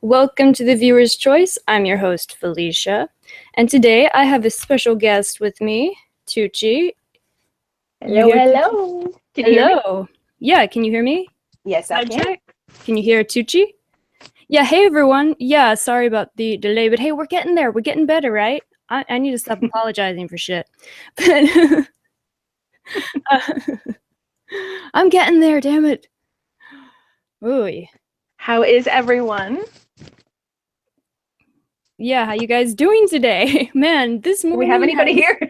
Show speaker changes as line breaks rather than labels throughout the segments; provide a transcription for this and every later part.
Welcome to the Viewer's Choice. I'm your host, Felicia. And today I have a special guest with me, Tucci.
Hello, hello.
Can you hear me? Yeah, can you hear me?
Yes, I can.
Can you hear Tucci? Yeah, hey everyone. Yeah, sorry about the delay, but hey, we're getting there. We're getting better, right? I need to stop apologizing for shit. But I'm getting there, damn it. Ooh.
How is everyone?
Yeah, how you guys doing today? Man, this morning.
Do we have anybody here?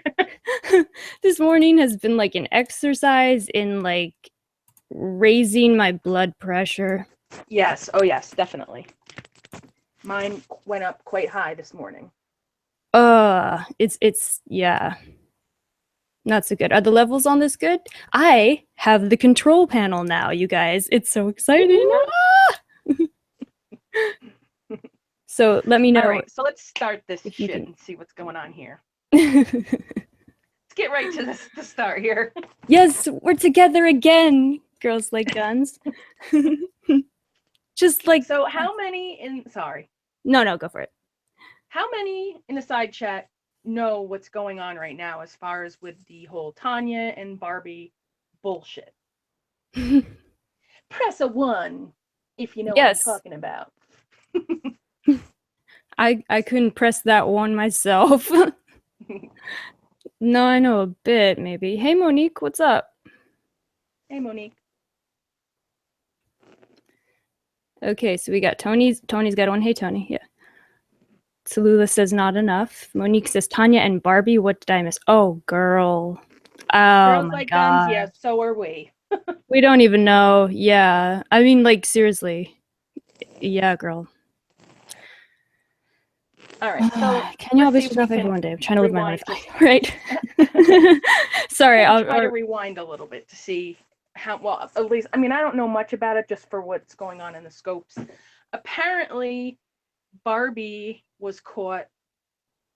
This morning has been like an exercise in like raising my blood pressure.
Yes. Oh, yes, definitely. Mine went up quite high this morning.
It's yeah. Not so good. Are the levels on this good? I have the control panel now, you guys. It's so exciting. So let me know.
All right, so let's start this shit and see what's going on here. Let's get right to the start here.
Yes, we're together again. Girls like guns. Just like.
So how many in, sorry.
No, go for it.
How many in the side chat know what's going on right now as far as with the whole Tanya and Barbie bullshit? Press a 1 if you know what I'm talking about.
I couldn't press that one myself. No, I know a bit, maybe. Hey, Monique, what's up?
Hey, Monique.
Okay, so we got Tony's got one. Hey, Tony. Yeah. Tallulah says not enough. Monique says Tanya and Barbie. What did I miss? Oh, girl. Oh,
Girls like guns. Yeah, so are we.
We don't even know. Yeah. I mean, like, seriously. Yeah, girl.
All right. So
can y'all bitches have every one day? I'm trying to live my life. Right.
Sorry. I'll try to rewind a little bit to see how well, at least, I mean, I don't know much about it, just for what's going on in the scopes. Apparently, Barbie was caught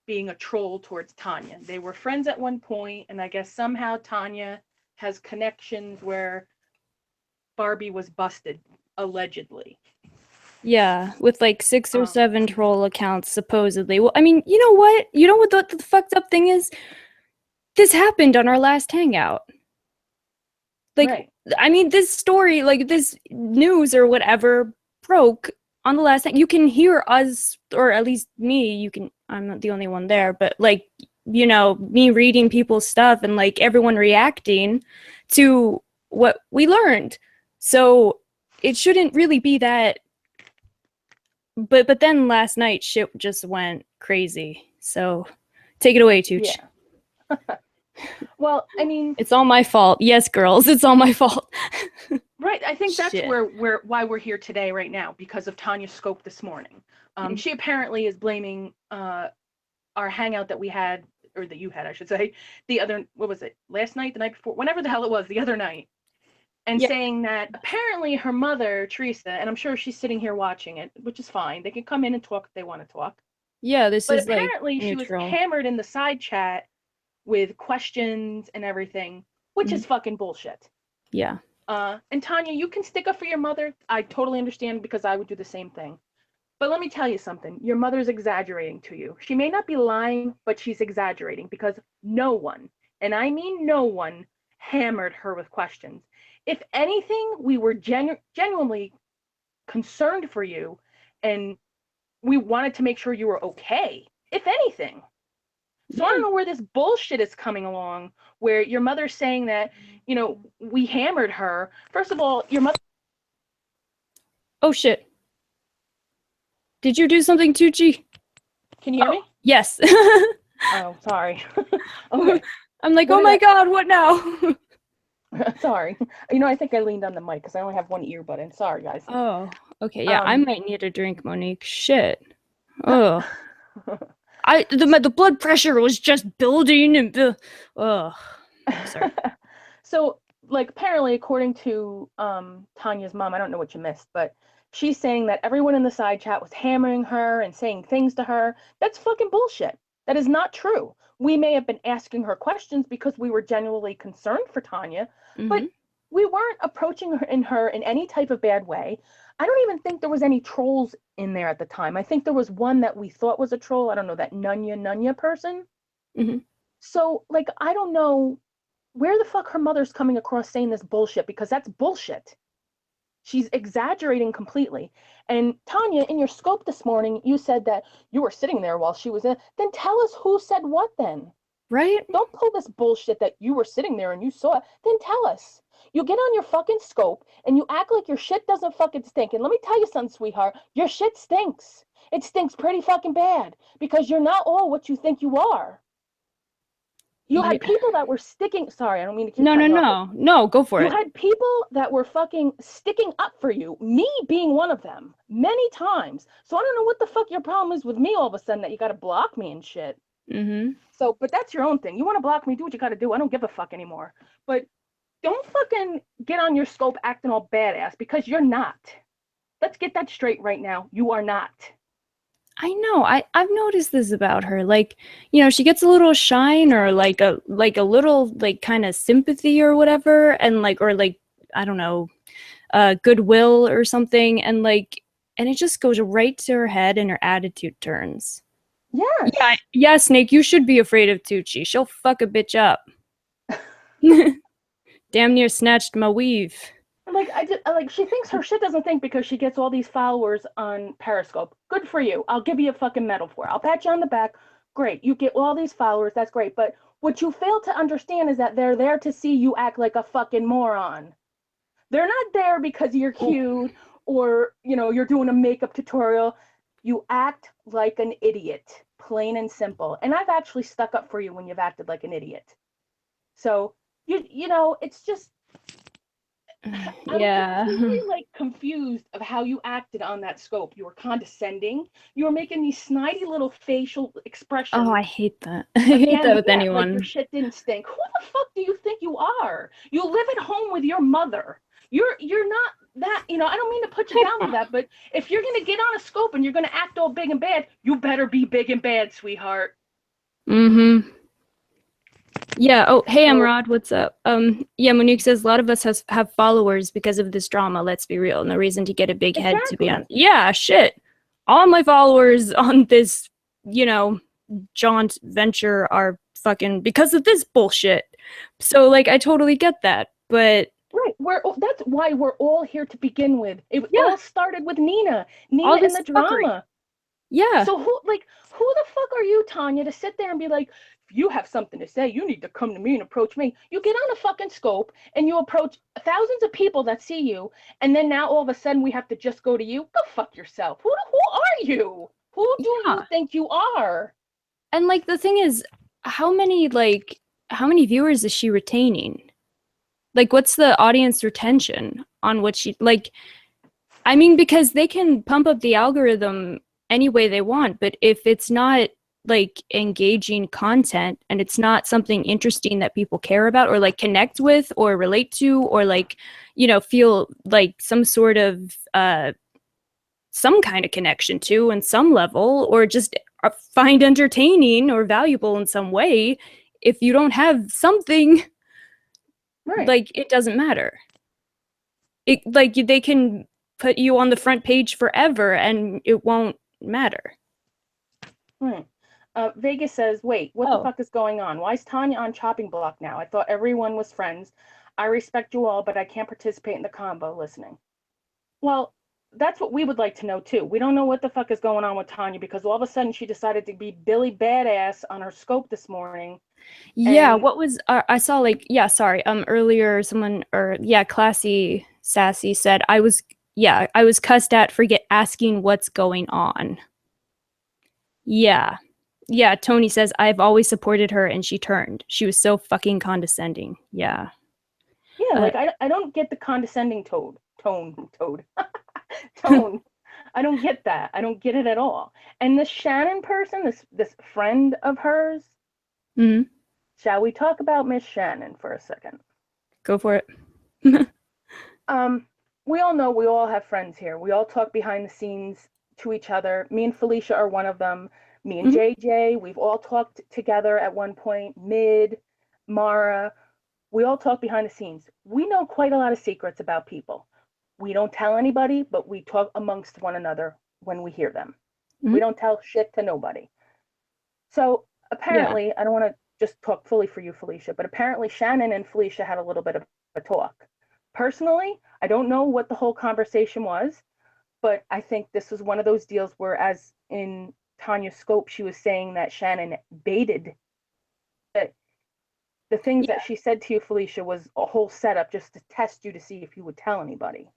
being a troll towards Tanya. They were friends at one point, and I guess somehow Tanya has connections where Barbie was busted, allegedly.
Yeah, with like 6 or 7 troll accounts, supposedly. Well, I mean, you know what? You know what the fucked up thing is? This happened on our last hangout. Like, right. I mean, this story, like this news or whatever broke on the last thing. You can hear us, or at least me, I'm not the only one there, but like, you know, me reading people's stuff and like everyone reacting to what we learned. So it shouldn't really be that. But then last night shit just went crazy. So take it away, Tooch.
Yeah. Well, I mean,
it's all my fault. Yes, girls, it's all my fault.
Right. I think that's why we're here today, right now, because of Tanya's scope this morning. She apparently is blaming our hangout that we had or that you had, I should say, the other, what was it, last night, the night before, whenever the hell it was, the other night, and saying that apparently her mother, Teresa, and I'm sure she's sitting here watching it, which is fine. They can come in and talk if they want to talk.
Yeah, this
but
is
apparently
like
she was
neutral.
hammered in the side chat with questions and everything, which is fucking bullshit.
Yeah.
And Tanya, you can stick up for your mother. I totally understand, because I would do the same thing. But let me tell you something. Your mother's exaggerating to you. She may not be lying, but she's exaggerating, because no one, and I mean no one, hammered her with questions. If anything, we were genuinely concerned for you, and we wanted to make sure you were okay, if anything. So I don't know where this bullshit is coming along, where your mother's saying that, you know, we hammered her. First of all, your mother...
Oh, shit. Did you do something, Tucci?
Can you hear me?
Yes.
Oh, sorry. Okay.
I'm like, oh my God, what now?
Sorry. You know, I think I leaned on the mic because I only have one earbud in. Sorry, guys.
Oh, okay. Yeah, I might need a drink, Monique. Shit. Oh. The blood pressure was just building and sorry.
So, like, apparently, according to Tanya's mom, I don't know what you missed, but she's saying that everyone in the side chat was hammering her and saying things to her. That's fucking bullshit. That is not true. We may have been asking her questions because we were genuinely concerned for Tanya, but we weren't approaching her in any type of bad way. I don't even think there was any trolls in there at the time. I think there was one that we thought was a troll. I don't know, that Nunya person. So, like, I don't know where the fuck her mother's coming across saying this bullshit, because that's bullshit. She's exaggerating completely. And Tanya, in your scope this morning, you said that you were sitting there while she was in. Then tell us who said what then.
Right?
Don't pull this bullshit that you were sitting there and you saw it. Then tell us. You get on your fucking scope and you act like your shit doesn't fucking stink. And let me tell you something, sweetheart. Your shit stinks. It stinks pretty fucking bad, because you're not all what you think you are. You had people that were sticking... Sorry, I don't mean to keep cutting off.
No, go for it.
You had people that were fucking sticking up for you, me being one of them, many times. So I don't know what the fuck your problem is with me all of a sudden, that you got to block me and shit. So, but that's your own thing. You want to block me, do what you got to do. I don't give a fuck anymore. But don't fucking get on your scope acting all badass, because you're not. Let's get that straight right now. You are not.
I know. I've noticed this about her. Like, you know, she gets a little shine, or like a little like kind of sympathy or whatever, and like, or like, I don't know, goodwill or something, and like, and it just goes right to her head and her attitude turns.
Yes.
Yeah, Snake, you should be afraid of Tucci. She'll fuck a bitch up. Damn near snatched my weave.
Like, she thinks her shit doesn't think because she gets all these followers on Periscope. Good for you. I'll give you a fucking medal for it. I'll pat you on the back. Great. You get all these followers. That's great. But what you fail to understand is that they're there to see you act like a fucking moron. They're not there because you're cute or, you know, you're doing a makeup tutorial. You act like an idiot, plain and simple. And I've actually stuck up for you when you've acted like an idiot. So, you know, it's just...
Yeah.
I'm completely, like, confused of how you acted on that scope. You were condescending. You were making these snidey little facial expressions.
Oh, I hate that. I hate that with anyone.
Like your shit didn't stink. Who the fuck do you think you are? You live at home with your mother. You're not that, you know, I don't mean to put you down for that, but if you're gonna get on a scope and you're gonna act all big and bad, you better be big and bad, sweetheart.
Yeah. Oh, hey, Amrod, what's up? Yeah, Monique says a lot of us have followers because of this drama. Let's be real. No reason to get a big head, to be honest. Yeah, shit. All my followers on this, you know, jaunt venture are fucking because of this bullshit. So, like, I totally get that, but...
Right, that's why we're all here to begin with. It all started with Nina and the drama.
Yeah.
So who the fuck are you, Tanya, to sit there and be like, if you have something to say, you need to come to me and approach me. You get on a fucking scope and you approach thousands of people that see you, and then now all of a sudden we have to just go to you? Go fuck yourself. Who are you? Who do you think you are?
And like the thing is, how many viewers is she retaining? Like, what's the audience retention on what she, like, I mean, because they can pump up the algorithm any way they want, but if it's not like engaging content and it's not something interesting that people care about or like connect with or relate to or like, you know, feel like some sort of some kind of connection to in some level or just find entertaining or valuable in some way, if you don't have something,
Right.
like it doesn't matter. It like they can put you on the front page forever and it won't matter.
Right. Vegas says, wait, what the fuck is going on? Why is Tanya on chopping block now? I thought everyone was friends. I respect you all, but I can't participate in the combo listening. Well, that's what we would like to know too. We don't know what the fuck is going on with Tanya because all of a sudden she decided to be Billy Badass on her scope this morning.
Yeah,
And
what was I saw like sorry, earlier someone or classy sassy said I was cussed at for asking what's going on. Yeah. Yeah, Tony says I've always supported her and she turned. She was so fucking condescending. Yeah.
yeah, like I don't get the condescending tone. Tone. I don't get that. I don't get it at all. And this Shannon person, this friend of hers,
Mhm.
shall we talk about Miss Shannon for a second?
Go for it.
We all know we all have friends here. We all talk behind the scenes to each other. Me and Felicia are one of them. Me and JJ, we've all talked together at one point. Mid, Mara, we all talk behind the scenes. We know quite a lot of secrets about people. We don't tell anybody, but we talk amongst one another when we hear them. We don't tell shit to nobody. So apparently, I don't want to just talk fully for you, Felicia, but apparently Shannon and Felicia had a little bit of a talk. Personally, I don't know what the whole conversation was, but I think this was one of those deals where, as in Tanya's scope, she was saying that Shannon baited that the things that she said to you, Felicia, was a whole setup just to test you to see if you would tell anybody.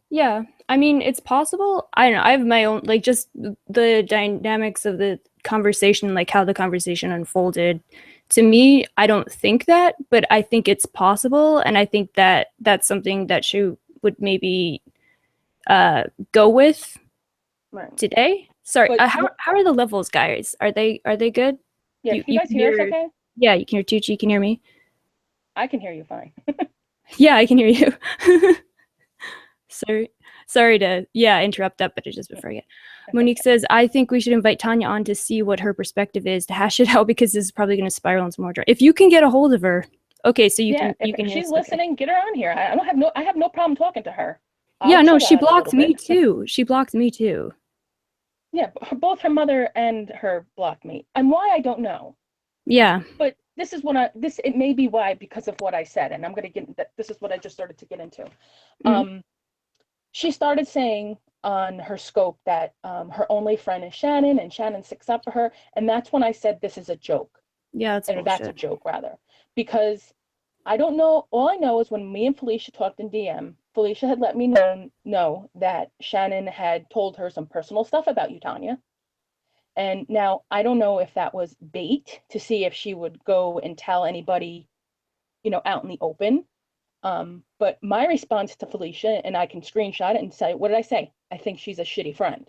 Yeah, I mean, it's possible. I don't know. I have my own, like, just the dynamics of the conversation, like how the conversation unfolded. To me, I don't think that, but I think it's possible, and I think that that's something that she would maybe go with today. Sorry, how are the levels, guys? Are they good?
Yeah, can you guys hear us okay?
Yeah, you can hear Tucci. You can hear me.
I can hear you fine.
Yeah, I can hear you. Sorry to interrupt that, but just before I get Monique says, I think we should invite Tanya on to see what her perspective is to hash it out because this is probably going to spiral into more drama. If you can get a hold of her, okay, so you can.
If she's listening, get her on here. I have no problem talking to her.
No, she blocked me too. She blocked me too.
Yeah, both her mother and her blocked me, and why I don't know.
Yeah,
but this is what it may be why because of what I said, and I'm gonna get that. This is what I just started to get into. She started saying on her scope that her only friend is Shannon, and Shannon sticks up for her, and that's when I said this is a joke.
Yeah,
that's a joke rather, because I don't know. All I know is when me and Felicia talked in DM, Felicia had let me know that Shannon had told her some personal stuff about you, Tanya. And now I don't know if that was bait to see if she would go and tell anybody, out in the open. But my response to Felicia, and I can screenshot it and say, what did I say? I think she's a shitty friend.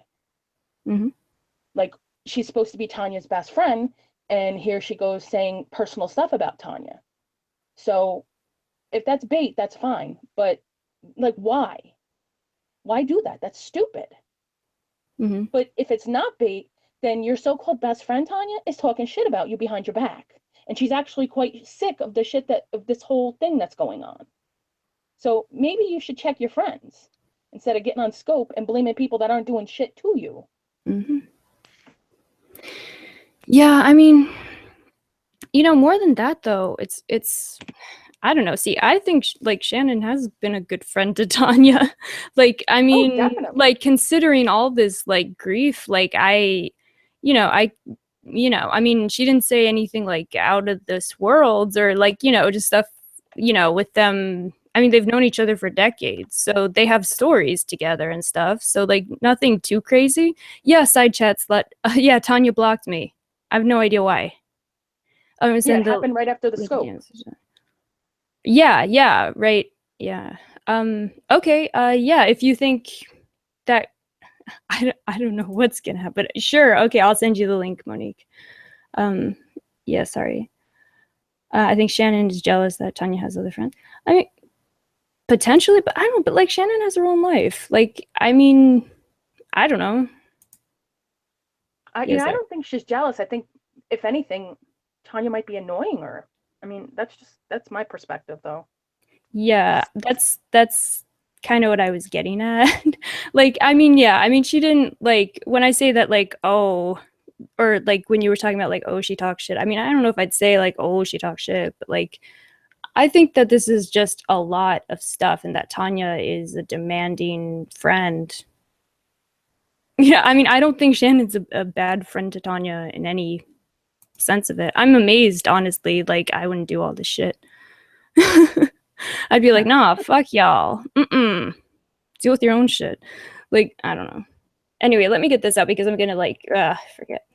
Like, she's supposed to be Tanya's best friend, and here she goes saying personal stuff about Tanya. So if that's bait, that's fine. But like, why? Why do that? That's stupid. But if it's not bait, then your so-called best friend, Tanya, is talking shit about you behind your back. And she's actually quite sick of the shit of this whole thing that's going on. So maybe you should check your friends instead of getting on scope and blaming people that aren't doing shit to you.
Yeah, I mean, more than that though, it's I don't know. See, I think like Shannon has been a good friend to Tanya. Like, I mean, like considering all this like grief, like I mean, she didn't say anything like out of this world or like, just stuff, with them. I mean, they've known each other for decades, so they have stories together and stuff. So like nothing too crazy. Yeah, side chats. Yeah, Tanya blocked me. I have no idea why.
It happened right after the scope.
Yeah, right. Yeah. Okay. Yeah, if you think that I don't know what's gonna happen. Sure, okay, I'll send you the link, Monique. Yeah, sorry. I think Shannon is jealous that Tanya has other friends. I mean, potentially, but I don't know. But like, Shannon has her own life. Like, I mean, I don't know.
I don't think she's jealous. I think, if anything, Tanya might be annoying her. I mean, that's my perspective, though.
Yeah, that's kind of what I was getting at. Like, I mean, yeah, I mean, she didn't like when I say that, like, oh, or like when you were talking about like, oh, she talks shit. I mean, I don't know if I'd say like, oh, she talks shit, but like, I think that this is just a lot of stuff, and that Tanya is a demanding friend. Yeah, I mean, I don't think Shannon's a bad friend to Tanya in any sense of it. I'm amazed, honestly. Like, I wouldn't do all this shit. I'd be like, nah, fuck y'all. Deal with your own shit. Like, I don't know. Anyway, let me get this out because I'm gonna like forget.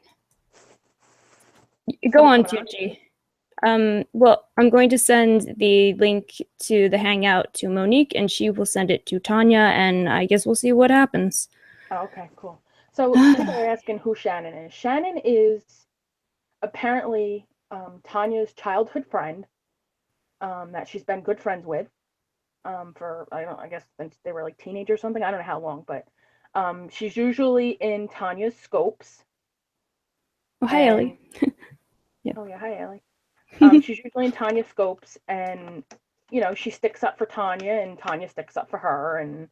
Go on, Tucci. Well, I'm going to send the link to the Hangout to Monique, and she will send it to Tanya, and I guess we'll see what happens.
Oh, okay, cool. So people are asking who Shannon is. Shannon is apparently Tanya's childhood friend that she's been good friends with for, I guess since they were like teenagers or something. I don't know how long, but she's usually in Tanya's scopes.
Oh, hi, Ellie.
Yeah. Oh yeah, hi, Ellie. She's usually in Tanya's scopes, and she sticks up for Tanya, and Tanya sticks up for her, and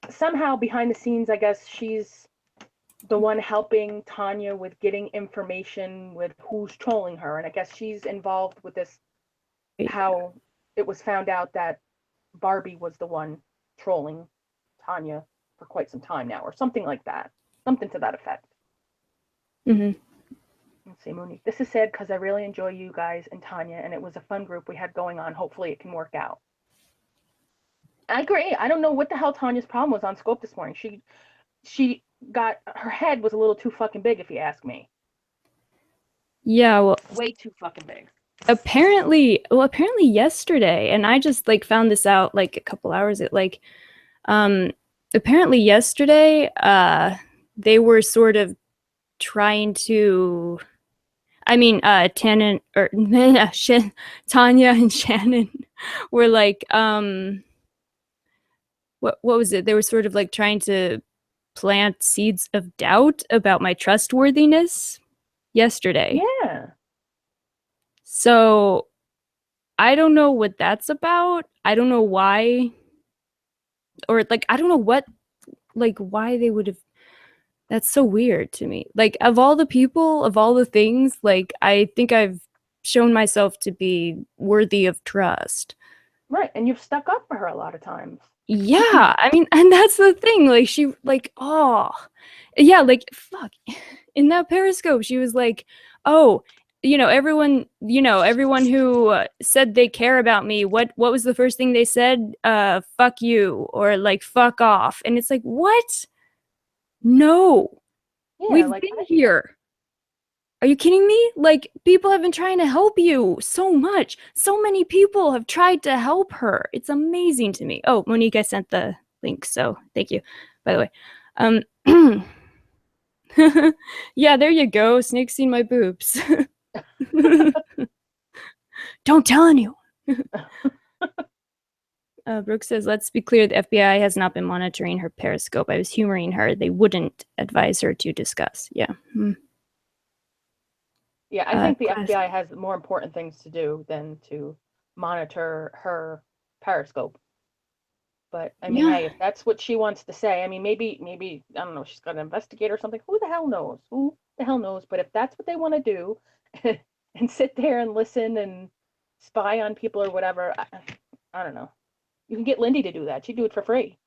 somehow behind the scenes, I guess she's the one helping Tanya with getting information with who's trolling her, and I guess she's involved with this. How it was found out that Barbie was the one trolling Tanya for quite some time now, or something like that, something to that effect.
Mm-hmm.
Let's see, Monique. This is sad because I really enjoy you guys and Tanya, and it was a fun group we had going on. Hopefully, it can work out. I agree. I don't know what the hell Tanya's problem was on Scope this morning. She got, her head was a little too fucking big, if you ask me.
Yeah, well,
way too fucking big.
Apparently yesterday, and I just like found this out like a couple hours ago, like apparently yesterday they were sort of trying to, I mean, Tanya and Shannon were like what was it? They were sort of like trying to plant seeds of doubt about my trustworthiness yesterday.
Yeah.
So I don't know what that's about. I don't know why, or like I don't know what, like why they would have. That's so weird to me. Like, of all the people, of all the things, like I think I've shown myself to be worthy of trust.
Right, and you've stuck up for her a lot of times.
Yeah, I mean, and that's the thing. Like she, like, oh, yeah, like fuck. In that Periscope, she was like, oh, everyone who said they care about me, what was the first thing they said? Fuck you, or like fuck off. And it's like, what? No.
Yeah,
We've
like,
been here. Are you kidding me? Like, people have been trying to help you so much. So many people have tried to help her. It's amazing to me. Oh, Monique, I sent the link, so thank you, by the way. Yeah, there you go. Snake's seen my boobs. Don't tell anyone. Brooke says, let's be clear, the FBI has not been monitoring her Periscope. I was humoring her. They wouldn't advise her to discuss. Yeah.
Yeah, I think the FBI has more important things to do than to monitor her Periscope. But I mean, hey, if that's what she wants to say, I mean, maybe I don't know, she's got an investigator or something. Who the hell knows? Who the hell knows? But if that's what they want to do, and sit there and listen and spy on people or whatever, I don't know. You can get Lindy to do that. She'd do it for free.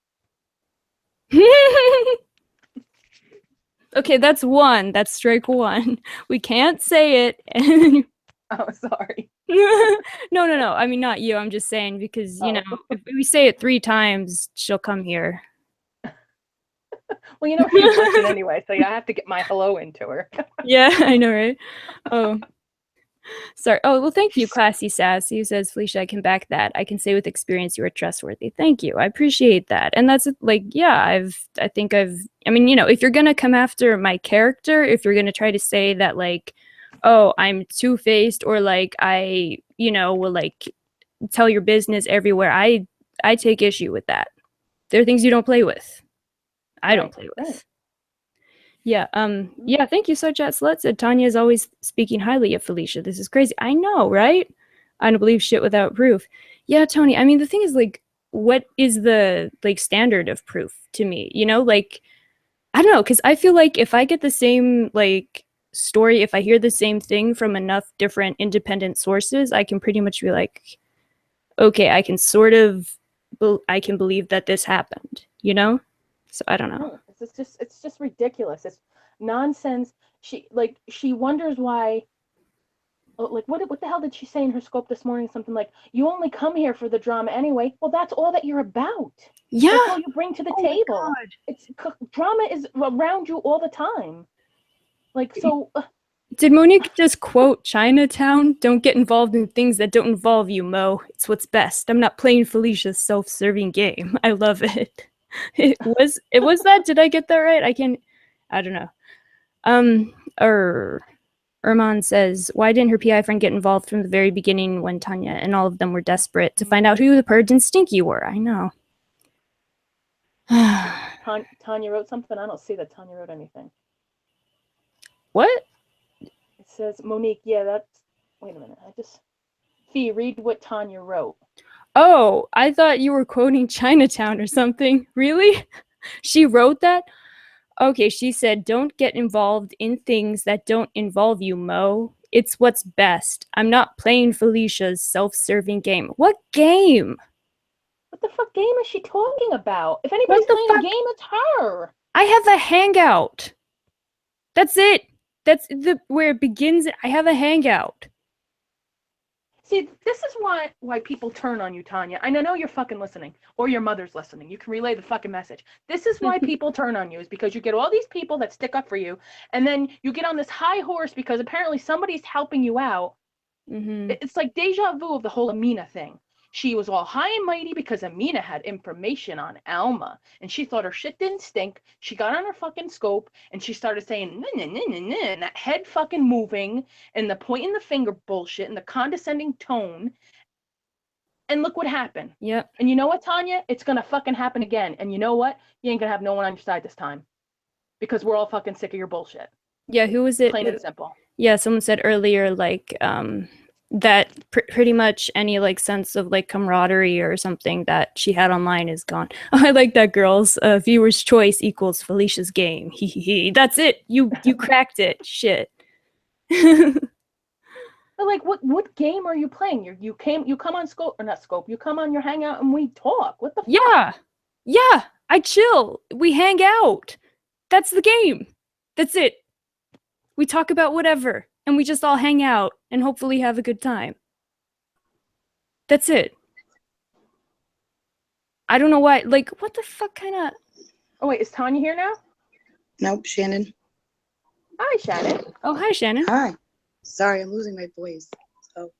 Okay, that's one. That's strike one. We can't say it.
Oh, sorry.
No. I mean, not you. I'm just saying because, if we say it 3 times, she'll come here.
Well, she's listening anyway, so I have to get my hello into her.
Yeah, I know, right? Oh. Sorry. Oh, well, thank you, Classy Sass, who says, Felicia, I can back that. I can say with experience you are trustworthy. Thank you. I appreciate that. And that's like, yeah, I mean, you know, if you're going to come after my character, if you're going to try to say that, like, oh, I'm two-faced or like I, you know, will like tell your business everywhere, I take issue with that. There are things you don't play with. I don't play with.
Right.
Yeah, thank you, so chat slut said Tanya is always speaking highly of Felicia. This is crazy. I know, right? I don't believe shit without proof. Yeah, Tony, I mean the thing is like what is the like standard of proof to me? You know, like I don't know, because I feel like if I get the same like story, if I hear the same thing from enough different independent sources, I can pretty much be like, okay, I can sort of I can believe that this happened, you know? So I don't know.
No, it's just ridiculous. It's nonsense. She wonders why. Like what the hell did she say in her scope this morning? Something like, "You only come here for the drama anyway." Well, that's all that you're about.
Yeah.
That's all you bring to the table. It's drama is around you all the time. Like so.
Did Monique just quote Chinatown? Don't get involved in things that don't involve you, Mo. It's what's best. I'm not playing Felicia's self-serving game. I love it. It was that? Did I get that right? I don't know. Erman says, why didn't her PI friend get involved from the very beginning when Tanya and all of them were desperate to find out who the purge and stinky were? I know.
Tanya wrote something. I don't see that Tanya wrote anything.
What?
It says Monique. Yeah, that's. Wait a minute. Fee, read what Tanya wrote.
Oh, I thought you were quoting Chinatown or something. Really? She wrote that? Okay, she said, don't get involved in things that don't involve you, Mo. It's what's best. I'm not playing Felicia's self-serving game. What game?
What the fuck game is she talking about? If anybody's playing a game, it's her.
I have a hangout. That's it. That's where it begins. I have a hangout.
See, this is why people turn on you, Tanya. I know you're fucking listening, or your mother's listening. You can relay the fucking message. This is why people turn on you, is because you get all these people that stick up for you, and then you get on this high horse because apparently somebody's helping you out.
Mm-hmm.
It's like deja vu of the whole Amina thing. She was all high and mighty because Amina had information on Alma, and she thought her shit didn't stink. She got on her fucking scope, and she started saying, nah, nah, nah, nah, and that head fucking moving, and the pointing the finger bullshit, and the condescending tone. And look what happened.
Yep.
And you know what, Tanya? It's gonna fucking happen again. And you know what? You ain't gonna have no one on your side this time, because we're all fucking sick of your bullshit.
Yeah, who was it?
Plain and simple.
Yeah, someone said earlier, like, that pretty much any like sense of like camaraderie or something that she had online is gone. Oh, I like that, girls. Viewer's choice equals Felicia's game. That's it. You cracked it. Shit.
But like, what game are you playing? You come on Scope, or not Scope. You come on your Hangout and we talk. What the fuck?
Yeah. I chill. We hang out. That's the game. That's it. We talk about whatever, and we just all hang out and hopefully have a good time. That's it. I don't know why. Like, what the fuck kind of...
Oh, wait, is Tanya here now?
Nope, Shannon.
Hi, Shannon.
Oh, hi, Shannon.
Hi. Sorry, I'm losing my voice. So.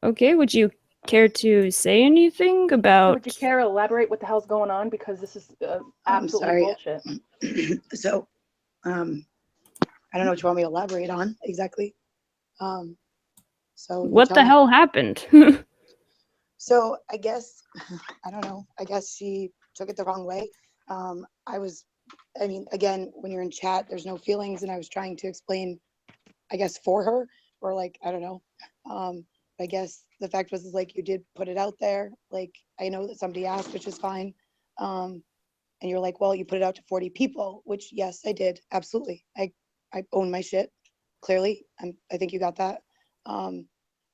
Okay, would you care to say anything about...
Would you care to elaborate what the hell's going on? Because this is absolutely bullshit.
So, I don't know what you want me to elaborate on exactly. So
what the hell happened?
So I guess, I don't know, I guess she took it the wrong way. I mean, again, when you're in chat, there's no feelings, and I was trying to explain, I guess, for her, or like, I don't know. I guess the fact was, is like, you did put it out there. Like, I know that somebody asked, which is fine. And you're like, well, you put it out to 40 people, which yes, I did. Absolutely. I own my shit. Clearly. I think you got that.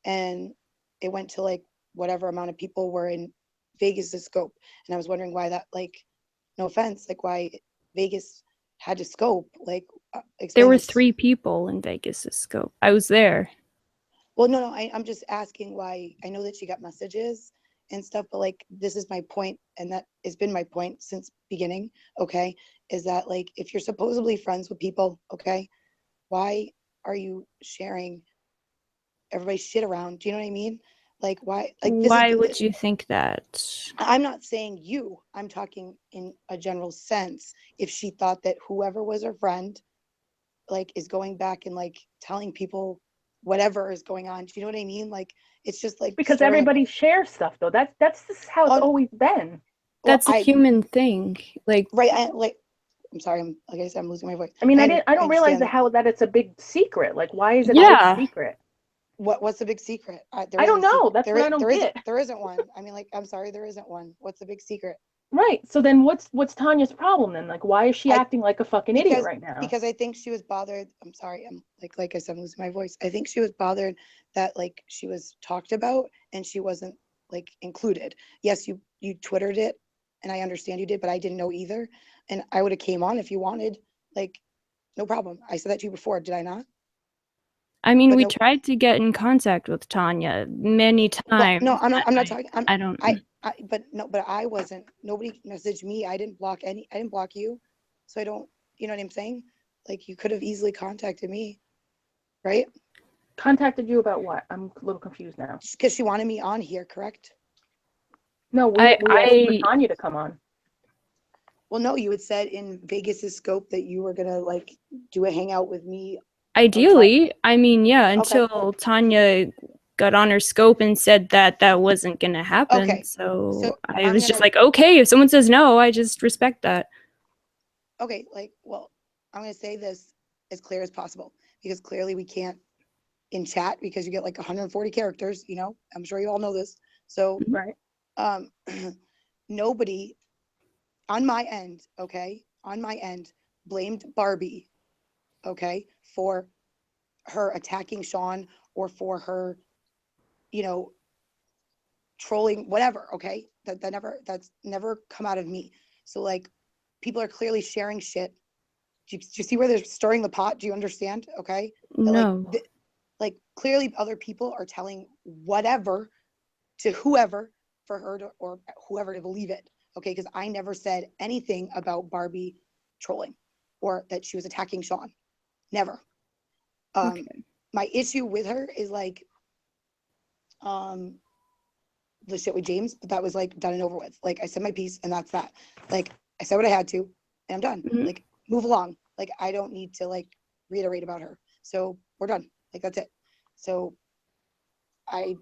And it went to like whatever amount of people were in Vegas's scope. And I was wondering why that, like, no offense, like why Vegas had to scope, like,
there were 3 people in Vegas's scope. I was there.
Well, no, I'm just asking why. I know that she got messages and stuff, but like, this is my point, and that has been my point since beginning, okay, is that like, if you're supposedly friends with people, okay, why are you sharing everybody's shit around. Do you know what I mean? Like why? Like
Why would you think that?
I'm not saying you. I'm talking in a general sense. If she thought that whoever was her friend, like, is going back and like telling people whatever is going on. Do you know what I mean? Like, it's just like
Because everybody shares stuff, though. That's just how it's always been.
That's a human thing. Like,
right. I'm sorry. Like I said, I'm losing my voice.
I mean, I don't realize that it's a big secret. Like, why is it a big secret?
What's the big secret?
I don't know. That's what I don't get.
There isn't one. I mean, like, I'm sorry, there isn't one. What's the big secret?
Right. So then what's Tanya's problem then? Like, why is she acting like a fucking idiot right now?
Because I think she was bothered. I'm sorry. I'm like I said, I'm losing my voice. I think she was bothered that like she was talked about and she wasn't like included. Yes, you Twittered it, and I understand you did, but I didn't know either. And I would have came on if you wanted. Like, no problem. I said that to you before, did I not?
I mean, we tried to get in contact with Tanya many times.
Well, no, I'm not talking.
But
I wasn't. Nobody messaged me. I didn't block you, so I don't. You know what I'm saying? Like, you could have easily contacted me, right?
Contacted you about what? I'm a little confused now.
Because she wanted me on here, correct?
No, we asked for Tanya to come on.
Well, no, you had said in Vegas's scope that you were gonna like do a hangout with me.
Ideally, I mean, yeah, until Tanya got on her scope and said that wasn't gonna happen.
Okay.
So I was just like, okay, if someone says no, I just respect that.
Okay, like, well, I'm gonna say this as clear as possible, because clearly we can't in chat because you get like 140 characters, you know, I'm sure you all know this. So
right.
Nobody on my end, blamed Barbie, for her attacking Sean or for her, you know, trolling, whatever. That's never come out of me. So like, people are clearly sharing shit. Do you see where they're stirring the pot? Do you understand? Okay.
No.
Like clearly other people are telling whatever to whoever for her to, or whoever to believe it. Okay. Because I never said anything about Barbie trolling or that she was attacking Sean. Never. My issue with her is like, the shit with James, but that was like done and over with. Like, I said my piece and that's that. Like, I said what I had to and I'm done.
Mm-hmm.
Like, move along. Like, I don't need to like reiterate about her. So we're done. Like, that's it. So I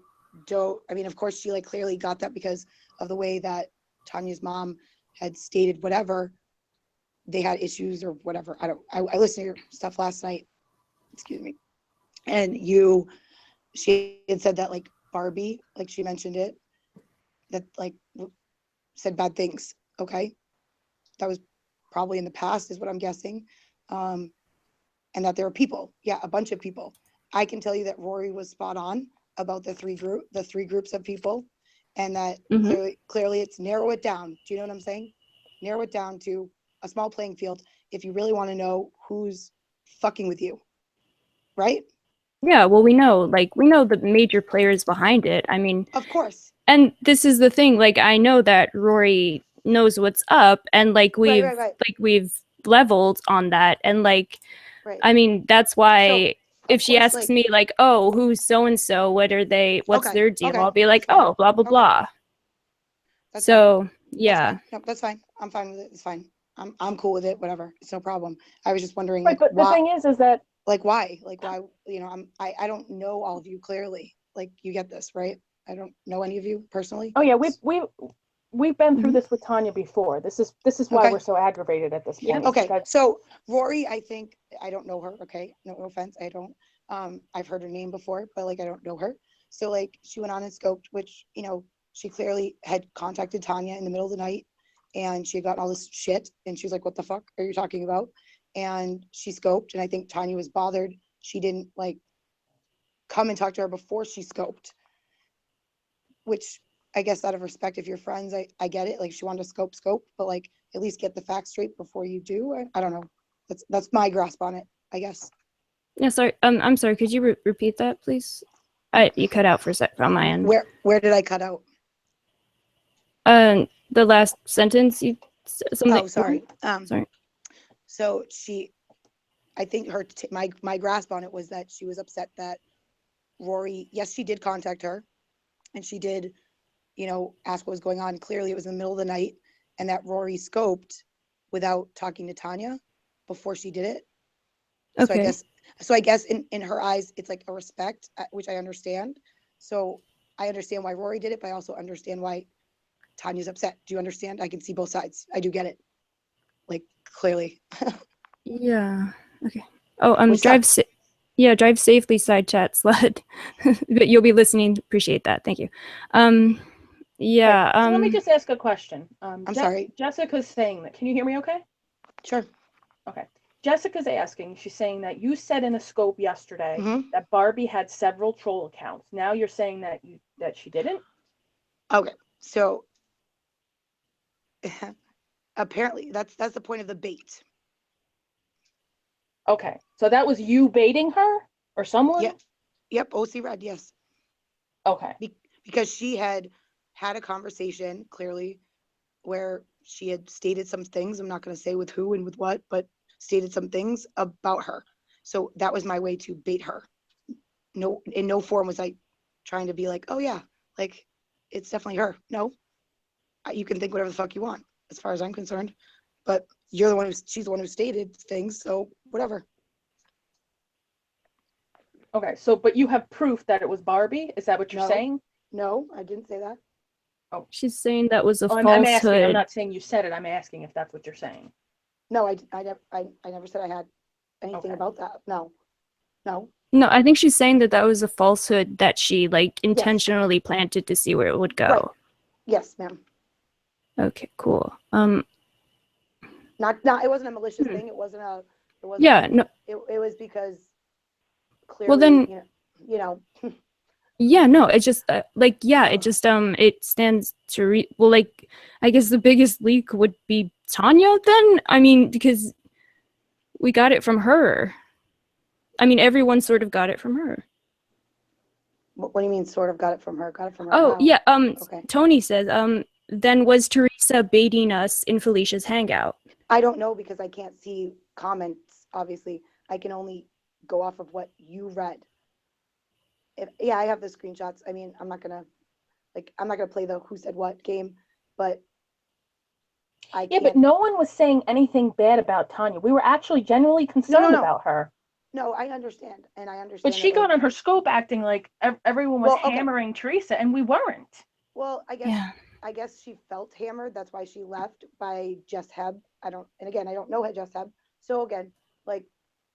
mean, of course she like clearly got that because of the way that Tanya's mom had stated whatever, they had issues or whatever. I listened to your stuff last night, excuse me. And she had said that like Barbie, like she mentioned it, that like said bad things. Okay. That was probably in the past is what I'm guessing. And that there were people, a bunch of people. I can tell you that Rory was spot on about the three groups of people, and that clearly it's narrow it down. Do you know what I'm saying? Narrow it down to a small playing field if you really want to know who's fucking with you. Right?
Yeah, well, we know the major players behind it. I mean,
of course.
And this is the thing, like, I know that Rory knows what's up, and like we've leveled on that, and like, I mean, that's why if she asks me like, oh, who's so and so, what's their deal, I'll be like, oh, blah blah blah. So yeah,
that's fine. I'm fine with it. It's fine. I'm cool with it. Whatever. It's no problem. I was just wondering,
right, but why, the thing is that
like why, you know, I don't know all of you clearly. Like, you get this, right? I don't know any of you personally.
Oh yeah, we've been through this with Tanya before. This is why we're so aggravated at this point.
Okay. So Rory, I think, I don't know her. Okay. No offense. I don't. I've heard her name before, but like I don't know her. So like she went on and scoped, which, you know, she clearly had contacted Tanya in the middle of the night and she had gotten all this shit and she was like, what the fuck are you talking about? And she scoped, and I think Tanya was bothered. She didn't like come and talk to her before she scoped, which I guess out of respect, if you're friends, I get it. Like, she wanted to scope, but like at least get the facts straight before you do. I don't know. That's my grasp on it, I guess.
Yeah, sorry. I'm sorry. Could you repeat that, please? You cut out for a sec on my end.
Where did I cut out?
The last sentence. Something.
Oh, sorry.
Sorry.
So I think my grasp on it was that she was upset that Rory, yes, she did contact her, and she did, you know, ask what was going on. Clearly, it was in the middle of the night, and that Rory scoped without talking to Tanya before she did it.
Okay.
So I guess in her eyes, it's like a respect, which I understand. So I understand why Rory did it, but I also understand why Tanya's upset. Do you understand? I can see both sides. I do get it. Like, clearly.
Yeah. Okay. Oh,
Which
drive
sucks.
drive safely, side chat slud. But you'll be listening. Appreciate that. Thank you. Yeah.
So let me just ask a question.
I'm sorry.
Jessica's saying that. Can you hear me okay?
Sure.
Okay. Jessica's asking, she's saying that you said in a scope yesterday
Mhm.
that Barbie had several troll accounts. Now you're saying that she didn't?
Okay. So apparently that's the point of the bait.
Okay. So that was you baiting her or someone?
Yeah. Yep. OC Red. Yes.
Okay.
Because she had a conversation clearly where she had stated some things. I'm not going to say with who and with what, but stated some things about her. So that was my way to bait her. No, in no form was I trying to be like, oh yeah, like it's definitely her. No, you can think whatever the fuck you want, as far as I'm concerned. But you're the one she's the one who stated things, so whatever.
Okay. So, but you have proof that it was Barbie? Is that what you're saying?
No, I didn't say that.
Oh,
she's saying that was a
I'm
falsehood.
asking. I'm not saying you said it. I'm asking if that's what you're saying.
No, I never said I had anything about that. No.
No, I think she's saying that was a falsehood that she like intentionally planted to see where it would go.
Right. Yes, ma'am.
Okay, cool.
Not it wasn't a malicious thing. It wasn't.
Yeah, no.
It was because clearly,
Well, then,
you know.
yeah, no, it's just it just it stands to well, like, I guess the biggest leak would be Tanya then. I mean, because we got it from her. I mean, everyone sort of got it from her.
What do you mean? Sort of got it from her? Got it from her?
Oh,
How?
yeah.
Okay.
Tony says, then was Teresa baiting us in Felicia's hangout?
I don't know because I can't see comments. Obviously, I can only go off of what you read. Yeah, I have the screenshots. I mean, I'm not gonna play the who said what game, but
yeah, but no one was saying anything bad about Tanya. We were actually genuinely concerned about her.
No, I understand, and I understand.
But she got on her scope acting like everyone was hammering Teresa, and we weren't.
Well, I guess she felt hammered. That's why she left by Jess Heb. I don't know Jess Heb. So again, like,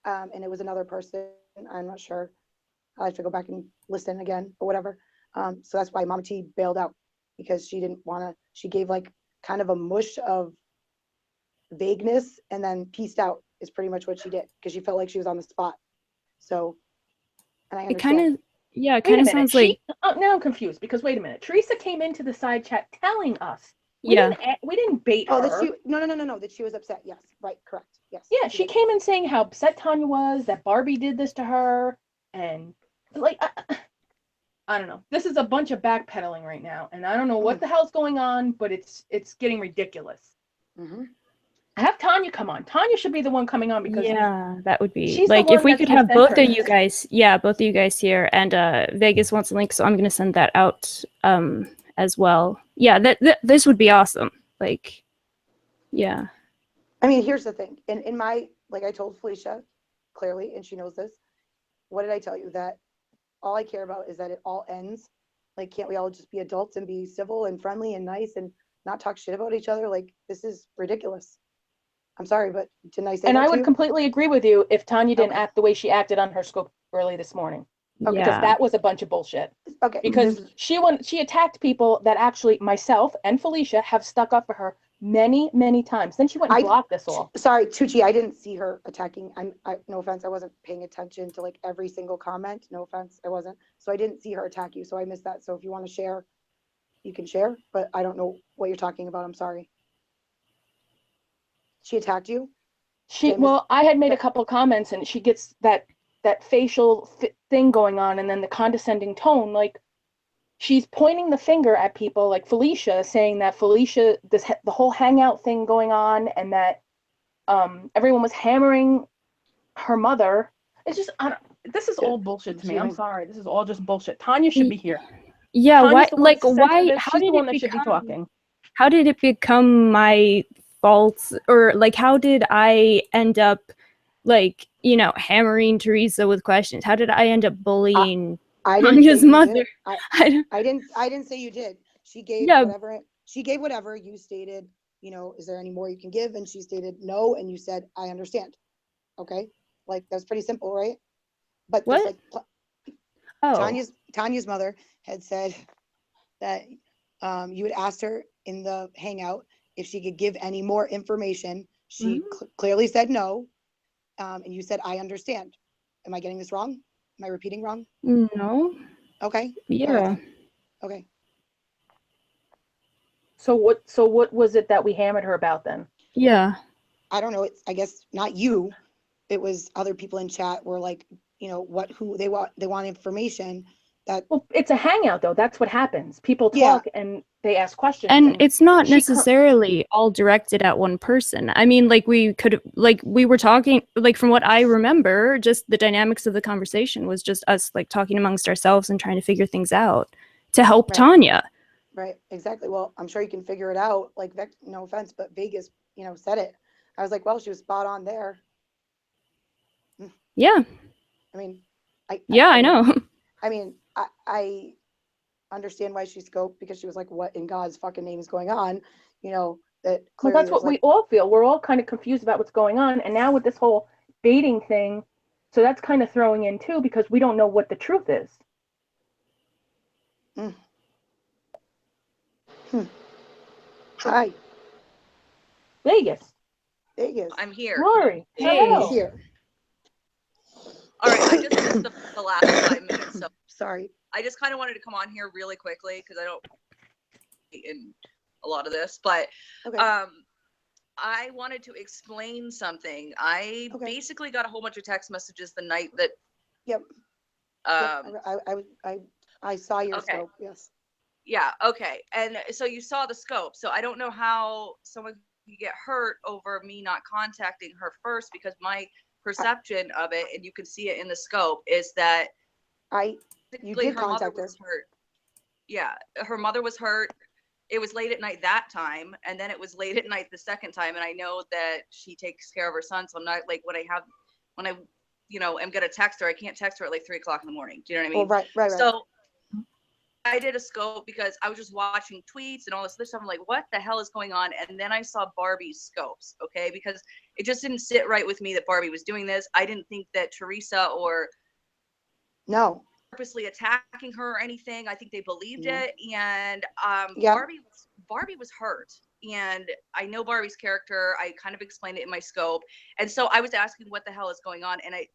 and it was another person. I'm not sure. I have to go back and listen again, but whatever. So that's why Mama T bailed out, because she didn't want to. She gave like kind of a mush of vagueness and then pieced out is pretty much what she did, because she felt like she was on the spot. So, and I understand.
It kind of sounds like.
Now I'm confused, because wait a minute. Teresa came into the side chat telling us. We didn't bait her.
That no, that she was upset. Yes, right, correct. Yes.
Yeah, she came in saying how upset Tanya was, that Barbie did this to her, and like, I don't know. This is a bunch of backpedaling right now, and I don't know what the hell's going on, but it's getting ridiculous.
Mm-hmm.
Have Tanya come on. Tanya should be the one coming on, because
that would be
she's
like if we could have both of you guys. Yeah, both of you guys here, and Vegas wants a link, so I'm gonna send that out as well. Yeah, this would be awesome. Like, yeah.
I mean, here's the thing. In my, like I told Felicia clearly, and she knows this. What did I tell you? That all I care about is that it all ends. Like, can't we all just be adults and be civil and friendly and nice and not talk shit about each other? Like, this is ridiculous. I'm sorry, but didn't I say
and
that
I
to
would
you?
completely agree with you if Tanya didn't act the way she acted on her scope early this morning.
Okay.
Because that was a bunch of bullshit.
Okay.
Because she attacked people that actually myself and Felicia have stuck up for her many, many times. Then she went and blocked us all.
Sorry, Tucci, I didn't see her attacking. No offense, I wasn't paying attention to like every single comment. No offense, I wasn't. So I didn't see her attack you. So I missed that. So if you want to share, you can share. But I don't know what you're talking about. I'm sorry. She attacked you?
I had made a couple of comments, and she gets that facial thing going on, and then the condescending tone, like she's pointing the finger at people, like Felicia, saying that Felicia, the whole hangout thing going on, and that everyone was hammering her mother. It's just, this is all bullshit to me. I'm
Human.
sorry. This is all just bullshit. Tanya should be here.
Yeah, why?
Tanya's the one
Like,
sensitive.
why? How
She's
did
the one
it
that should be
become?
talking.
How did it become my fault, or like, how did I end up, like, you know, hammering Teresa with questions? How did I end up bullying
I didn't
Tanya's
say you
mother?
did. I didn't say you did. She gave
Yeah.
whatever. She gave whatever. You stated, you know, is there any more you can give? And she stated no, and you said I understand. Okay, like that's pretty simple, right? But there's
What?
like
Oh.
Tanya's mother had said that you had asked her in the hangout if she could give any more information. She clearly said no, and you said I understand. Am I getting this wrong? Am I repeating wrong?
No.
Okay.
Yeah.
All right, then. Okay.
So what was it that we hammered her about then?
Yeah.
I don't know. It's, I guess not you. It was other people in chat were like, you know, who they want information that.
Well, it's a hangout though. That's what happens. People
Yeah.
talk and they ask questions.
And it's not
she
necessarily all directed at one person. I mean, like, we were talking, like, from what I remember, just the dynamics of the conversation was just us, like, talking amongst ourselves and trying to figure things out to help
Right.
Tanya.
Right. Exactly. Well, I'm sure you can figure it out. Like, no offense, but Vegas, you know, said it. I was like, well, she was spot on there.
Yeah.
I mean,
I know.
I mean, I understand why she scoped, because she was like, what in God's fucking name is going on? You know, that
Well,
clearly
that's what we all feel. We're all kind of confused about what's going on. And now with this whole dating thing, so that's kind of throwing in too, because we don't know what the truth is.
Hi.
Vegas.
I'm here.
Rory.
Hey.
Hello.
Here.
All right, I just missed the last 5 minutes, so
Sorry.
I just kind of wanted to come on here really quickly because I don't in a lot of this, but
Okay.
I wanted to explain something. I
Okay.
basically got a whole bunch of text messages the night that.
Yep. I saw your scope. Yes.
Yeah. Okay. And so you saw the scope. So I don't know how someone could get hurt over me not contacting her first, because my perception of it, and you can see it in the scope, is that
you did
her mother
contact her.
was hurt. Yeah, her mother was hurt. It was late at night that time, and then it was late at night the second time. And I know that she takes care of her son, so I'm not like, when I you know, am gonna text her, I can't text her at like 3 o'clock in the morning. Do you know what I mean?
Well, right.
So I did a scope because I was just watching tweets and all this other stuff. I'm like, what the hell is going on? And then I saw Barbie's scopes, okay? Because it just didn't sit right with me that Barbie was doing this. I didn't think that Teresa or
no
purposely attacking her or anything. I think they believed it. And
yeah.
Barbie was hurt. And I know Barbie's character. I kind of explained it in my scope. And so I was asking what the hell is going on. And I didn't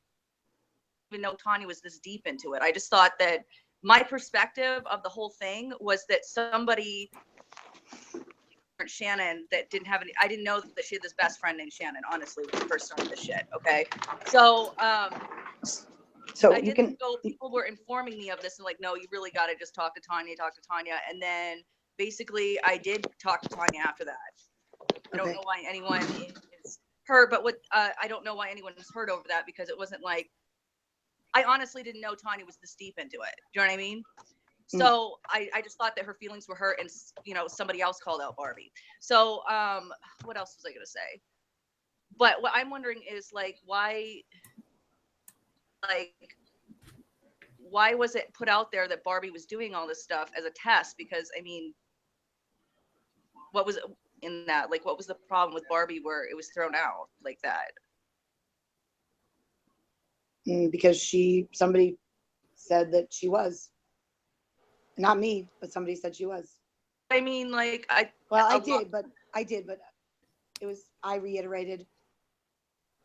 even know Tanya was this deep into it. I just thought that my perspective of the whole thing was that somebody, Shannon, that didn't have any, I didn't know that she had this best friend named Shannon, honestly, when we first started this shit. Okay. So,
so
I
you
didn't go, people were informing me of this and like, no, you really got to just talk to Tanya. And then basically I did talk to Tanya after that. I don't know why anyone is hurt, but I don't know why anyone is hurt over that, because it wasn't like, I honestly didn't know Tanya was this deep into it. Do you know what I mean? So I just thought that her feelings were hurt, and you know, somebody else called out Barbie. So what else was I gonna say? But what I'm wondering is like, why was it put out there that Barbie was doing all this stuff as a test? Because I mean, what was in that? Like, what was the problem with Barbie where it was thrown out like that?
Because somebody said that she was. Not me, but somebody said she was.
I mean, like, I did, but it was, I reiterated,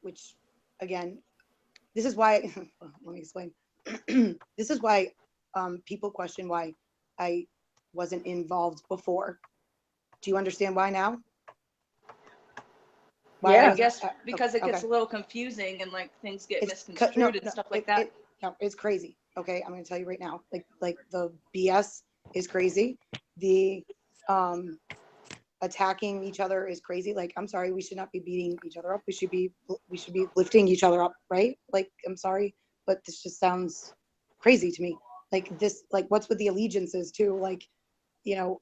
which again, this is why, let me explain. This is why people question why I wasn't involved before. Do you understand why now? I guess because it gets a little confusing and like things get misconstrued and stuff like that.
It's crazy. Okay, I'm going to tell you right now. Like the BS is crazy. The attacking each other is crazy. Like, I'm sorry, we should not be beating each other up. We should be lifting each other up, right? Like, I'm sorry, but this just sounds crazy to me. Like this, like what's with the allegiances too? Like, you know,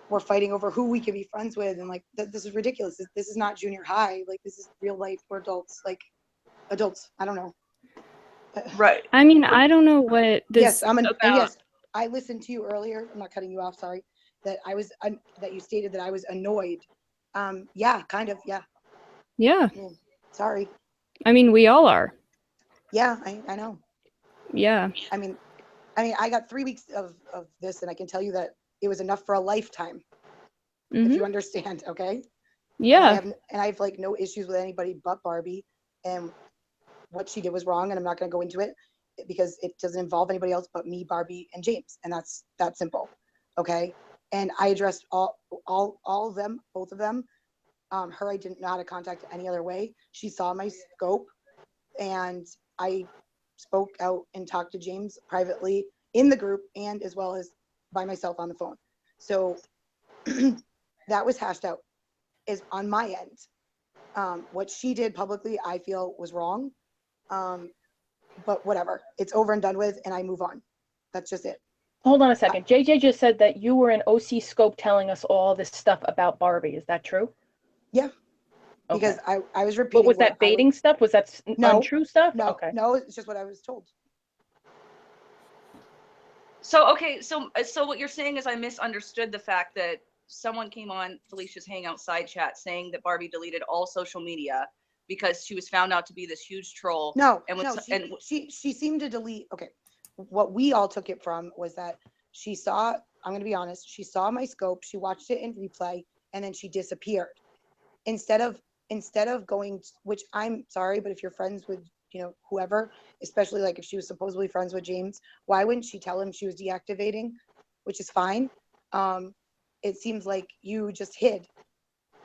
we're fighting over who we can be friends with, and like this is ridiculous. This is not junior high. Like this is real life. We're adults. Like adults. I don't know.
Right.
I mean, I don't know what this.
Yes, and
about-
yes, I listened to you earlier. I'm not cutting you off. Sorry. That I was that you stated that I was annoyed. Yeah, kind of. Yeah.
Yeah.
Sorry.
I mean, we all are.
Yeah, I know.
Yeah.
I mean, I got 3 weeks of this, and I can tell you that it was enough for a lifetime. If you understand, okay?
Yeah.
And I have like no issues with anybody but Barbie, and what she did was wrong, and I'm not going to go into it because it doesn't involve anybody else but me, Barbie, and James, and that's that simple, okay? And I addressed all of them, both of them. Her, I didn't know how to contact any other way. She saw my scope, and I spoke out and talked to James privately in the group and as well as by myself on the phone. So that was hashed out is on my end. What she did publicly, I feel was wrong. But whatever, it's over and done with, and I move on. That's just it.
Hold on a second. JJ just said that you were in OC Scope telling us all this stuff about Barbie. Is that true?
Yeah. Because
Okay.
I was repeating.
But was that baiting stuff? Was that
No,
untrue stuff?
No,
Okay.
no, it's just what I was told.
So, okay, so what you're saying is I misunderstood the fact that someone came on Felicia's Hangout side chat saying that Barbie deleted all social media because she was found out to be this huge troll.
No,
and
no, she seemed to delete. Okay, what we all took it from was that she saw, I'm going to be honest, she saw my scope, she watched it in replay, and then she disappeared. Instead of going, which I'm sorry, but if you're friends with, you know, whoever, especially like if she was supposedly friends with James, why wouldn't she tell him she was deactivating, which is fine. It seems like you just hid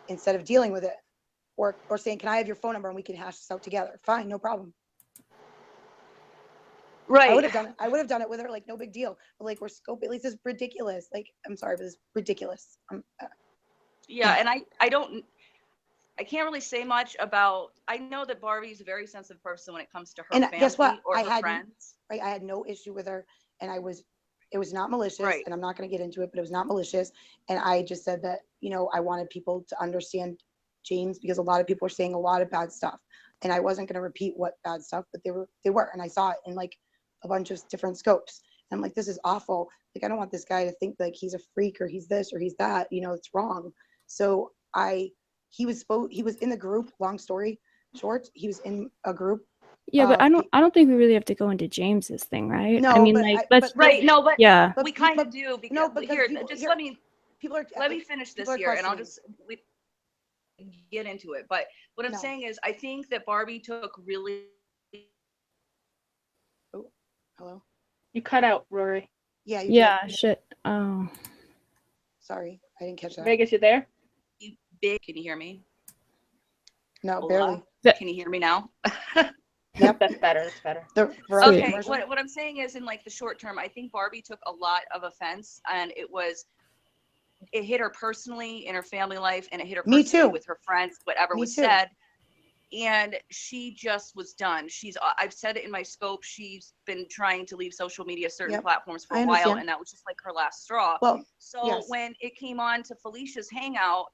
instead of dealing with it, or saying, can I have your phone number and we can hash this out together? Fine, no problem.
Right.
I would have done it with her, like no big deal. But like we're scope, at least it's ridiculous. Like I'm sorry, but it's ridiculous.
Yeah, and I can't really say much about. I know that Barbie's a very sensitive person when it comes to her
And
family
guess what?
or
I
her
had
friends.
right. I had no issue with her, and it was not malicious.
Right.
And I'm not going to get into it, but it was not malicious. And I just said that, you know, I wanted people to understand James because a lot of people are saying a lot of bad stuff, and I wasn't going to repeat what bad stuff, but they were, and I saw it in like a bunch of different scopes. And I'm like, this is awful. Like I don't want this guy to think like he's a freak or he's this or he's that. You know, it's wrong. So he was in the group. Long story short, he was in a group.
Yeah, but I don't think we really have to go into James's thing, right?
No,
I mean,
but
like, let's
Right. No, but
yeah.
we kind of do because,
no, because
here,
people,
just
here,
let me finish this here, and I'll just get into it. But what I'm saying is, I think that Barbie took really.
Oh, hello.
You cut out, Rory.
Yeah. You
Yeah.
did.
Shit. Oh.
Sorry, I didn't catch that.
Vegas, you there?
Big. Can you hear me?
No,
Hola?
barely.
Can you hear me now?
Yep.
That's better. That's better.
Okay. What I'm saying is, in like the short term, I think Barbie took a lot of offense, and it hit her personally in her family life, and it hit her
Me
personally
too.
with her friends, whatever was said. And she just was done. I've said it in my scope. She's been trying to leave social media, certain platforms for a while, and that was just like her last straw.
Well,
so when it came on to Felicia's Hangout,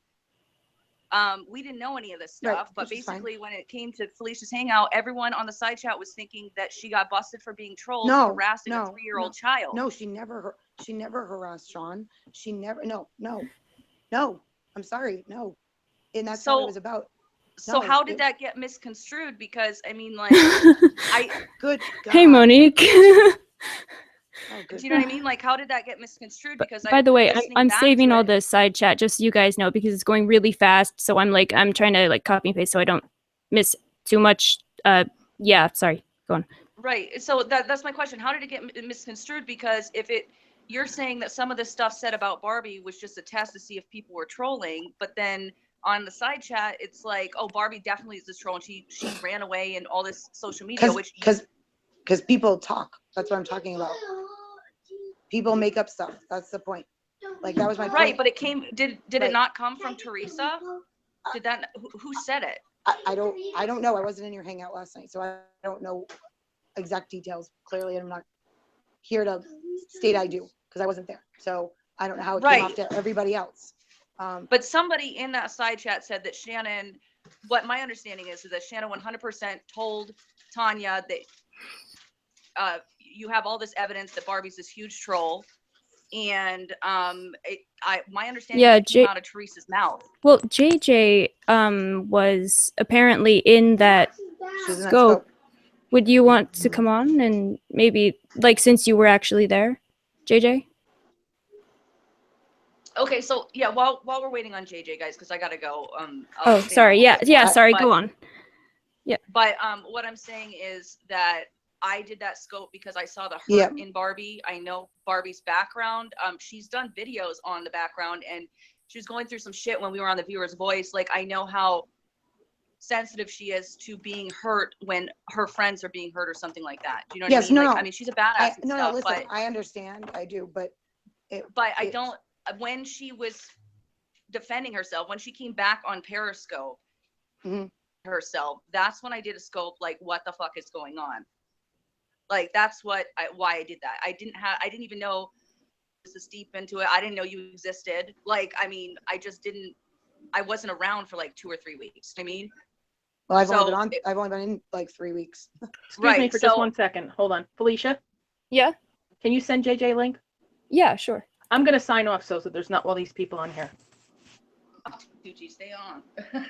we didn't know any of this stuff, but basically when it came to Felicia's Hangout, everyone on the side chat was thinking that she got busted for being trolled, harassing a 3-year-old child.
No, she never harassed Sean. She never, no. I'm sorry, no. And that's not what it was about.
So how did that get misconstrued? Because I mean, like,
good God.
Hey, Monique.
Do
you know what I mean? Like, how did that get misconstrued? Because
by the way, I'm saving all the side chat just so you guys know because it's going really fast. So I'm trying to like copy and paste so I don't miss too much. Yeah, sorry. Go on.
Right. So that's my question. How did it get misconstrued? Because you're saying that some of the stuff said about Barbie was just a test to see if people were trolling, but then on the side chat, it's like, oh, Barbie definitely is this troll, and she ran away and all this social media,
because people talk. That's what I'm talking about. People make up stuff. That's the point. Like that was my point.
Right, but it came. Did it not come from Teresa? Did that? Who said it?
I don't know. I wasn't in your hangout last night, so I don't know. exact details clearly, and I'm not here to state I do, because I wasn't there. So I don't know how it came off to everybody else.
But somebody in that side chat said that Shannon, what my understanding is that Shannon 100% told Tanya that you have all this evidence that Barbie's this huge troll. And my understanding is it came out of Teresa's mouth.
Well, JJ was apparently in that scope. Would you want to come on and maybe, like, since you were actually there, JJ?
Okay, so yeah, while we're waiting on JJ, guys, because I gotta go.
Oh, sorry. Yeah. Sorry. Go on. Yeah.
But what I'm saying is that I did that scope because I saw the hurt in Barbie. I know Barbie's background. She's done videos on the background, and she was going through some shit when we were on the viewer's voice. Like, I know how sensitive she is to being hurt when her friends are being hurt or something like that. Do you know what I mean? Like, I mean, she's a badass and stuff,
listen,
but
I understand. I do, but
I don't. When she was defending herself, when she came back on Periscope herself, that's when I did a scope. Like, what the fuck is going on? Like, that's why I did that. I didn't even know this is deep into it. I didn't know you existed. Like, I mean, I wasn't around for like 2 or 3 weeks. I mean,
well, I've only been in like 3 weeks.
Excuse me for just 1 second. Hold on. Felicia?
Yeah?
Can you send JJ a link?
Yeah, sure.
I'm going to sign off so that there's not all these people on here.
Tucci, stay on.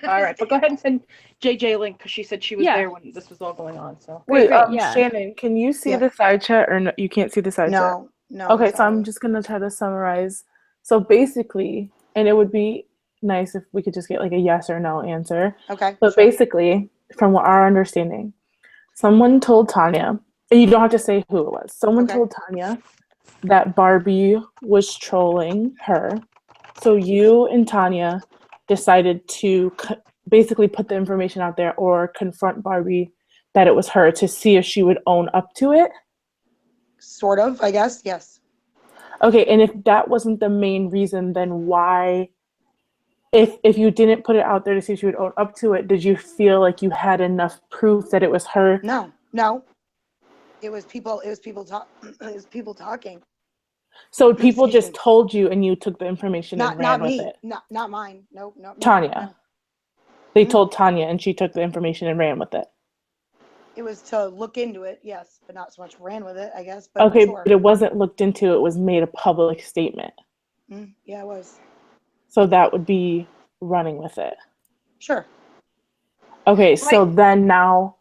All right, but go ahead and send JJ a link because she said she was there when this was all going on. So
wait, Shannon, can you see the side chat or no, you can't see the side chat?
No.
Okay, so I'm just gonna try to summarize. So basically, and it would be nice if we could just get like a yes or no answer.
Okay.
But basically, from what our understanding, someone told Tanya, and you don't have to say who it was. Someone told Tanya that Barbie was trolling her. So you and Tanya decided to basically put the information out there or confront Barbie that it was her to see if she would own up to it?
Sort of, I guess, yes.
Okay, and if that wasn't the main reason, then why, if you didn't put it out there to see if she would own up to it, did you feel like you had enough proof that it was her?
No. It was people talking.
So people just told you and you took the information and ran with it?
Not mine. No.
Tanya.
No.
They told Tanya and she took the information and ran with it.
It was to look into it, yes, but not so much ran with it, I guess. But
okay,
sure.
But it wasn't looked into, it was made a public statement.
Yeah, it was.
So that would be running with it.
Sure.
Okay, so then now,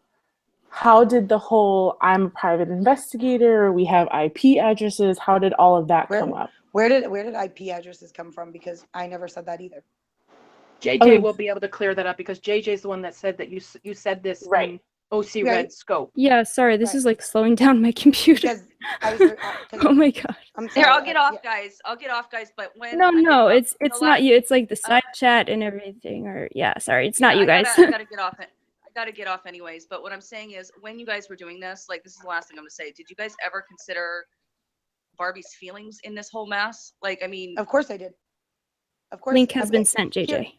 how did the whole I'm a private investigator, we have IP addresses, how did all of that come up?
Where did IP addresses come from? Because I never said that either.
JJ will be able to clear that up because JJ's the one that said that you said this in OC Red scope.
Yeah, sorry, this is like slowing down my computer. Oh my god.
Here, I'll get off, guys. But when
no, it's not you. It's like the side chat and everything. Or sorry, it's not you guys.
I gotta get off it. I gotta get off anyways. But what I'm saying is, when you guys were doing this, like, this is the last thing I'm gonna say. Did you guys ever consider Barbie's feelings in this whole mess? Like, I mean,
of course I did. Of course.
Link has been sent, JJ.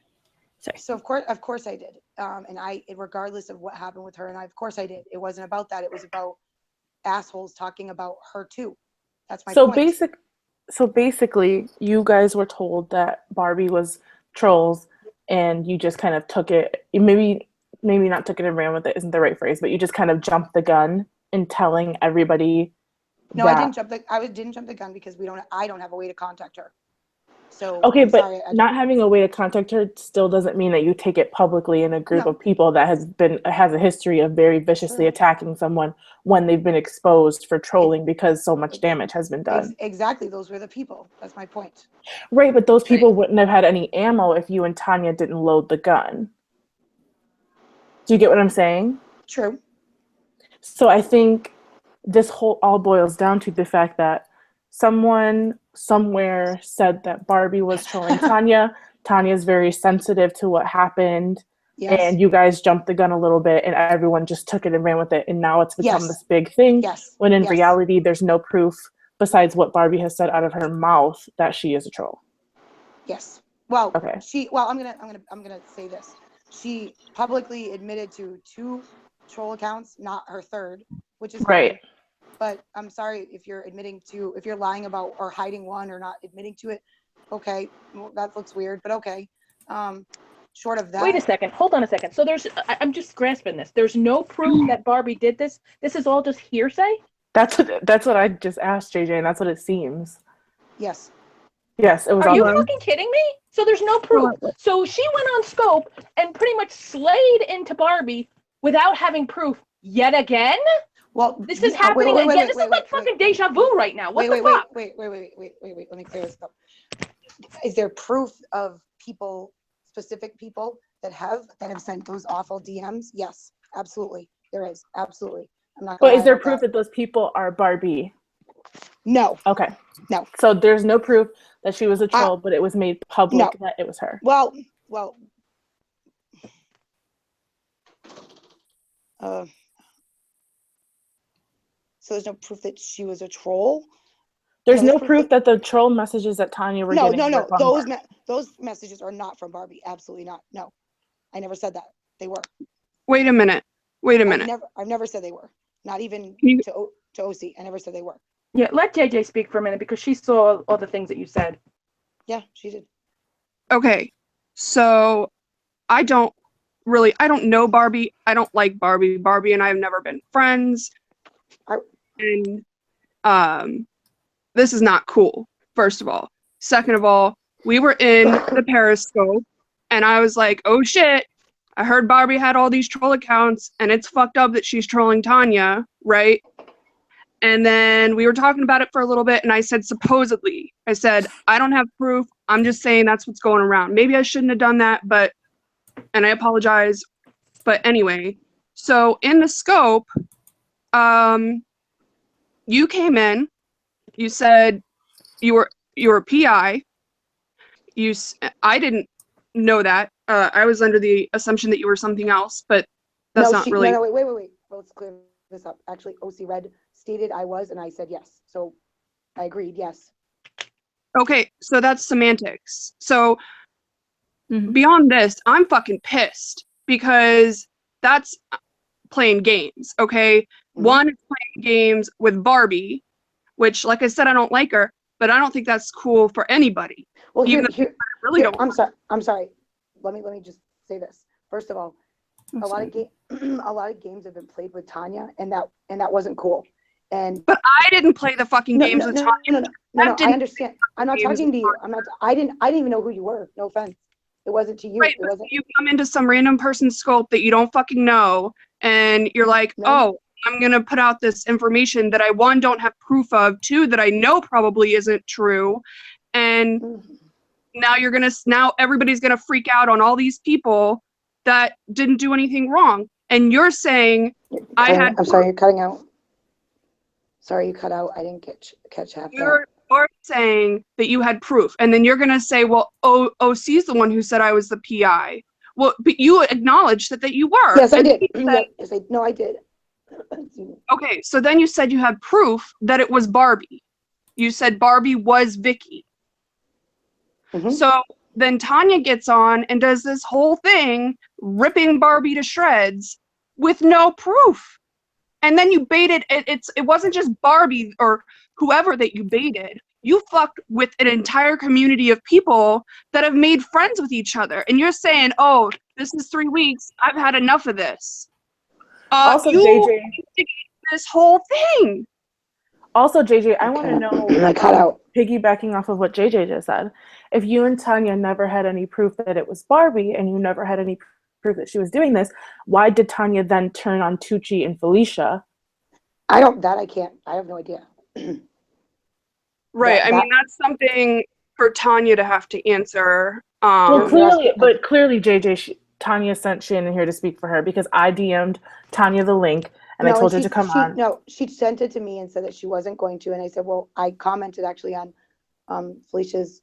Sorry.
So of course I did. And regardless of what happened with her, and of course I did. It wasn't about that. It was about assholes talking about her too. That's my point.
So basically, you guys were told that Barbie was trolls, and you just kind of took it. Maybe not took it and ran with it isn't the right phrase, but you just kind of jumped the gun in telling everybody.
No, I didn't jump the gun because I don't have a way to contact her. So
okay, but not having a way to contact her still doesn't mean that you take it publicly in a group of people that has a history of very viciously attacking someone when they've been exposed for trolling because so much damage has been done.
Exactly, those were the people. That's my point.
Right, but those people wouldn't have had any ammo if you and Tanya didn't load the gun. Do you get what I'm saying?
True. So
I think this all boils down to the fact that someone somewhere said that Barbie was trolling Tanya. Tanya's very sensitive to what happened. Yes. And you guys jumped the gun a little bit and everyone just took it and ran with it. And now it's become this big thing.
Yes.
When in reality, there's no proof besides what Barbie has said out of her mouth that she is a troll.
Yes. Well,
okay.
I'm gonna say this. She publicly admitted to 2 troll accounts, not her third, which is
Right.
fine. But I'm sorry if you're lying about or hiding one or not admitting to it. Okay, well, that looks weird, but okay. Short of that.
Wait a second. Hold on a second. So I'm just grasping this. There's no proof that Barbie did this. This is all just hearsay?
That's what I just asked JJ, and that's what it seems.
Yes.
Yes, it was
Are
all
you
done.
fucking kidding me? So there's no proof. So she went on Scope and pretty much slayed into Barbie without having proof yet again?
Well,
This is happening again. This is like fucking deja vu right now. What the fuck?
Wait. Let me clear this up. Is there proof of people, specific people that have sent those awful DMs? Yes, absolutely. There is. Absolutely. I'm not gonna
But is there
lie about
proof that those people are Barbie?
No.
Okay.
No.
So there's no proof that she was a troll, but it was made public that it was her.
Well. So there's no proof that she was a troll?
There's no proof that the troll messages that Tanya were getting.
No. Those messages are not from Barbie. Absolutely not. No. I never said that. They were.
Wait a minute.
I've never said they were. Not even to OC. I never said they were.
Yeah, let JJ speak for a minute because she saw all the things that you said.
Yeah, she did.
Okay. So I don't know Barbie. I don't like Barbie. Barbie and I have never been friends. And this is not cool, first of all. Second of all, we were in the Periscope and I was like, oh shit, I heard Barbie had all these troll accounts and it's fucked up that she's trolling Tanya, right? And then we were talking about it for a little bit and I said, supposedly. I said, I don't have proof. I'm just saying that's what's going around. Maybe I shouldn't have done that, and I apologize. But anyway, so in the scope, you came in, you said you were a PI. I didn't know that. I was under the assumption that you were something else, but that's not really.
No, wait. Well, let's clear this up. Actually, OC Red stated I was, and I said yes. So I agreed, yes.
Okay, so that's semantics. So beyond this, I'm fucking pissed because that's playing games, okay? One is playing games with Barbie, which, like I said, I don't like her, but I don't think that's cool for anybody.
Well,
don't.
I'm sorry. Let me just say this. First of all, a lot of games have been played with Tanya, and that wasn't cool.
But I didn't play the fucking games with Tanya.
No, I understand. I'm not talking to you. I didn't even know who you were. No offense. It wasn't to you.
Right,
it wasn't.
You come into some random person's scope that you don't fucking know, and you're like, oh, I'm gonna put out this information that I, one, don't have proof of, two, that I know probably isn't true, and now everybody's gonna freak out on all these people that didn't do anything wrong, and you're saying
I'm sorry, you're cutting out. Sorry, you cut out. I didn't catch half that.
You're saying that you had proof, and then you're gonna say, well, OC's the one who said I was the PI. Well, but you acknowledged that you were.
Yes, I did. I did.
Okay, so then you said you had proof that it was Barbie. You said Barbie was Vicky. So then Tanya gets on and does this whole thing, ripping Barbie to shreds with no proof. And then you baited it wasn't just Barbie or whoever that you baited. You fucked with an entire community of people that have made friends with each other. And you're saying, oh, this is 3 weeks. I've had enough of this.
Also,
you
JJ,
this whole thing.
Also, JJ, I want to know,
I cut out.
piggybacking off of what JJ just said, if you and Tanya never had any proof that it was Barbie and you never had any proof that she was doing this, why did Tanya then turn on Tucci and Felicia?
I can't. I have no idea.
Right. I mean, that's something for Tanya to have to answer.
Well, clearly, JJ, Tanya sent Shannon here to speak for her because I DM'd Tanya the link and I told her to come on.
No, she sent it to me and said that she wasn't going to. And I said, well, I commented actually on Felicia's.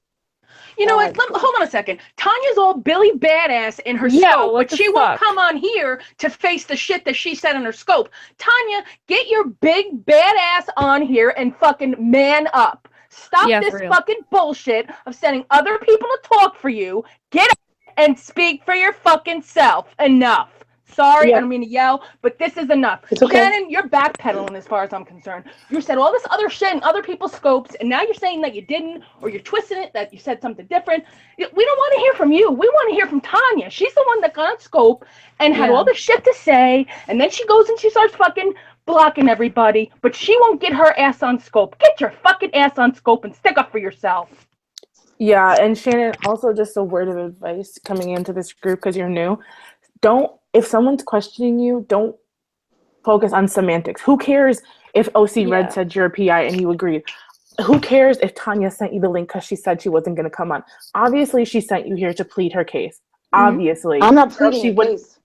You know what? Hold on a second. Tanya's all Billy Badass in her scope, but she won't come on here to face the shit that she said in her scope. Tanya, get your big badass on here and fucking man up. Stop this fucking bullshit of sending other people to talk for you. Get up and speak for your fucking self. Enough. Sorry,
Yeah.
I don't mean to yell, but this is enough.
It's okay.
Shannon, you're backpedaling as far as I'm concerned. You said all this other shit in other people's scopes, and now you're saying that you didn't, or you're twisting it, that you said something different. We don't want to hear from you. We want to hear from Tanya. She's the one that got on scope and had all this shit to say, and then she goes and she starts fucking blocking everybody, but she won't get her ass on scope. Get your fucking ass on scope and stick up for yourself.
Yeah, and Shannon, also just a word of advice coming into this group because you're new. If someone's questioning you, don't focus on semantics. Who cares if OC Red said you're a PI and you agreed? Who cares if Tanya sent you the link because she said she wasn't going to come on? Obviously, she sent you here to plead her case. Obviously.
I'm not pleading her case.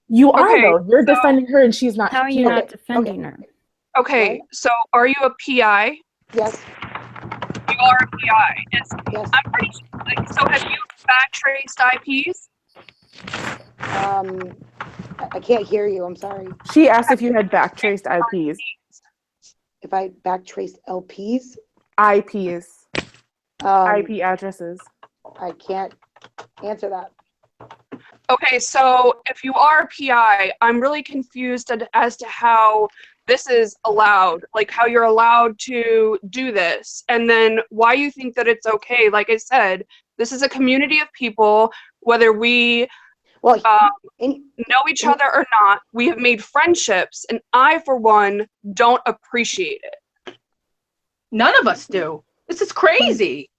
You are, though. You're defending her and she's not.
How are you not defending her?
Okay,
Right?
so are you a PI?
Yes.
You are a PI.
Yes.
I'm pretty sure. Like, so have you backtraced IPs?
I can't hear you. I'm sorry.
She asked if you had backtraced IPs.
If I backtraced LPs?
IPs. IP addresses.
I can't answer that.
Okay, so if you are a PI, I'm really confused as to how this is allowed, like how you're allowed to do this, and then why you think that it's okay. Like I said, this is a community of people, whether we know each other or not, we have made friendships, and I, for one, don't appreciate it.
None of us do. This is crazy.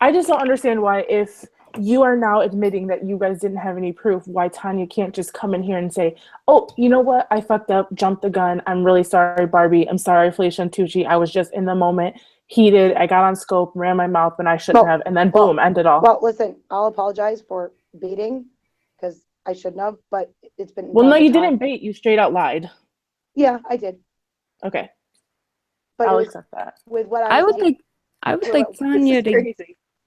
I just don't understand why, if you are now admitting that you guys didn't have any proof, why Tanya can't just come in here and say, oh, you know what? I fucked up, jumped the gun. I'm really sorry, Barbie. I'm sorry, Felicia and Tucci. I was just in the moment, heated. I got on scope, ran my mouth when I shouldn't have, and then boom, end it all.
Well, listen, I'll apologize for baiting because I shouldn't have, but it's been.
Well, no, you didn't bait. You straight out lied.
Yeah, I did.
Okay.
But
I'll accept that.
With what
I would like Tanya to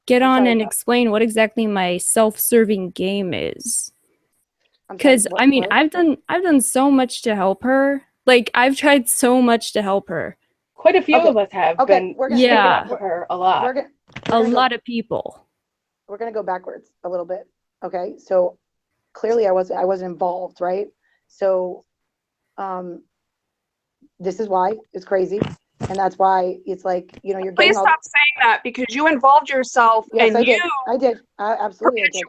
get on and explain what exactly my self-serving game is. Because I mean, I've done so much to help her. Like, I've tried so much to help her.
Quite a few of us have been sticking up for her a lot.
A lot of people.
We're gonna go backwards a little bit. Okay, so clearly I wasn't involved, right? So this is why it's crazy. And that's why it's like, you know, you're
Please stop saying that, because you involved yourself.
Yes,
and
I did. I absolutely did.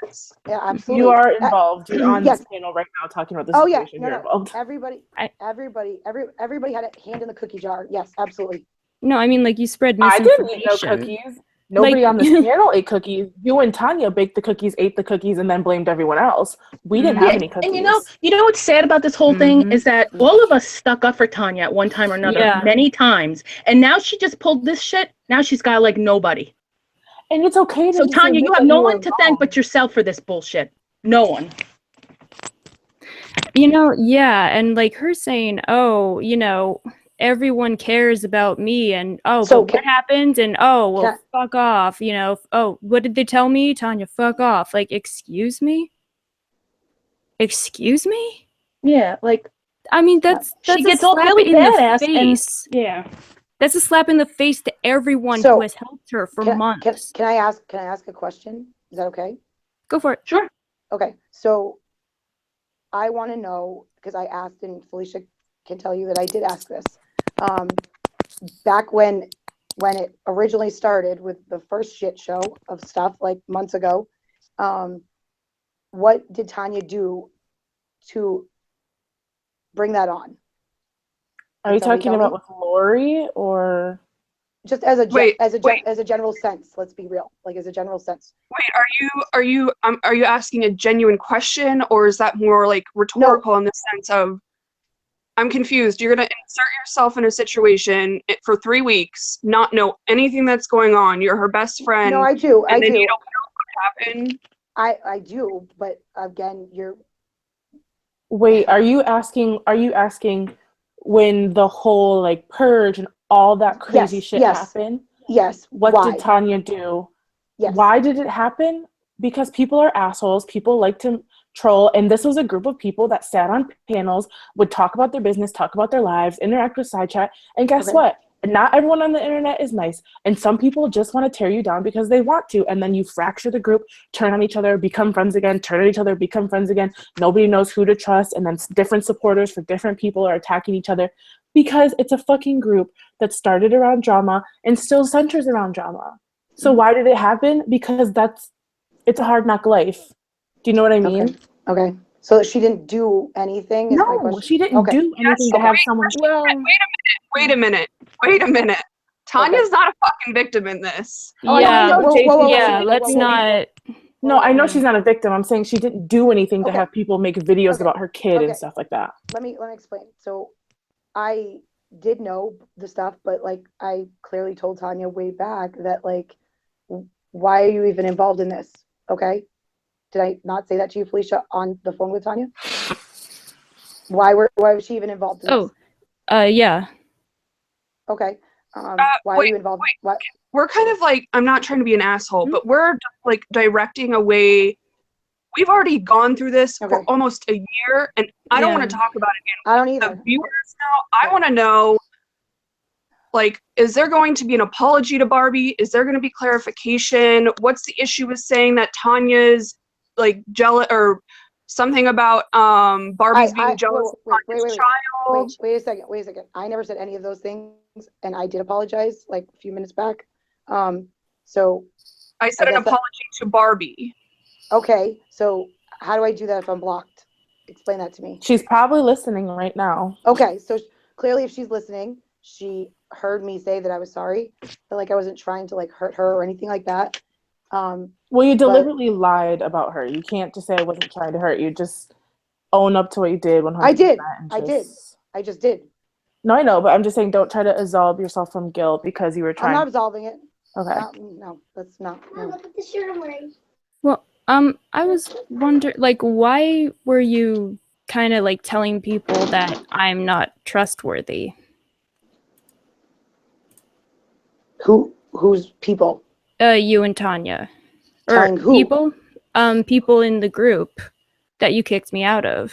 This.
Yeah, absolutely.
You are involved. You're on
yes.
this panel right now talking about the
Oh
situation.
yeah,
You're involved.
Everybody had a hand in the cookie jar. Yes, absolutely.
No, I mean, like, you spread
I
misinformation.
didn't eat no cookies. Nobody on this panel ate cookies. You and Tanya baked the cookies, ate the cookies, and then blamed everyone else. We didn't have any cookies.
And you know what's sad about this whole thing is that all of us stuck up for Tanya at one time or another many times. And now she just pulled this shit. Now she's got like nobody.
And it's okay to
So Tanya, you have no one to thank but yourself for this bullshit. No one.
You know, and like her saying, oh, you know, everyone cares about me, and so what happened, and fuck off, you know, what did they tell me, Tanya, fuck off, like, excuse me? Yeah,
like,
I mean, that's
she gets
a
all
slap
really
in
badass
the face. That's a slap in the face to everyone who has helped her for months.
Can I ask a question? Is that okay?
Go for it.
Sure.
Okay, so I want to know, because I asked, and Felicia can tell you that I did ask this. Back when it originally started with the first shit show of stuff, like months ago, what did Tanya do to bring that on?
Are you talking about with Lori, or
just as a general sense? Let's be real, like as a general sense.
Wait, are you asking a genuine question, or is that more like rhetorical in the sense of, I'm confused. You're going to insert yourself in a situation for 3 weeks, not know anything that's going on. You're her best friend.
No, I do.
And then you don't know what happened.
I do, but again,
Wait, are you asking when the whole like purge and all that crazy shit happened?
Yes.
What did Tanya do?
Yes.
Why did it happen? Because people are assholes. People like to troll, and this was a group of people that sat on panels, would talk about their business, talk about their lives, interact with side chat, and guess what? not everyone on the internet is nice. And some people just want to tear you down because they want to. And then you fracture the group, turn on each other, become friends again, turn on each other, become friends again. Nobody knows who to trust. And then different supporters for different people are attacking each other because it's a fucking group that started around drama and still centers around drama. So why did it happen? Because it's a hard knock life. Do you know what I mean?
Okay. So she didn't do anything? Is my
No,
question.
she didn't do anything to have someone.
Well,
Wait a minute. Tanya's not a fucking victim in this.
yeah,
Whoa,
let's not.
No, I know she's not a victim. I'm saying she didn't do anything to have people make videos about her kid and stuff like that.
Let me explain. So I did know the stuff, but like I clearly told Tanya way back that like, why are you even involved in this? Okay. Did I not say that to you, Felicia, on the phone with Tanya? Why was she even involved in this?
Yeah.
Okay. Why are you involved? What?
We're kind of like, I'm not trying to be an asshole, but we're like directing away. We've already gone through this for almost a year, and I don't want to talk about it again.
I don't either.
The viewers now, I want to know, like, is there going to be an apology to Barbie? Is there going to be clarification? What's the issue with saying that Tanya's like jealous or something about Barbie's being jealous of Tanya's child?
Wait a second. I never said any of those things, and I did apologize like a few minutes back. So
I said an apology to Barbie.
Okay, so how do I do that if I'm blocked? Explain that to me.
She's probably listening right now.
Okay, so clearly if she's listening, she heard me say that I was sorry, but like I wasn't trying to like hurt her or anything like that.
Well, you deliberately lied about her. You can't just say I wasn't trying to hurt you. Just own up to what you did 100%.
I just did.
No, I know, but I'm just saying don't try to absolve yourself from guilt because you were trying.
I'm not absolving it.
Okay.
No, that's not. No.
Look at the shirt I'm wearing.
Well, I was wondering, like, why were you kind of like telling people that I'm not trustworthy?
Who's people?
You and Tanya.
Telling who?
People? People in the group that you kicked me out of.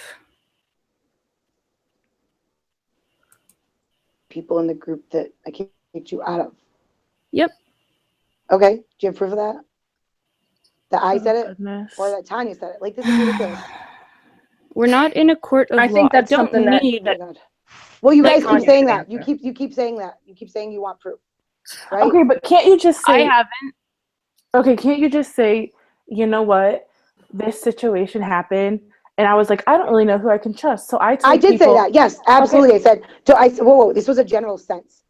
People in the group that I kicked you out of.
Yep.
Okay. Do you have proof of that? That I said it?
Goodness.
Or that Tanya said it? Like, this is ridiculous.
We're not in a court of law.
I think that's
I don't
something that-
need.
Well, you guys keep
Tanya
saying
can
that. You
answer.
keep saying that. You keep saying you want proof. Right?
Okay, but can't you just say?
I haven't.
Okay, can't you just say, you know what? This situation happened, and I was like, I don't really know who I can trust. So I
did say that. Yes, absolutely. Okay. I said, whoa, this was a general sense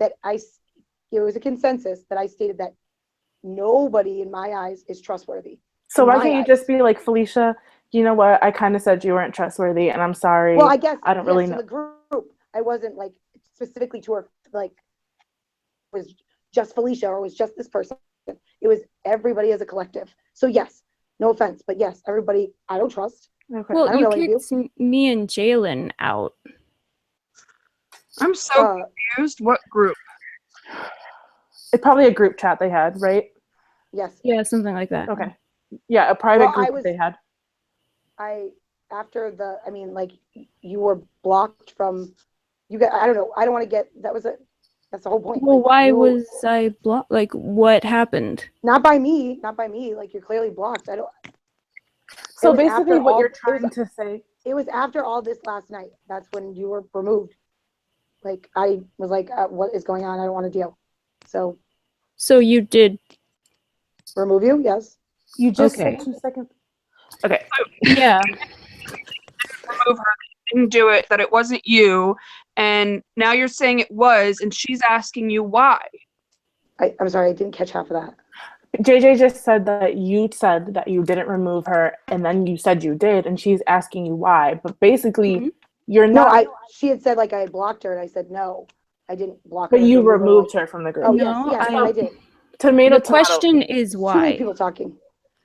that it was a consensus that I stated that nobody in my eyes is trustworthy.
So why can't you just be like, Felicia, you know what? I kind of said you weren't trustworthy, and I'm sorry.
Well, I guess
I don't really know.
In the group, I wasn't like specifically to her, like, it was just Felicia or it was just this person. It was everybody as a collective. So yes, no offense, but yes, everybody I don't trust.
Okay.
Well, you
really
kicked me and Jalen out.
I'm so confused. What group?
It's probably a group chat they had, right?
Yes.
Yeah, something like that.
Okay. Yeah, a private group they had.
You were blocked from, you got, I don't know, I don't want to get, that's the whole point.
Well,
like,
why was I blocked? Like, what happened?
Not by me, like you're clearly blocked.
So basically what you're trying to say.
It was after all this last night. That's when you were removed. Like, I was like, what is going on? I don't want to deal. So
you did
remove you? Yes.
You just said 2 seconds. Okay.
Yeah.
Remove her. Didn't do it. That it wasn't you. And now you're saying it was, and she's asking you why.
I'm sorry, I didn't catch half of that.
JJ just said that you didn't remove her, and then you said you did, and she's asking you why. But basically, you're not.
No, she had said like I had blocked her, and I said no, I didn't block her.
But you removed her from the group.
Oh
No,
yes, I did.
The question is why?
Too many people talking.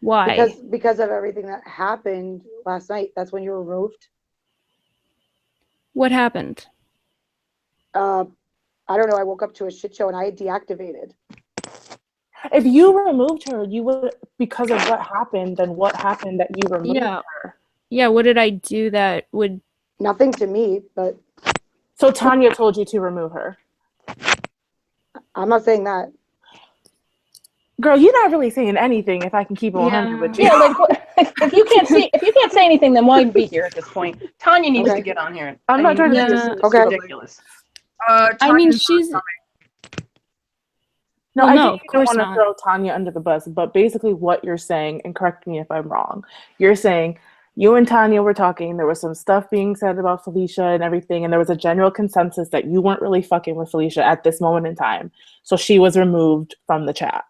Why?
Because of everything that happened last night. That's when you were removed.
What happened?
I don't know. I woke up to a shit show and I had deactivated.
If you removed her, you would, because of what happened, then what happened that you removed her?
Yeah, what did I do that would...
Nothing to me, but...
So Tanya told you to remove her?
I'm not saying that.
Girl, you're not really saying anything if I can keep it 100 with you.
Yeah, like if you can't say anything, then why be here at this point? Tanya needs to get on here.
I'm not trying to
this
say
is
Okay.
ridiculous.
I mean, she's.
No,
Well,
I
no,
think
of
you don't
course
want to
not.
throw Tanya under the bus, but basically what you're saying, and correct me if I'm wrong, you're saying you and Tanya were talking, there was some stuff being said about Felicia and everything, and there was a general consensus that you weren't really fucking with Felicia at this moment in time. So she was removed from the chat.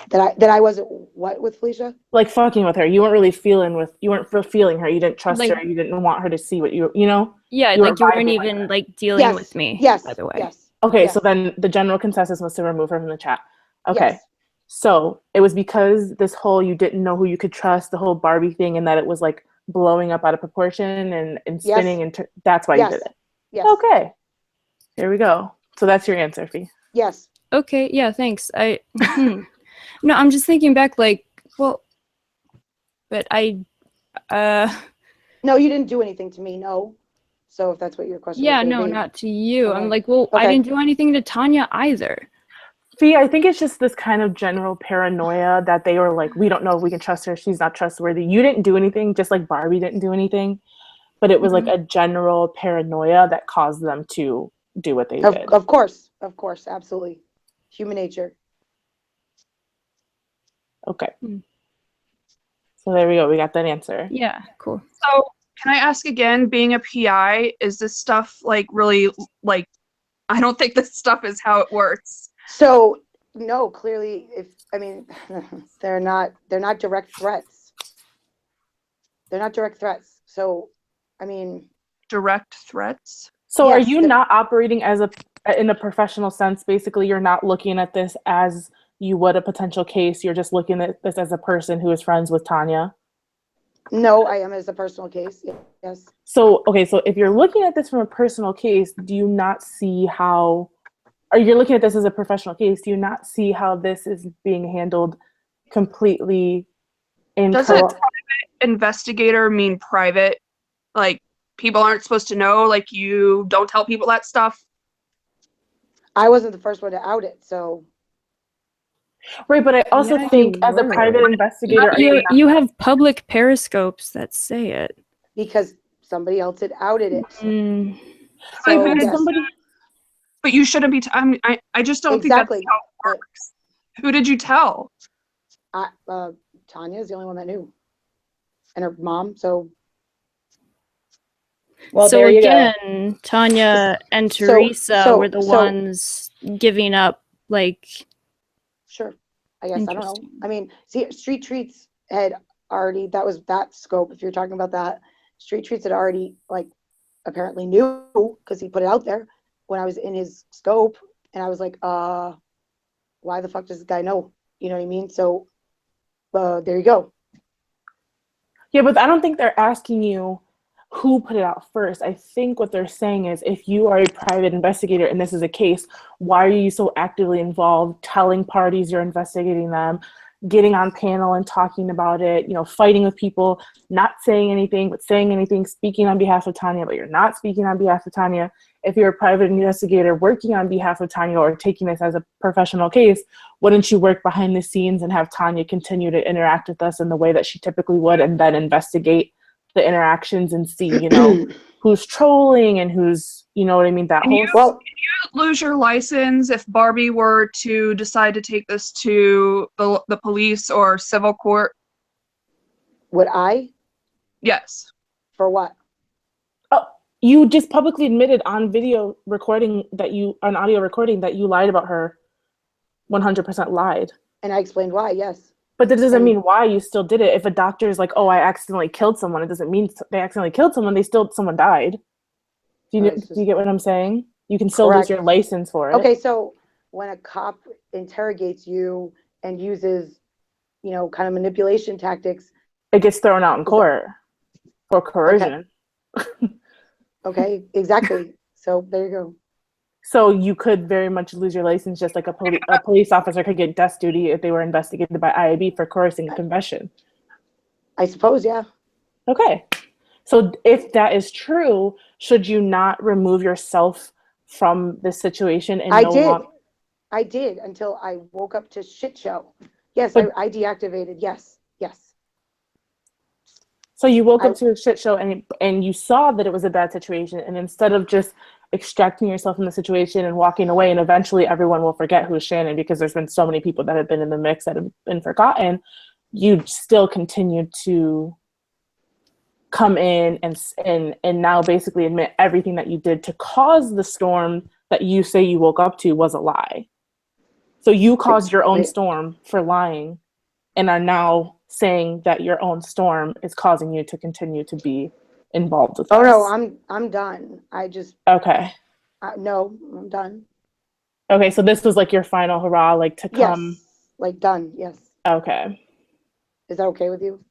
That I wasn't what with Felicia?
Like fucking with her. You weren't really feeling her. You didn't trust
Like-
her. You didn't want her to see what you know?
Yeah,
You
like you weren't
vibing with
even
her.
like dealing
Yes.
with me.
Yes.
By the way.
Yes.
Okay,
Yes.
so then the general consensus was to remove her from the chat. Okay.
Yes.
So it was because this whole you didn't know who you could trust, the whole Barbie thing, and that it was like blowing up out of proportion and spinning,
Yes.
and that's why
Yes.
you did it.
Yes.
Okay. Here we go. So that's your answer, Fee.
Yes.
Okay, yeah, thanks. No, I'm just thinking back, like, well, but
No, you didn't do anything to me. No. So if that's what your question
yeah,
was
no,
gonna be.
not to you.
Okay.
I'm like, well, I
Okay.
didn't do anything to Tanya either.
Fee, I think it's just this kind of general paranoia that they were like, we don't know if we can trust her. She's not trustworthy. You didn't do anything, just like Barbie didn't do anything. But it was like a general paranoia that caused them to do what they did.
Of course. Of course. Absolutely. Human nature.
Okay.
Hmm.
So there we go. We got that answer.
Yeah, cool.
So can I ask again, being a PI, is this stuff like really like, I don't think this stuff is how it works.
So no, clearly they're not direct threats. They're not direct threats. So
Direct threats?
So
Yes,
are you not operating in a professional sense? Basically, you're not looking at this as you would a potential case. You're just looking at this as a person who is friends with Tanya.
no, I am as a personal case. Yes.
So, okay, so if you're looking at this from a personal case, do you not see how, or you're looking at this as a professional case, do you not see how this is being handled completely
Doesn't
incorrect?
private investigator mean private? Like, people aren't supposed to know, like you don't tell people that stuff?
I wasn't the first one to out it, so
Right, but I also
Yeah,
think
you
as a
were.
private investigator, are you
You have public periscopes that say it.
because somebody else had outed it.
Mm,
So,
but if
yes.
somebody,
But you shouldn't be, I just don't
Exactly.
think that's how it works. Who did you tell?
Tanya is the only one that knew, and her mom. So
Well,
so
there you
again, Tanya and Teresa were the ones giving up, like.
sure, I guess I don't know. I mean, see, Street Treats had already. That was that scope. If you're talking about that, Street Treats had already like apparently knew because he put it out there when I was in his scope, and I was like, why the fuck does this guy know? You know what I mean? So, there you go.
yeah, but I don't think they're asking you who put it out first. I think what they're saying is, if you are a private investigator and this is a case, why are you so actively involved, telling parties you're investigating them, getting on panel and talking about it, fighting with people, not saying anything, but saying anything, speaking on behalf of Tanya, but you're not speaking on behalf of Tanya. If you're a private investigator working on behalf of Tanya or taking this as a professional case, wouldn't you work behind the scenes and have Tanya continue to interact with us in the way that she typically would, and then investigate the interactions and see, who's trolling and who's, you know what I mean? That
And
whole.
you lose your license if Barbie were to decide to take this to the police or civil court?
Would I?
Yes.
For what?
Oh, you just publicly admitted on audio recording that you lied about her. 100% lied.
And I explained why. Yes.
But that doesn't
And-
mean why you still did it. If a doctor is like, oh, I accidentally killed someone, it doesn't mean they accidentally killed someone. Someone died. Do you get what I'm saying? You can still lose
Correct.
your license for it.
Okay, so when a cop interrogates you and uses, kind of manipulation tactics,
It gets thrown out in court for coercion.
okay, exactly. So there you go.
So you could very much lose your license, just like a police officer could get desk duty if they were investigated by IAB for coercing a confession.
I suppose, yeah.
Okay. So if that is true, should you not remove yourself from this situation? And
I did until I woke up to shit show. Yes,
But-
I deactivated. Yes.
So you woke up to a shit show and you saw that it was a bad situation, and instead of just extracting yourself from the situation and walking away, and eventually everyone will forget who's Shannon because there's been so many people that have been in the mix that have been forgotten, you still continued to come in and now basically admit everything that you did to cause the storm that you say you woke up to was a lie. So you caused your own storm for lying and are now saying that your own storm is causing you to continue to be involved with us.
No, I'm done. I just
Okay.
no, I'm done.
Okay, so this was like your final hurrah, like to come.
Yes, like done. Yes.
Okay.
Is that okay with you?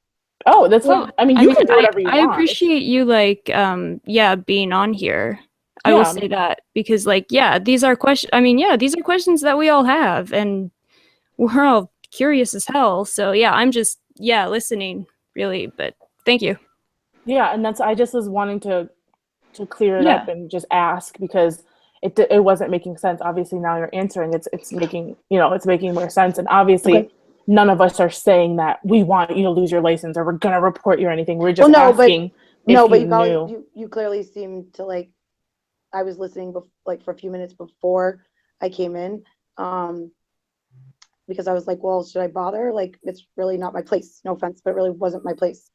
Oh, that's fine. I mean, you can do whatever you want.
I appreciate you being on here. I will say that because these are questions. I mean, these are questions that we all have, and we're all curious as hell. So I'm just listening really, but thank you.
Yeah, and I just was wanting to clear it up and just ask because it wasn't making sense. Obviously now you're answering. It's making more sense, and obviously none of us are saying that we want you to lose your license or we're gonna report you or anything. We're just asking
you clearly seemed to I was listening for a few minutes before I came in. Because I was like, well, should I bother? It's really not my place. No offense, but it really wasn't my place.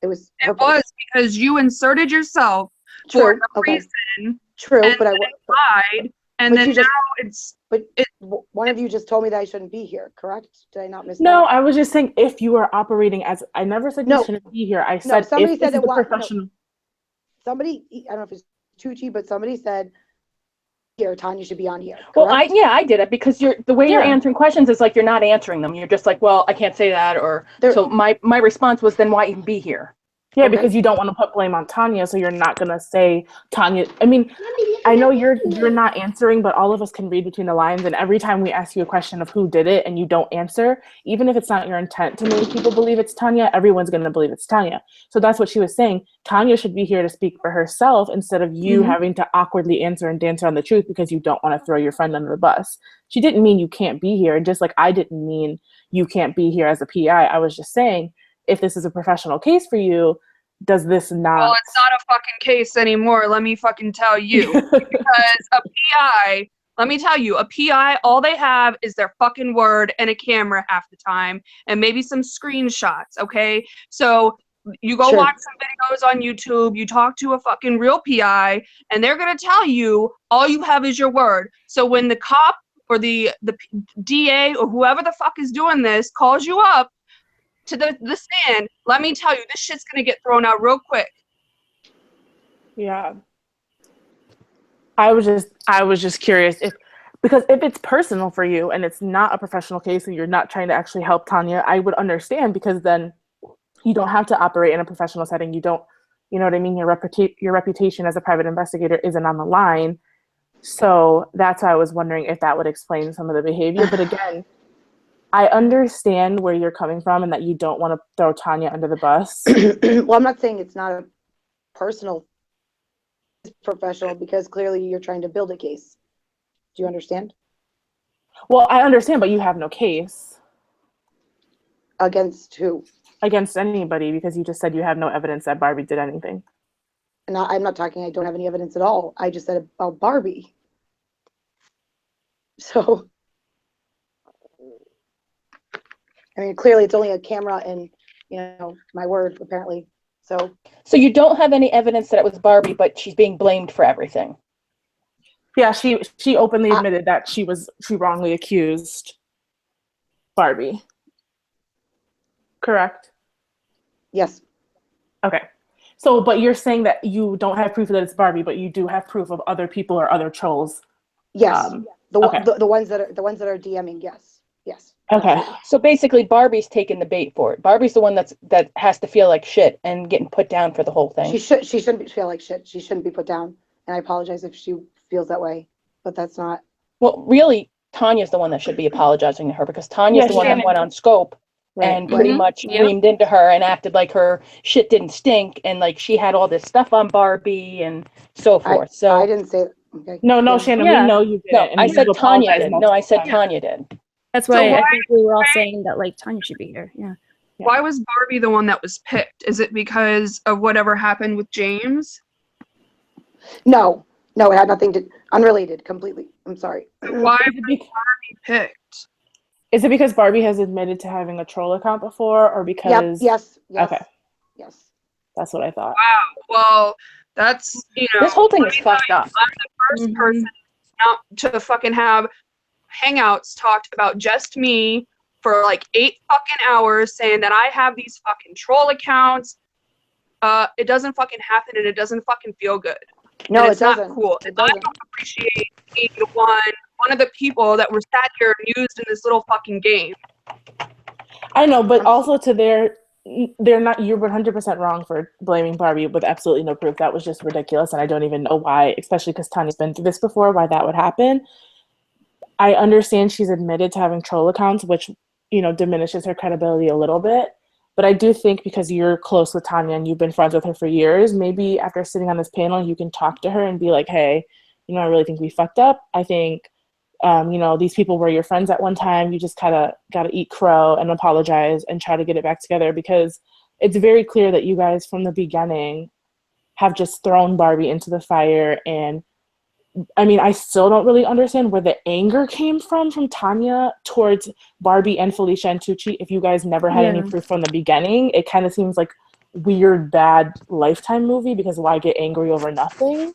It was her place.
Because you inserted yourself
True.
for a reason.
True,
and
but I
lied, and then now it's.
But one of you just told me that I shouldn't be here, correct? Did I not miss that?
No, I was just saying if you were operating as I never said you shouldn't be here. I said
somebody
if
said
this is
that
a professional.
Somebody, I don't know if it's Tucci, but somebody said here, Tanya should be on here. Correct?
Well, I did it because the way you're answering questions is like you're not answering them. You're just like, well, I can't say that, so my response was, then why even be here?
Yeah, because you don't want to put blame on Tanya, so you're not gonna say Tanya. I mean, I know you're not answering, but all of us can read between the lines. And every time we ask you a question of who did it, and you don't answer, even if it's not your intent to make people believe it's Tanya, everyone's gonna believe it's Tanya. So that's what she was saying. Tanya should be here to speak for herself instead of you having to awkwardly answer and dance around the truth because you don't want to throw your friend under the bus. She didn't mean you can't be here, and just like I didn't mean you can't be here as a PI. I was just saying, if this is a professional case for you, does this not?
Well, it's not a fucking case anymore. Let me fucking tell you. Because a PI, let me tell you, a PI, all they have is their fucking word and a camera half the time, and maybe some screenshots, okay? So you go watch some videos on YouTube, you talk to a fucking real PI, and they're gonna tell you all you have is your word. So when the cop or the DA or whoever the fuck is doing this calls you up to the stand, let me tell you, this shit's gonna get thrown out real quick.
Yeah. I was just curious because if it's personal for you and it's not a professional case and you're not trying to actually help Tanya, I would understand because then you don't have to operate in a professional setting. You don't, you know what I mean? Your reputation as a private investigator isn't on the line. So that's why I was wondering if that would explain some of the behavior. But again, I understand where you're coming from and that you don't want to throw Tanya under the bus.
Well, I'm not saying it's not a personal, it's professional, because clearly you're trying to build a case. Do you understand?
Well, I understand, but you have no case.
Against who?
Against anybody, because you just said you have no evidence that Barbie did anything.
And I'm not talking, I don't have any evidence at all. I just said about Barbie. So, I mean, clearly it's only a camera and, my word, apparently. So
you don't have any evidence that it was Barbie, but she's being blamed for everything.
Yeah, she openly admitted that she wrongly accused Barbie. Correct?
Yes.
Okay. So, but you're saying that you don't have proof that it's Barbie, but you do have proof of other people or other trolls.
Yes. The ones that are DMing. Yes. Yes.
Okay.
So basically, Barbie's taking the bait for it. Barbie's the one that has to feel like shit and getting put down for the whole thing.
She shouldn't feel like shit. She shouldn't be put down. And I apologize if she feels that way, but that's not.
Well, really, Tanya's the one that should be apologizing to her because Tanya's the one that went on Scope and pretty much reamed into her and acted like her shit didn't stink and like she had all this stuff on Barbie and so forth.
I didn't say Okay.
No,
Yeah.
Shannon,
Yeah.
we know you didn't.
No,
and
I
you
said Tanya
apologized
did. No,
multiple
I said
times.
Tanya did.
That's
So
why I
why-
think we were all saying that like Tanya should be here. Yeah.
Why was Barbie the one that was picked? Is it because of whatever happened with James?
No, it had nothing to, unrelated, completely. I'm sorry.
Why
Is it,
was Barbie picked?
is it because Barbie has admitted to having a troll account before, or
Yep,
because?
yes.
Okay,
Yes.
that's what I thought.
Well, that's,
This whole thing is fucked up.
first person not to fucking have hangouts talked about just me for like 8 fucking hours saying that I have these fucking troll accounts. It doesn't fucking happen and it doesn't fucking feel good.
No,
and it's
it doesn't.
not cool.
It
And I
doesn't.
don't appreciate being the one of the people that were sat here and used in this little fucking game.
I know, but also they're not, you're 100% wrong for blaming Barbie with absolutely no proof. That was just ridiculous, and I don't even know why, especially because Tanya's been through this before, why that would happen. I understand she's admitted to having troll accounts, which, diminishes her credibility a little bit. But I do think because you're close with Tanya and you've been friends with her for years, maybe after sitting on this panel, you can talk to her and be like, hey, I really think we fucked up. I think, these people were your friends at one time. You just kind of got to eat crow and apologize and try to get it back together, because it's very clear that you guys from the beginning have just thrown Barbie into the fire. And I mean, I still don't really understand where the anger came from Tanya towards Barbie and Felicia and Tucci. If you guys never had any proof from the beginning, it kind of seems like weird, bad Lifetime movie, because why get angry over nothing?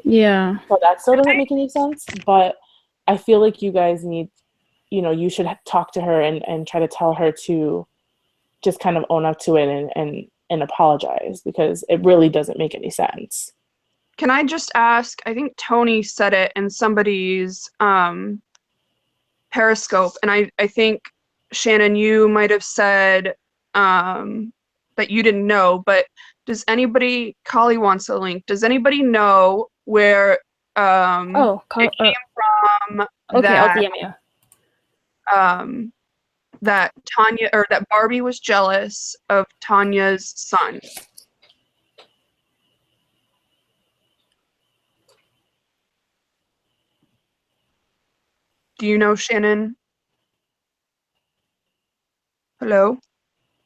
Yeah.
So that still doesn't make any sense. But I feel like you guys need, you should talk to her and try to tell her to just kind of own up to it and apologize, because it really doesn't make any sense.
Can I just ask, I think Tony said it in somebody's Periscope, and I think, Shannon, you might have said that you didn't know, but does anybody, Kali wants a link, does anybody know where it came from
Okay, I'll
that,
DM you.
that Tanya, or that Barbie was jealous of Tanya's son? Do you know, Shannon? Hello?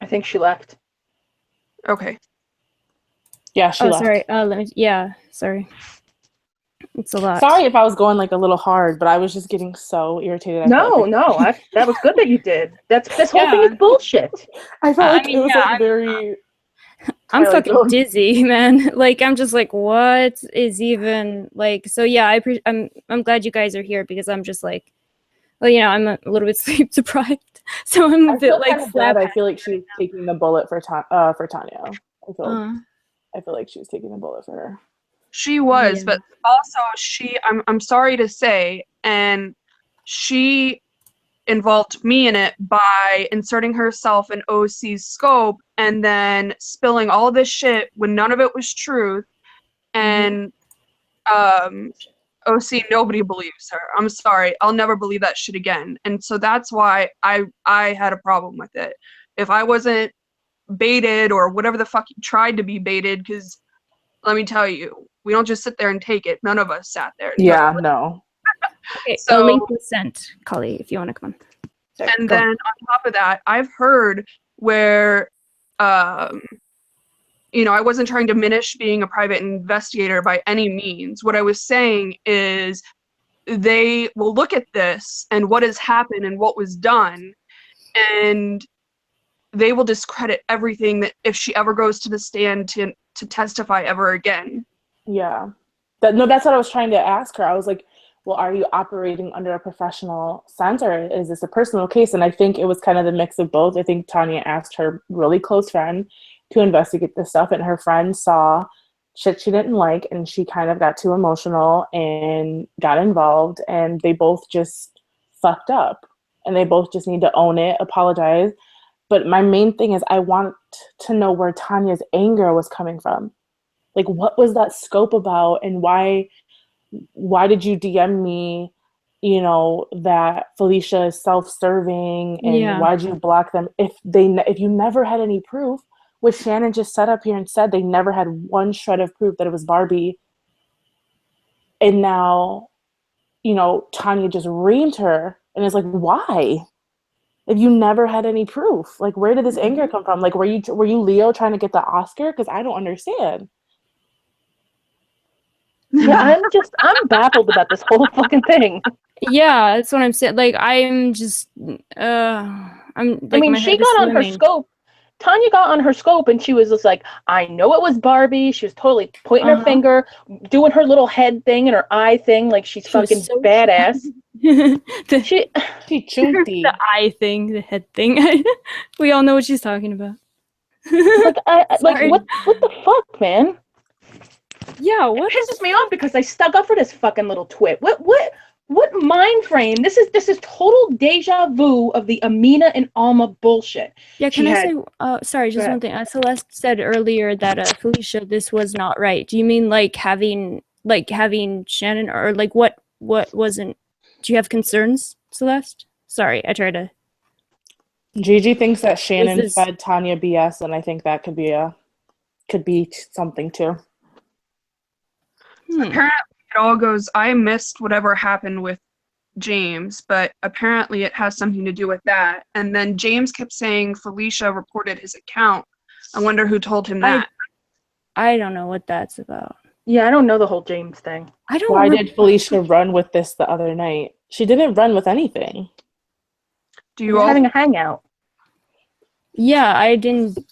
I think she left.
Okay.
Yeah, she left.
Sorry. Sorry. It's a lot.
Sorry if I was going like a little hard, but I was just getting so irritated.
That was good that you did. This whole thing is bullshit.
I felt like it was very.
I'm
Twilight
fucking
Zone.
dizzy, man. Like, I'm just like, what is even like? So yeah, I'm glad you guys are here, because I'm just like, well, I'm a little bit sleep deprived, so I'm a bit like
bad. I feel like she was taking the bullet for Tanya. I feel like she was taking the bullet for her.
She was, but also I'm sorry to say, and she involved me in it by inserting herself in OC's scope and then spilling all this shit when none of it was truth. And OC, nobody believes her. I'm sorry, I'll never believe that shit again. And so that's why I had a problem with it. If I wasn't baited or whatever the fuck you tried to be baited, because let me tell you, we don't just sit there and take it. None of us sat there.
Yeah, no.
Okay,
So-
a link was sent, Kali, if you want to come on. Sorry,
And
go
then on top of that, I've heard where, I wasn't trying to diminish being a private investigator by any means. What I was saying is they will look at this and what has happened and what was done, and they will discredit everything that if she ever goes to the stand to testify ever again.
Yeah. That's what I was trying to ask her. I was like, well, are you operating under a professional sense, or is this a personal case? And I think it was kind of the mix of both. I think Tanya asked her really close friend to investigate this stuff, and her friend saw shit she didn't like, and she kind of got too emotional and got involved, and they both just fucked up, and they both just need to own it, apologize. But my main thing is I want to know where Tanya's anger was coming from. Like, what was that scope about, and why did you DM me, that Felicia is self-serving, and why did you block them if you never had any proof, which Shannon just sat up here and said they never had one shred of proof that it was Barbie And now, you know, Tanya just reamed her, and it's like, why? If you never had any proof, like, where did this anger come from? Like, were you Leo trying to get the Oscar? Because I don't understand.
Yeah, I'm baffled about this whole fucking thing.
Yeah, that's what I'm saying. Like, I'm just, I'm like,
I mean,
my
she
head is
got on her
swimming.
scope. Tanya got on her scope and she was just like, I know it was Barbie. She was totally pointing her finger, doing her little head thing and her eye thing like she's fucking
so
badass.
She
chunky.
The eye thing, the head thing. We all know what she's talking about.
Like what the fuck, man?
Yeah, what
It pisses me off because I stuck up for this fucking little twit. What mind frame? This is total deja vu of the Amina and Alma bullshit.
Yeah, can I say, sorry, just one thing. Celeste said earlier that Felicia, this was not right. Do you mean like having Shannon, or like what wasn't? Do you have concerns, Celeste? Sorry, I tried to.
Gigi thinks that Shannon fed Tanya BS, and I think that could be something too.
Apparently, it all goes. I missed whatever happened with James, but apparently it has something to do with that. And then James kept saying Felicia reported his account. I wonder who told him that.
I don't know what that's about.
Yeah, I don't know the whole James thing.
Why did Felicia run with this the other night? She didn't run with anything.
Do you all
having a hangout?
Yeah, I didn't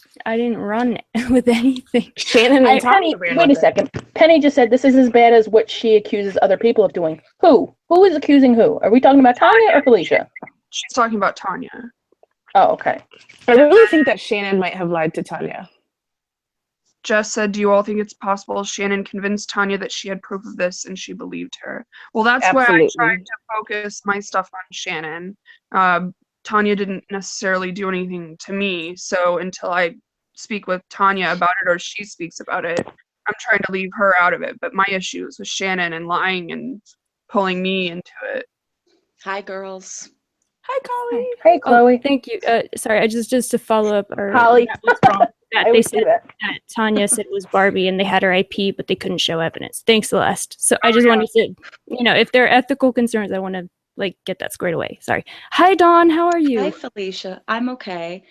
run with anything.
Shannon and Tanya ran
wait a second. Penny just said this is as bad as what she accuses other people of doing. Who is accusing who? Are we talking about Tanya or Felicia?
She's talking about Tanya.
Oh, okay.
I really think that Shannon might have lied to Tanya.
Jess said, do you all think it's possible Shannon convinced Tanya that she had proof of this and she believed her? Well, that's why I tried to focus my stuff on Shannon. Tanya didn't necessarily do anything to me, so until I speak with Tanya about it or she speaks about it, I'm trying to leave her out of it. But my issue is with Shannon and lying and pulling me into it.
Hi, girls.
Hi, Chloe.
Hey, Chloe.
Thank you. Sorry, I just to follow up.
Holly.
That was wrong. That they said that Tanya said it was Barbie and they had her IP, but they couldn't show evidence. Thanks, Celeste. So I just wanted to, if there are ethical concerns, I want to get that squared away. Sorry. Hi, Dawn. How are you?
Hi, Felicia. I'm okay.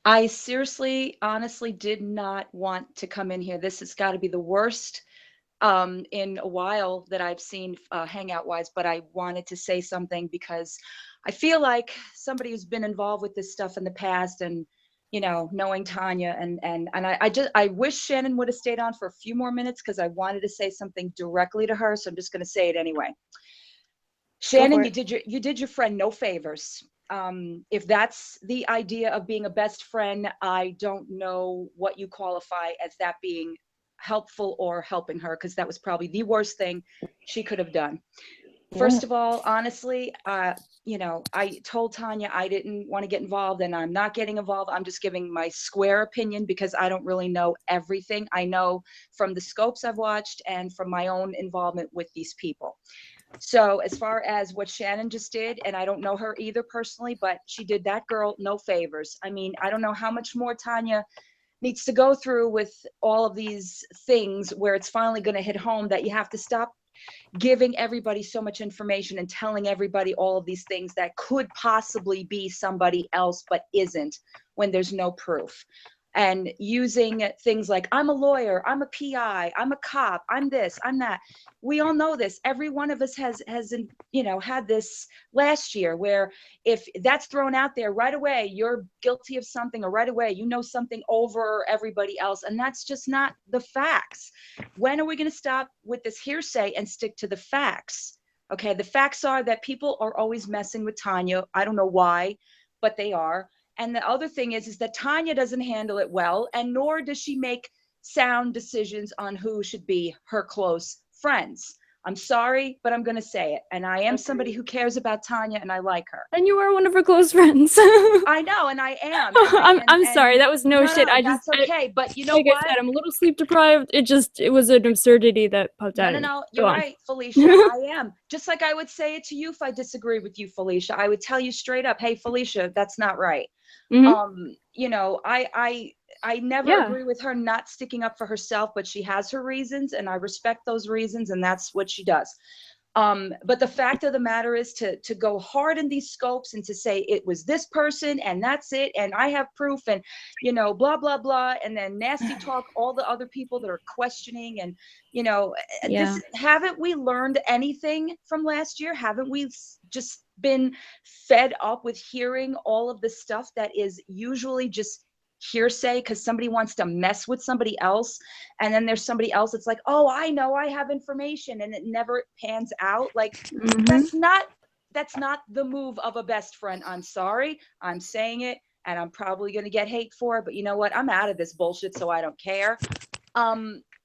I seriously, honestly did not want to come in here. This has got to be the worst in a while that I've seen hangout wise, but I wanted to say something because I feel like somebody who's been involved with this stuff in the past and, knowing Tanya and I wish Shannon would have stayed on for a few more minutes because I wanted to say something directly to her. So I'm just going to say it anyway. Shannon, you did your friend no favors. If that's the idea of being a best friend, I don't know what you qualify as that being helpful or helping her, because that was probably the worst thing she could have done. First of all, honestly, I told Tanya I didn't want to get involved and I'm not getting involved. I'm just giving my square opinion because I don't really know everything. I know from the scopes I've watched and from my own involvement with these people. So as far as what Shannon just did, and I don't know her either personally, but she did that girl no favors. I mean, I don't know how much more Tanya needs to go through with all of these things where it's finally going to hit home that you have to stop giving everybody so much information and telling everybody all of these things that could possibly be somebody else but isn't when there's no proof. And using things like, I'm a lawyer, I'm a PI, I'm a cop, I'm this, I'm that. We all know this. Every one of us has had this last year where if that's thrown out there right away, you're guilty of something, or right away, something over everybody else. And that's just not the facts. When are we going to stop with this hearsay and stick to the facts? Okay, the facts are that people are always messing with Tanya. I don't know why, but they are. And the other thing is that Tanya doesn't handle it well, and nor does she make sound decisions on who should be her close friends. I'm sorry, but I'm going to say it. And I am somebody who cares about Tanya and I like her.
And you are one of her close friends.
I know, and I am.
I'm sorry. That was no shit.
That's okay. But you know
like
what?
I said, I'm a little sleep deprived. It was an absurdity that popped out.
No. You're right, Felicia. I am. Just like I would say it to you if I disagree with you, Felicia. I would tell you straight up, hey, Felicia, that's not right. Mm-hmm.
I never agree with her not sticking up for herself, but she has her reasons, and I respect those reasons, and that's what she does. But the fact of the matter is to go hard in these scopes and to say it was this person and that's it, and I have proof, and you know, blah blah blah, and then nasty talk all the other people that are questioning, and you know, this, haven't we learned anything from last year? Haven't we just been fed up with hearing all of the stuff that is usually just hearsay because somebody wants to mess with somebody else, and then there's somebody else that's like, oh, I know, I have information, and it never pans out? Like, that's not the move of a best friend. I'm sorry, I'm saying it, and I'm probably going to get hate for it, but you know what, I'm out of this bullshit, so I don't care.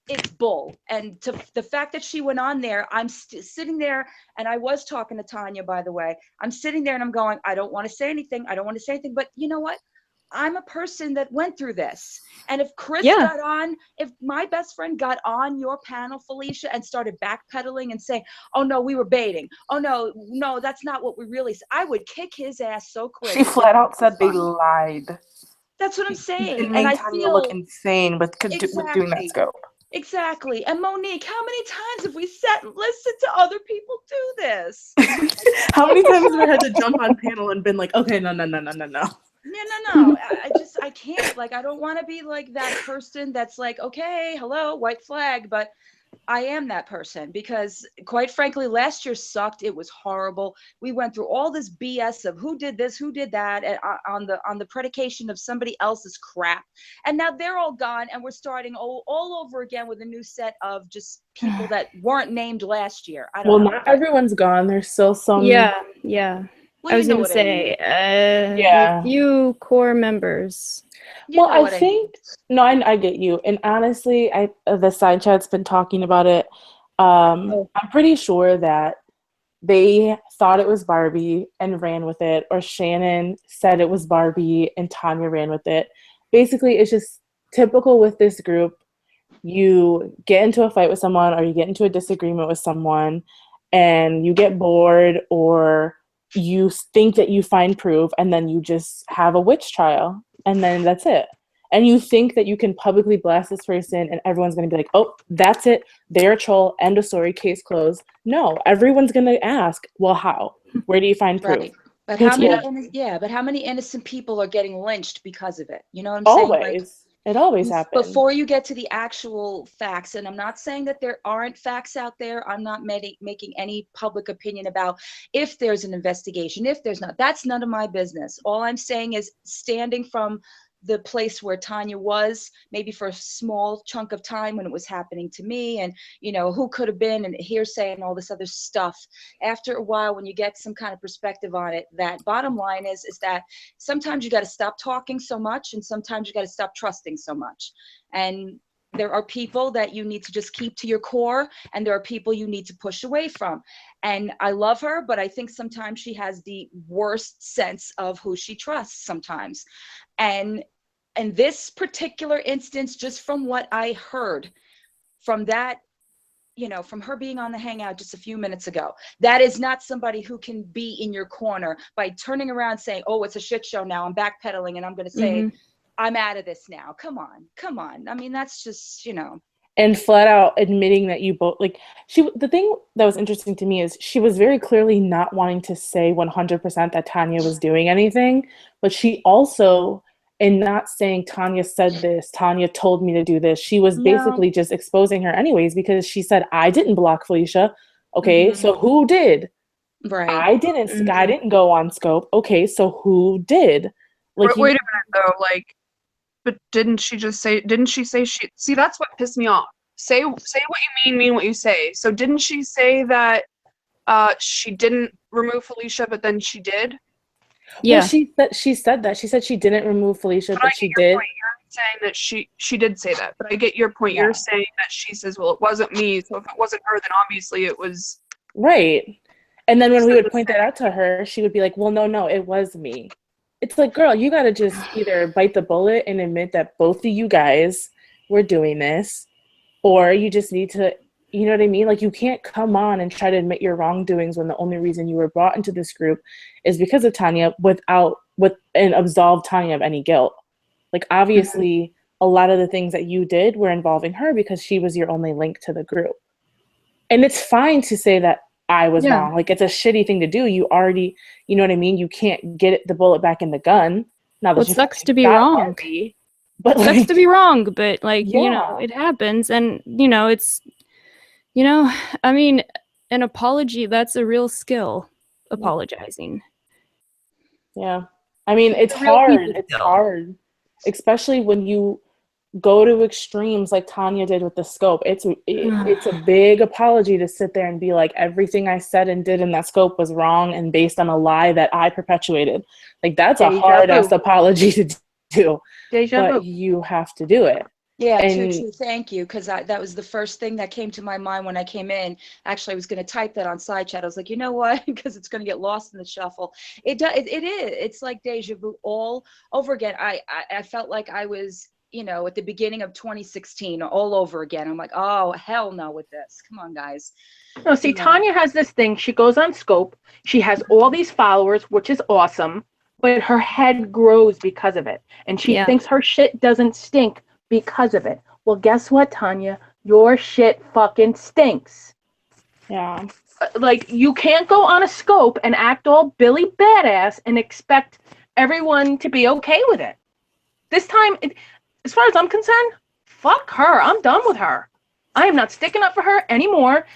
It's bull. And to the fact that she went on there, I'm sitting there, and I was talking to Tanya, by the way, I'm sitting there and I'm going, I don't want to say anything, but you know what, I'm a person that went through this. And if Chris got on, if my best friend got on your panel, Felicia, and started backpedaling and saying, oh no, we were baiting. Oh no, that's not what we really said, I would kick his ass so quick.
She flat out said they lied.
That's what I'm saying.
It
and
made
I
Tanya
feel
look insane with doing that scope.
Exactly. And Monique, how many times have we sat and listened to other people do this?
How many times have I had to jump on panel and been like, okay, no.
No. I can't. Like, I don't want to be like that person that's like, okay, hello, white flag. But I am that person because, quite frankly, last year sucked. It was horrible. We went through all this BS of who did this, who did that, and on the predication of somebody else's crap. And now they're all gone, and we're starting all over again with a new set of just people that weren't named last year. I don't know.
Not everyone's gone. There's still some.
Yeah.
Well,
I was going to say, a few core members.
I think, no, I get you. And honestly, the side chat's been talking about it. I'm pretty sure that they thought it was Barbie and ran with it, or Shannon said it was Barbie and Tanya ran with it. Basically, it's just typical with this group. You get into a fight with someone, or you get into a disagreement with someone, and you get bored, or you think that you find proof, and then you just have a witch trial, and then that's it. And you think that you can publicly blast this person, and everyone's going to be like, oh, that's it, they're a troll, end of story, case closed. No, everyone's going to ask, well, how? Where do you find proof?
Right. But how many innocent people are getting lynched because of it? You know what I'm saying? Like,
it always happens.
Before you get to the actual facts, and I'm not saying that there aren't facts out there. I'm not making any public opinion about if there's an investigation, if there's not. That's none of my business. All I'm saying is standing from the place where Tanya was, maybe for a small chunk of time when it was happening to me, and you know, who could have been, and hearsay and all this other stuff. After a while, when you get some kind of perspective on it, that bottom line is that sometimes you got to stop talking so much, and sometimes you got to stop trusting so much. And there are people that you need to just keep to your core, and there are people you need to push away from. And I love her, but I think sometimes she has the worst sense of who she trusts sometimes. And in this particular instance, just from what I heard from that, you know, from her being on the Hangout just a few minutes ago, that is not somebody who can be in your corner by turning around saying, oh, it's a shit show now, I'm backpedaling, and I'm going to say, I'm out of this now. Come on. I mean, that's just, you know.
And flat out admitting that you both, like, the thing that was interesting to me is she was very clearly not wanting to say 100% that Tanya was doing anything, but she also, in not saying Tanya said this, Tanya told me to do this, she was basically just exposing her anyways, because she said, I didn't block Felicia. Okay, so who did?
Right.
I didn't go on scope. Okay, so who did? Like,
wait a minute though, like, but didn't she say she, see, that's what pissed me off. Say what you mean what you say. So didn't she say that she didn't remove Felicia, but then she did?
Yeah.
Well, she said that. She said she didn't remove Felicia, but she did.
Point. You're saying that she did say that, but I get your point. Yeah. You're saying that she says, well, it wasn't me, so if it wasn't her, then obviously it was.
Right. And then when we would point that out to her, she would be like, well, no, it was me. It's like, girl, you got to just either bite the bullet and admit that both of you guys were doing this, or you just need to, you know what I mean? Like, you can't come on and try to admit your wrongdoings when the only reason you were brought into this group is because of Tanya and absolve Tanya of any guilt. Like, obviously, a lot of the things that you did were involving her because she was your only link to the group. And it's fine to say that I was wrong. Like, it's a shitty thing to do. You already, you know what I mean? You can't get the bullet back in the gun. Now that
Well, it sucks to be wrong.
But
It sucks to be wrong, but like, you know,
Yeah.
it happens. And, you know, it's, you know, I mean, an apology, that's a real skill, apologizing.
Yeah. I mean, it's
a real
hard.
people
It's
skill.
hard. Especially when you go to extremes like Tanya did with the scope. It's a big apology to sit there and be like, everything I said and did in that scope was wrong and based on a lie that I perpetuated. Like, that's a hard-ass apology to do. But you have to do it.
Yeah,
And
true. Thank you, because that was the first thing that came to my mind when I came in. Actually, I was going to type that on side chat. I was like, you know what? Because it's going to get lost in the shuffle. It is. It's like deja vu all over again. I felt like I was, you know, at the beginning of 2016 all over again. I'm like, oh, hell no with this. Come on, guys.
No, see, Tanya has this thing. She goes on Scope. She has all these followers, which is awesome, but her head grows because of it. And she thinks her shit doesn't stink because of it. Well, guess what, Tanya? Your shit fucking stinks.
Yeah.
Like, you can't go on a Scope and act all Billy badass and expect everyone to be okay with it. This time, as far as I'm concerned, fuck her. I'm done with her. I am not sticking up for her anymore.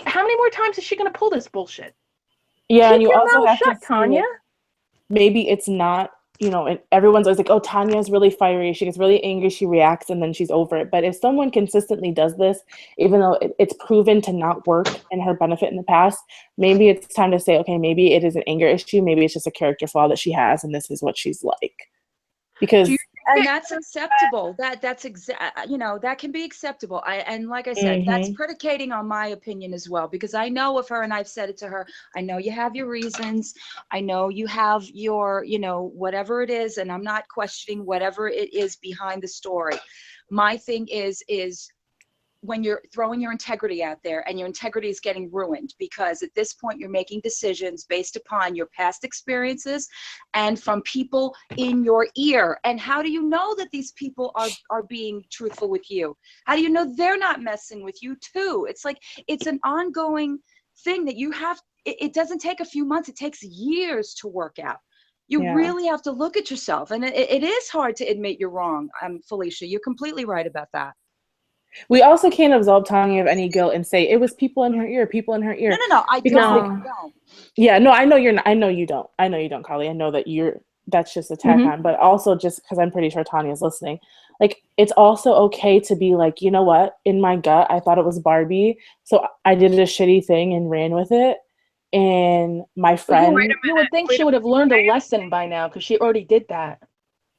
How many more times is she going to pull this bullshit?
Yeah,
Keep
and you
your
also
mouth
have
shut,
to see,
Tanya.
like, maybe it's not, you know, and everyone's always like, oh, Tanya's really fiery. She gets really angry. She reacts and then she's over it. But if someone consistently does this, even though it's proven to not work in her benefit in the past, maybe it's time to say, okay, maybe it is an anger issue. Maybe it's just a character flaw that she has and this is what she's like. Because
and that's acceptable. That's you know, that can be acceptable. And like I said, that's predicating on my opinion as well, because I know of her and I've said it to her. I know you have your reasons. I know you have your, you know, whatever it is, and I'm not questioning whatever it is behind the story. My thing is when you're throwing your integrity out there and your integrity is getting ruined, because at this point you're making decisions based upon your past experiences and from people in your ear. And how do you know that these people are being truthful with you? How do you know they're not messing with you too? It's like, it's an ongoing thing that you have. It doesn't take a few months. It takes years to work out. You really have to look at yourself. And it is hard to admit you're wrong. Felicia, you're completely right about that.
we also can't absolve Tanya of any guilt and say it was people in her ear,
No, I don't.
Yeah, no, I know you're not. I know you don't. I know you don't, Carly. I know that that's just a tack on, but also just because I'm pretty sure Tanya's listening. Like, it's also okay to be like, you know what? In my gut, I thought it was Barbie, so I did a shitty thing and ran with it. And my friend,
you would think she would have learned a lesson by now because she already did that.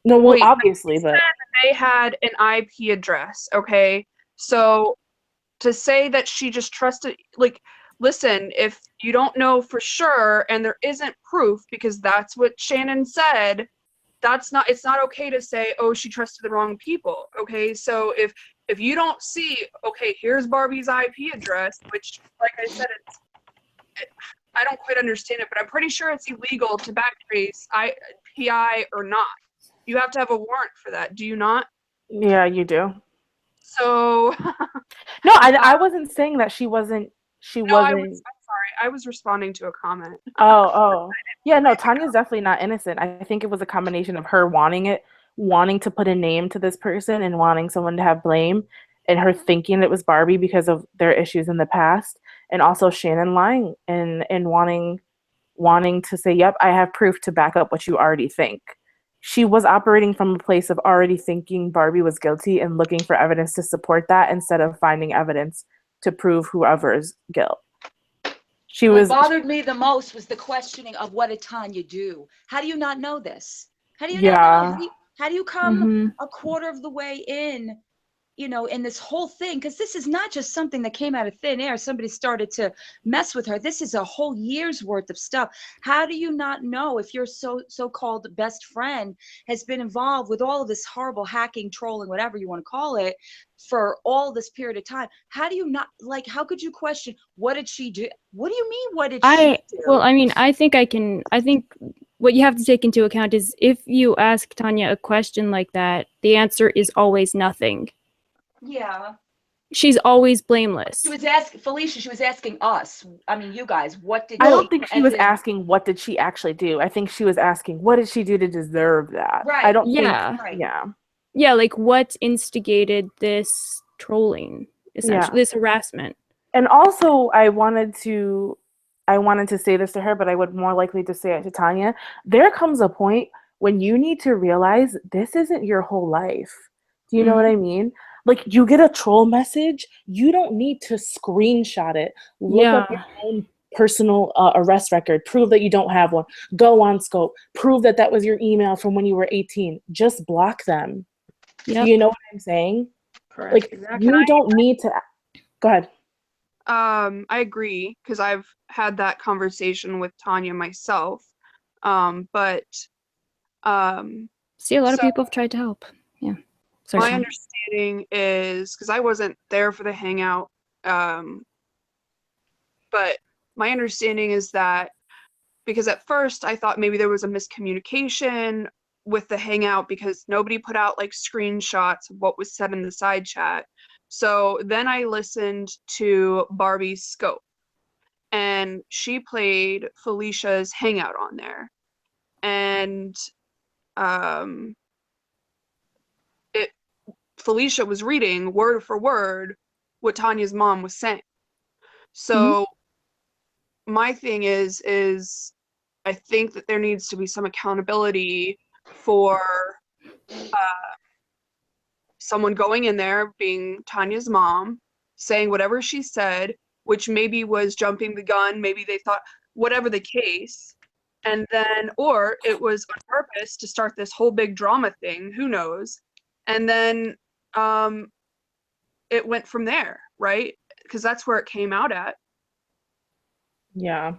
No, well, obviously, but
they had an IP address, okay? So to say that she just trusted, like, listen, if you don't know for sure and there isn't proof, because that's what Shannon said, it's not okay to say, oh, she trusted the wrong people, okay? So if you don't see, okay, here's Barbie's IP address, which, like I said, I don't quite understand it, but I'm pretty sure it's illegal to backtrace PI or not. You have to have a warrant for that. Do you not?
Yeah, you do.
So
no, I wasn't saying that she wasn't. I'm
sorry. I was responding to a comment.
Oh. Yeah, no, Tanya's definitely not innocent. I think it was a combination of her wanting to put a name to this person and wanting someone to have blame, and her thinking it was Barbie because of their issues in the past, and also Shannon lying and wanting to say, yep, I have proof to back up what you already think. She was operating from a place of already thinking Barbie was guilty and looking for evidence to support that instead of finding evidence to prove whoever's guilt.
What bothered me the most was the questioning of what did Tanya do? How do you not know this? How do you not know? How do you come a quarter of the way in, you know, in this whole thing? Because this is not just something that came out of thin air. Somebody started to mess with her. This is a whole year's worth of stuff. How do you not know if your so-called best friend has been involved with all of this horrible hacking, trolling, whatever you want to call it, for all this period of time? How do you not, like, how could you question, what did she do? What do you mean, what did she do?
Well, I mean, I think what you have to take into account is if you ask Tanya a question like that, the answer is always nothing.
Yeah.
She's always blameless.
She was asking Felicia. She was asking us. I mean, you guys. What did
I don't
she,
think she
as
was
in-
asking what did she actually do. I think she was asking what did she do to deserve that.
Right.
I don't
Yeah.
think.
Right.
Yeah.
Yeah, like what instigated this trolling, essentially, this harassment.
And also, I wanted to say this to her, but I would more likely to say it to Tanya. There comes a point when you need to realize this isn't your whole life. Do you know what I mean? Like, you get a troll message, you don't need to screenshot it, look up your own personal arrest record, prove that you don't have one, go on Scope, prove that that was your email from when you were 18. Just block them.
Yep.
Do you know what I'm saying?
Correct.
Like,
Exactly.
you don't need to. Go ahead.
I agree because I've had that conversation with Tanya myself. But
See, a lot of
so
people have tried to help. Yeah. Sorry.
my understanding is because I wasn't there for the hangout, but my understanding is that because at first I thought maybe there was a miscommunication with the hangout because nobody put out like screenshots of what was said in the side chat. So then I listened to Barbie's scope and she played Felicia's hangout on there. And Felicia was reading word for word what Tanya's mom was saying. So my thing is I think that there needs to be some accountability for someone going in there, being Tanya's mom, saying whatever she said, which maybe was jumping the gun, maybe they thought, whatever the case, and then, or it was on purpose to start this whole big drama thing, who knows, and then it went from there, right? Because that's where it came out at.
Yeah.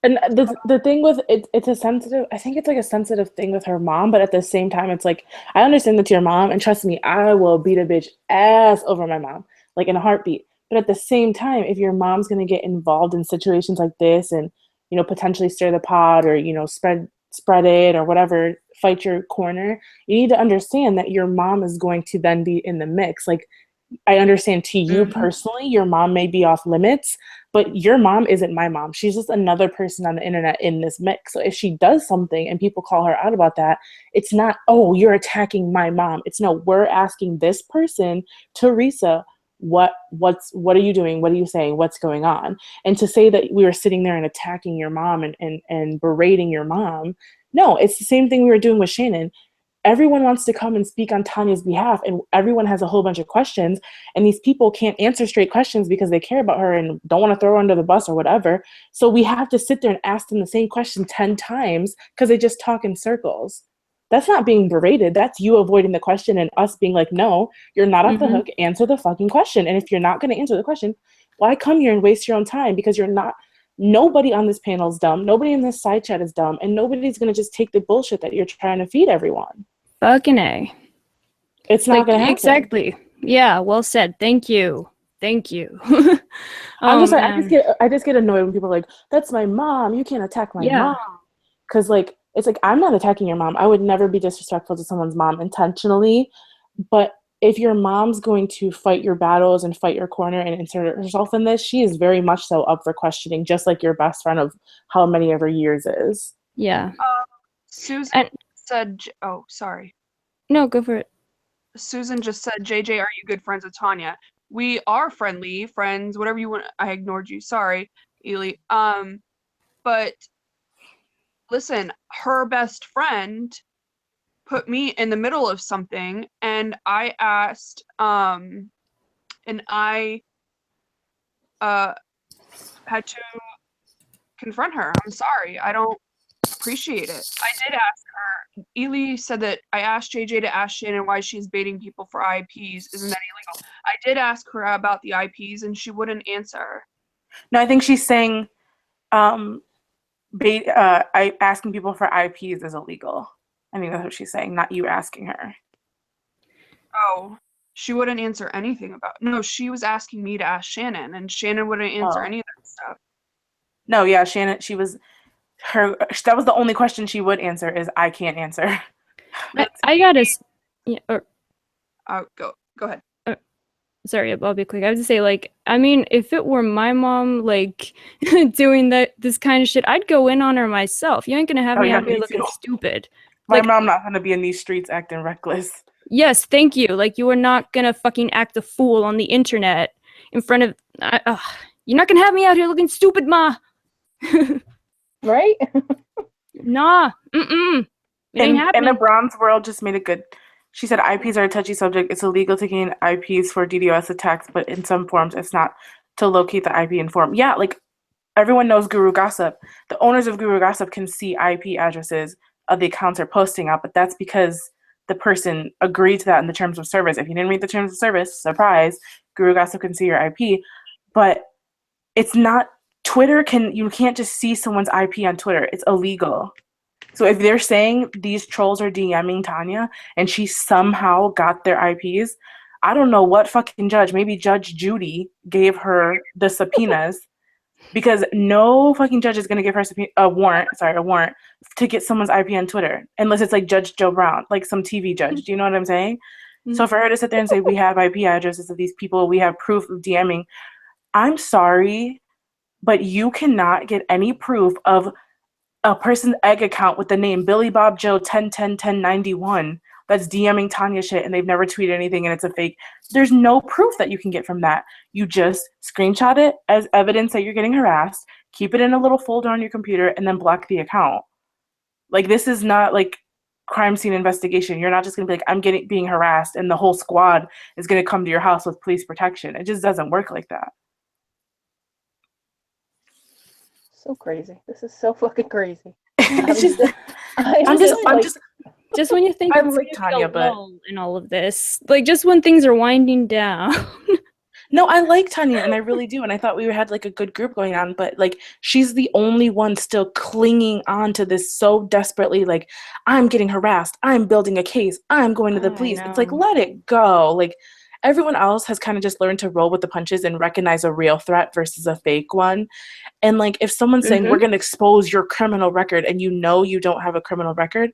And the thing with it, it's a sensitive, I think it's like a sensitive thing with her mom, but at the same time, it's like, I understand that's your mom, and trust me, I will beat a bitch ass over my mom, like in a heartbeat. But at the same time, if your mom's gonna get involved in situations like this and, you know, potentially stir the pot or, you know, spread it or whatever, fight your corner, you need to understand that your mom is going to then be in the mix. Like, I understand to you personally, your mom may be off limits, but your mom isn't my mom. She's just another person on the internet in this mix. So if she does something and people call her out about that, it's not, oh, you're attacking my mom. It's no, we're asking this person, Teresa, what are you doing? What are you saying? What's going on? And to say that we were sitting there and attacking your mom and berating your mom, no, it's the same thing we were doing with Shannon. Everyone wants to come and speak on Tanya's behalf, and everyone has a whole bunch of questions, and these people can't answer straight questions because they care about her and don't want to throw her under the bus or whatever. So we have to sit there and ask them the same question 10 times because they just talk in circles. That's not being berated. That's you avoiding the question and us being like, no, you're not off the hook. Answer the fucking question. And if you're not going to answer the question, why come here and waste your own time? Because you're not. Nobody on this panel is dumb. Nobody in this side chat is dumb. And nobody's going to just take the bullshit that you're trying to feed everyone.
Fucking A.
It's not going to happen.
Exactly. Yeah, well said. Thank you. I'm
just like, I just get annoyed when people are like, that's my mom. You can't attack my mom. Because like, it's like, I'm not attacking your mom. I would never be disrespectful to someone's mom intentionally. But if your mom's going to fight your battles and fight your corner and insert herself in this, she is very much so up for questioning, just like your best friend of how many of her years is.
Yeah.
Susan said, oh, sorry.
No, go for it.
Susan just said, JJ, are you good friends with Tanya? We are friendly friends, whatever you want. I ignored you. Sorry, Ely. But listen, her best friend put me in the middle of something, and I asked, and I had to confront her. I'm sorry. I don't appreciate it. I did ask her. Ely said that I asked JJ to ask Shannon why she's baiting people for IPs. Isn't that illegal? I did ask her about the IPs, and she wouldn't answer.
No, I think she's saying asking people for IPs is illegal. I think that's what she's saying, not you asking her.
Oh, she wouldn't answer anything about. No, she was asking me to ask Shannon, and Shannon wouldn't answer any of that stuff.
No, yeah, Shannon. She was. that was the only question she would answer is I can't answer.
I gotta, yeah, or
Go ahead.
sorry, I'll be quick. I was to say, like, I mean, if it were my mom, like, doing this kind of shit, I'd go in on her myself. You ain't gonna have me out here looking stupid.
My mom not gonna be in these streets acting reckless.
Yes, thank you. Like, you are not gonna fucking act a fool on the internet in front of. You're not gonna have me out here looking stupid, ma.
Right?
Nah. It ain't happening.
And the Bronze World just made it good. She said IPs are a touchy subject. It's illegal to gain IPs for DDoS attacks, but in some forms, it's not to locate the IP in form. Yeah, like everyone knows Guru Gossip. The owners of Guru Gossip can see IP addresses of the accounts they're posting out, but that's because the person agreed to that in the terms of service. If you didn't read the terms of service, surprise, Guru Gossip can see your IP. But it's not Twitter. You can't just see someone's IP on Twitter. It's illegal. So if they're saying these trolls are DMing Tanya and she somehow got their IPs, I don't know what fucking judge, maybe Judge Judy gave her the subpoenas, because no fucking judge is going to give her a warrant to get someone's IP on Twitter, unless it's like Judge Joe Brown, like some TV judge. Do you know what I'm saying? So for her to sit there and say, we have IP addresses of these people, we have proof of DMing, I'm sorry, but you cannot get any proof of a person's egg account with the name Billy Bob Joe 10101091 that's DMing Tanya shit and they've never tweeted anything and it's a fake. There's no proof that you can get from that. You just screenshot it as evidence that you're getting harassed, keep it in a little folder on your computer, and then block the account. Like, this is not like crime scene investigation. You're not just gonna be like, I'm being harassed and the whole squad is gonna come to your house with police protection. It just doesn't work like that.
So crazy. This is so fucking crazy.
Just when you think
I'm like Tanya, but
in all of this, like just when things are winding down.
No, I like Tanya and I really do, and I thought we had like a good group going on, but like she's the only one still clinging on to this so desperately, like, I'm getting harassed, I'm building a case, I'm going to the police. It's like, let it go. Like, everyone else has kind of just learned to roll with the punches and recognize a real threat versus a fake one. And like, if someone's saying we're going to expose your criminal record and you know you don't have a criminal record,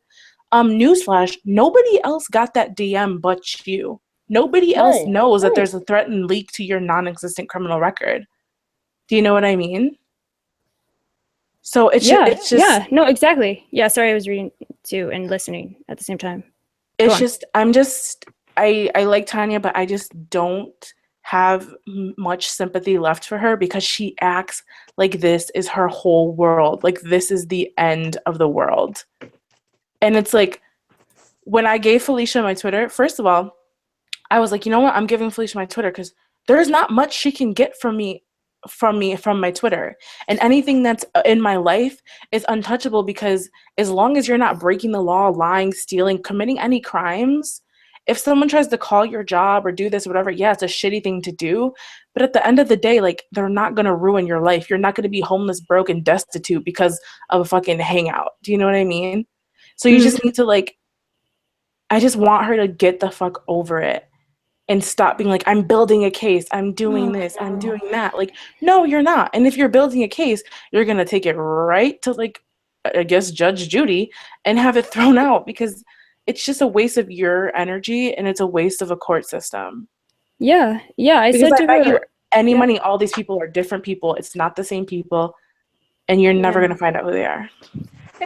newsflash, nobody else got that DM but you. Nobody else knows that there's a threatened leak to your non-existent criminal record. Do you know what I mean? So it's just
no, exactly. Yeah, sorry, I was reading too and listening at the same time.
It's just I like Tanya, but I just don't have much sympathy left for her because she acts like this is her whole world. Like, this is the end of the world. And it's like, when I gave Felicia my Twitter, first of all, I was like, you know what? I'm giving Felicia my Twitter because there's not much she can get from my Twitter. And anything that's in my life is untouchable, because as long as you're not breaking the law, lying, stealing, committing any crimes, if someone tries to call your job or do this or whatever, yeah, it's a shitty thing to do. But at the end of the day, like, they're not going to ruin your life. You're not going to be homeless, broke, and destitute because of a fucking hangout. Do you know what I mean? So you just need to, like, I just want her to get the fuck over it and stop being like, I'm building a case, I'm doing this, I'm doing that. Like, no, you're not. And if you're building a case, you're going to take it right to, like, I guess, Judge Judy and have it thrown out, because it's just a waste of your energy and it's a waste of a court system.
Yeah. I
because
said to her,
any money, all these people are different people. It's not the same people, and you're never going to find out who they are.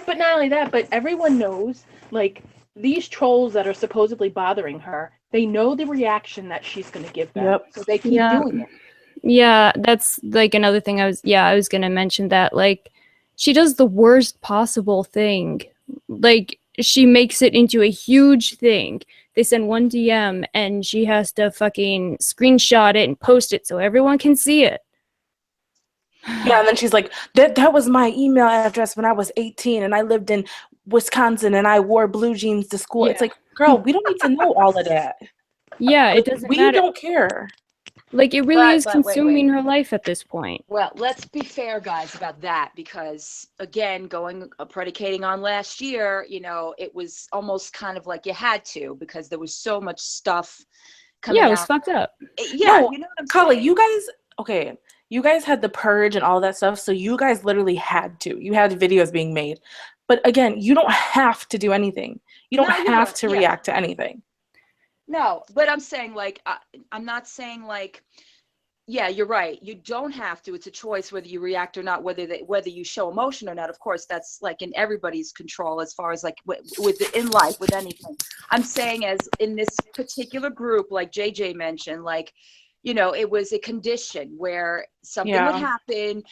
But not only that, but everyone knows, like, these trolls that are supposedly bothering her, they know the reaction that she's going to give them. So they keep doing it.
Yeah, that's like another thing I was going to mention, that like she does the worst possible thing. Like, she makes it into a huge thing. They send one DM and she has to fucking screenshot it and post it so everyone can see it.
Yeah, and then she's like, that was my email address when I was 18 and I lived in Wisconsin and I wore blue jeans to school. It's like, girl, we don't need to know all of that.
Yeah, it doesn't matter.
We don't care.
Like, it really is consuming her life at this point.
Well, let's be fair, guys, about that, because again, predicating on last year, you know, it was almost kind of like you had to, because there was so much stuff coming out.
Yeah, it was fucked up.
Yeah,
no,
you know what I'm
Carly,
saying?
you guys, okay, you guys had the purge and all that stuff, so you guys literally had to. You had videos being made. But again, you don't have to do anything. You don't
No, you're
have
right.
to
Yeah.
react to anything.
No, but I'm saying like, I'm not saying like, yeah, you're right. You don't have to. It's a choice whether you react or not, whether you show emotion or not. Of course, that's like in everybody's control as far as like in life, with anything. I'm saying as in this particular group, like JJ mentioned, like, you know, it was a condition where something would happen.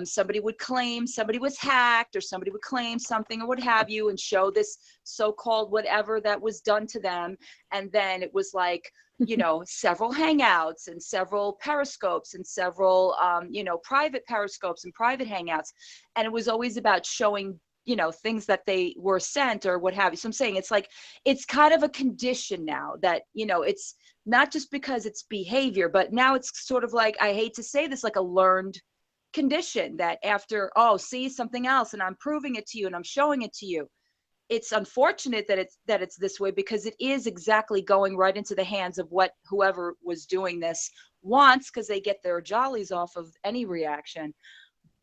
Somebody would claim somebody was hacked, or somebody would claim something or what have you, and show this so-called whatever that was done to them. And then it was like, you know, several hangouts and several periscopes and several, you know, private periscopes and private hangouts. And it was always about showing, you know, things that they were sent or what have you. So I'm saying it's like, it's kind of a condition now that, you know, it's not just because it's behavior, but now it's sort of like, I hate to say this, like a learned condition that after, oh, see something else and I'm proving it to you and I'm showing it to you. It's unfortunate that it's this way, because it is exactly going right into the hands of what whoever was doing this wants, because they get their jollies off of any reaction.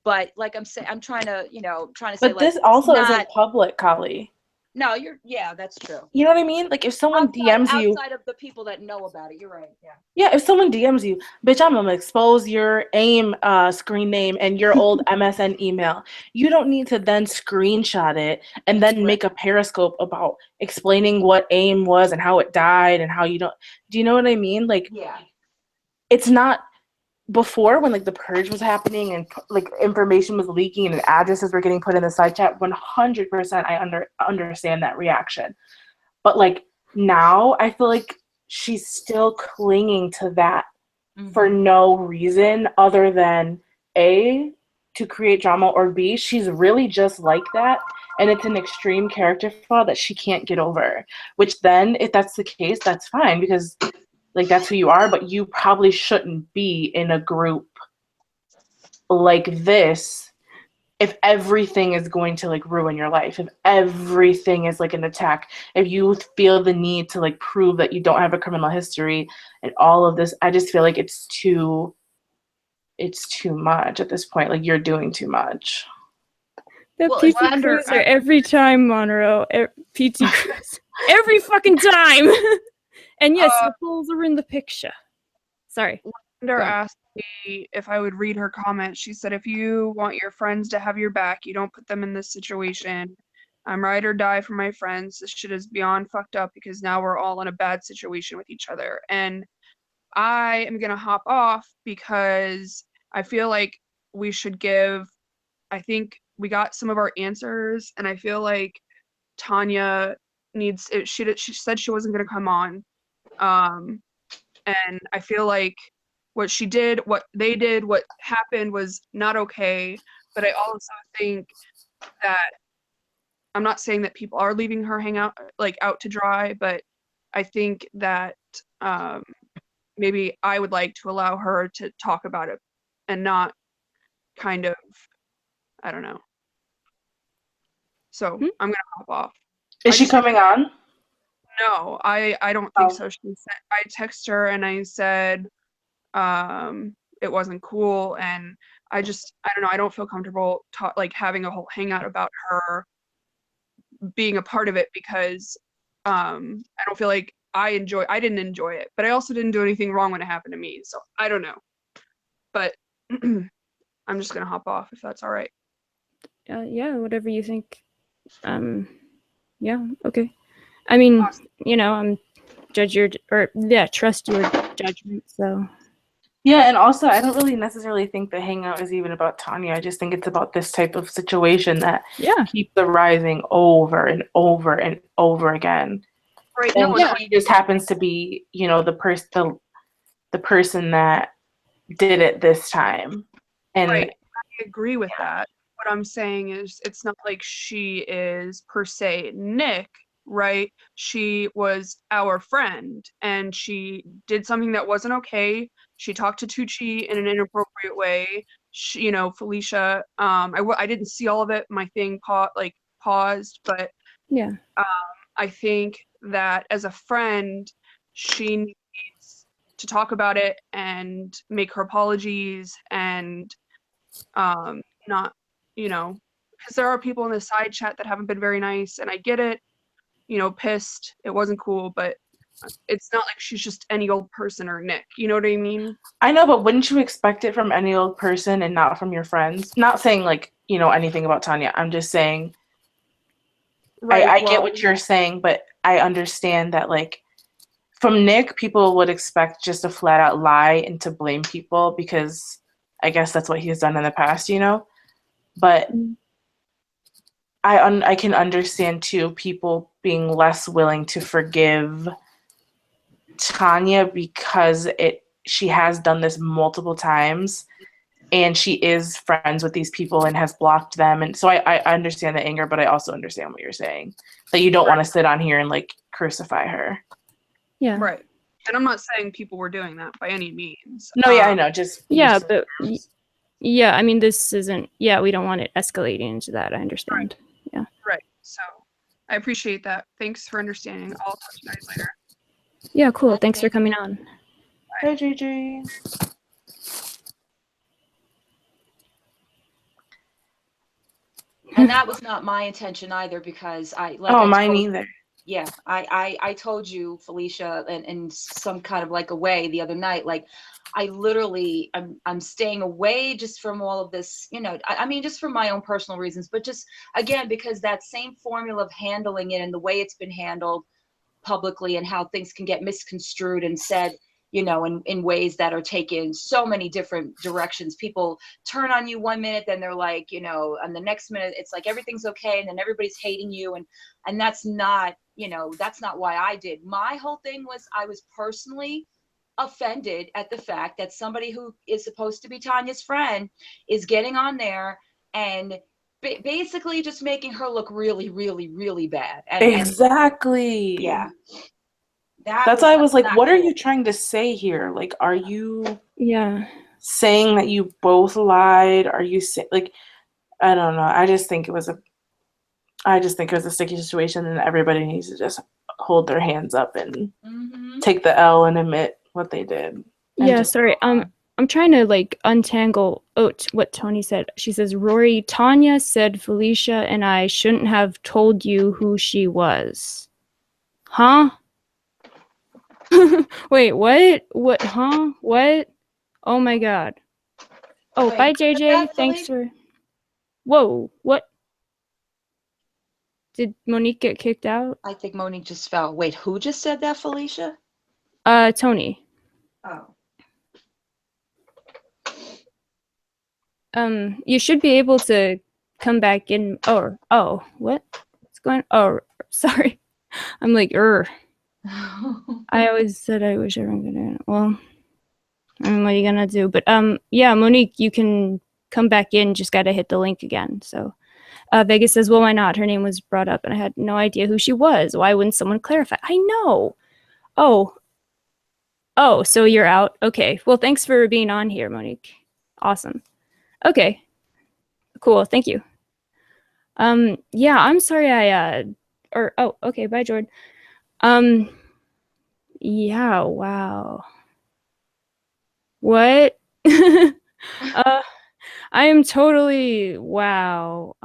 But like I'm saying, I'm trying to say,
But this also isn't public, Kali.
No, yeah, that's true.
You know what I mean? Like if someone DMs you
outside of the people that know about it, you're right. Yeah.
Yeah, if someone DMs you, bitch, I'm gonna expose your AIM screen name and your old MSN email. You don't need to then screenshot it and then make a periscope about explaining what AIM was and how it died and how you don't. Do you know what I mean? Like,
yeah,
it's not before, when like the purge was happening and like information was leaking and addresses were getting put in the side chat. 100%, I understand that reaction, but like now, I feel like she's still clinging to that for no reason other than A, to create drama, or B, she's really just like that, and it's an extreme character flaw that she can't get over. Which then, if that's the case, that's fine, because like that's who you are, but you probably shouldn't be in a group like this if everything is going to like ruin your life, if everything is like an attack, if you feel the need to like prove that you don't have a criminal history and all of this. I just feel like it's too much at this point. Like, you're doing too much.
The PT Cruiser every time, Monroe. PT Cruiser every fucking time. And yes, the polls are in the picture. Sorry.
Wonder asked me if I would read her comment. She said, if you want your friends to have your back, you don't put them in this situation. I'm ride or die for my friends. This shit is beyond fucked up, because now we're all in a bad situation with each other. And I am going to hop off because I feel like we should I think we got some of our answers, and I feel like Tanya needs, she said she wasn't going to come on. And I feel like what she did, what they did, what happened was not okay. But I also think that, I'm not saying that people are leaving her out to dry, but I think that maybe I would like to allow her to talk about it and not kind of, I don't know. So I'm gonna hop off.
Is she coming on?
No, I don't think so. I texted her and I said it wasn't cool, and I don't know, I don't feel comfortable having a whole hangout about her being a part of it, because I don't feel like I didn't enjoy it, but I also didn't do anything wrong when it happened to me, so I don't know. But I'm just gonna hop off if that's all right.
Yeah, whatever you think. Yeah, okay. I mean, you know, trust your judgment. So
yeah, and also I don't really necessarily think the hangout is even about Tanya. I just think it's about this type of situation that keeps arising over and over and over again.
Right.
And she just happens to be, you know, the person that did it this time. And
right. I agree with that. What I'm saying is, it's not like she is per se Nick, right? She was our friend, and she did something that wasn't okay. She talked to Tucci in an inappropriate way. She, you know, Felicia, I didn't see all of it. My thing paused, but
yeah.
I think that as a friend, she needs to talk about it and make her apologies and not, you know, because there are people in the side chat that haven't been very nice, and I get it, you know, pissed, it wasn't cool, but it's not like she's just any old person or Nick, you know what I mean?
I know, but wouldn't you expect it from any old person and not from your friends? Not saying, like, you know, anything about Tanya. I'm just saying,
Right.
I get what you're saying, but I understand that, like, from Nick, people would expect just a flat out lie and to blame people because I guess that's what he's done in the past, you know? But I can understand, too, people being less willing to forgive Tanya because she has done this multiple times and she is friends with these people and has blocked them. And so I understand the anger, but I also understand what you're saying. That you don't want to sit on here and, like, crucify her.
Yeah.
Right. And I'm not saying people were doing that by any means.
No, yeah, I know. Just
yeah, but yeah, I mean, this isn't. Yeah, we don't want it escalating into that. I understand.
Right.
Yeah.
Right. So I appreciate that. Thanks for understanding. I'll talk to you guys later.
Yeah, cool. Thanks for coming on.
Hi, JJ.
And that was not my intention either, because
mine either.
Yeah, I told you, Felicia, in some kind of like a way the other night, like I literally I'm staying away just from all of this, you know, I mean, just for my own personal reasons, but just again, because that same formula of handling it and the way it's been handled publicly and how things can get misconstrued and said, you know, in ways that are taken so many different directions. People turn on you one minute, then they're like, you know, and the next minute it's like everything's okay, and then everybody's hating you, and that's not, you know, that's not why I did. My whole thing was I was personally offended at the fact that somebody who is supposed to be Tanya's friend is getting on there and basically just making her look really, really, really bad.
Exactly.
Yeah.
That's why I was like, what are you trying to say here? Like, are you saying that you both lied? Are you saying, like, I don't know. I just think it was a sticky situation, and everybody needs to just hold their hands up and take the L and admit what they did.
Yeah, sorry. I'm trying to, like, untangle what Tony said. She says, Rory, Tanya said Felicia and I shouldn't have told you who she was. Huh? Wait, what? What? Huh? What? Oh my god. Oh,
Wait,
bye, JJ. Thanks for... Whoa, what? Did Monique get kicked out?
I think Monique just fell. Wait, who just said that, Felicia?
Tony.
Oh.
You should be able to come back in. Oh, what? What's going? Oh, sorry. I'm like, I always said I wish everyone could do it. Well, I mean, what are you gonna do? But yeah, Monique, you can come back in. Just gotta hit the link again. So, Vegas says, well, why not? Her name was brought up, and I had no idea who she was. Why wouldn't someone clarify? I know. Oh, so you're out. Okay. Well, thanks for being on here, Monique. Awesome. Okay. Cool. Thank you. Yeah, I'm sorry okay, bye, Jordan. Yeah, wow. What? I am totally, wow.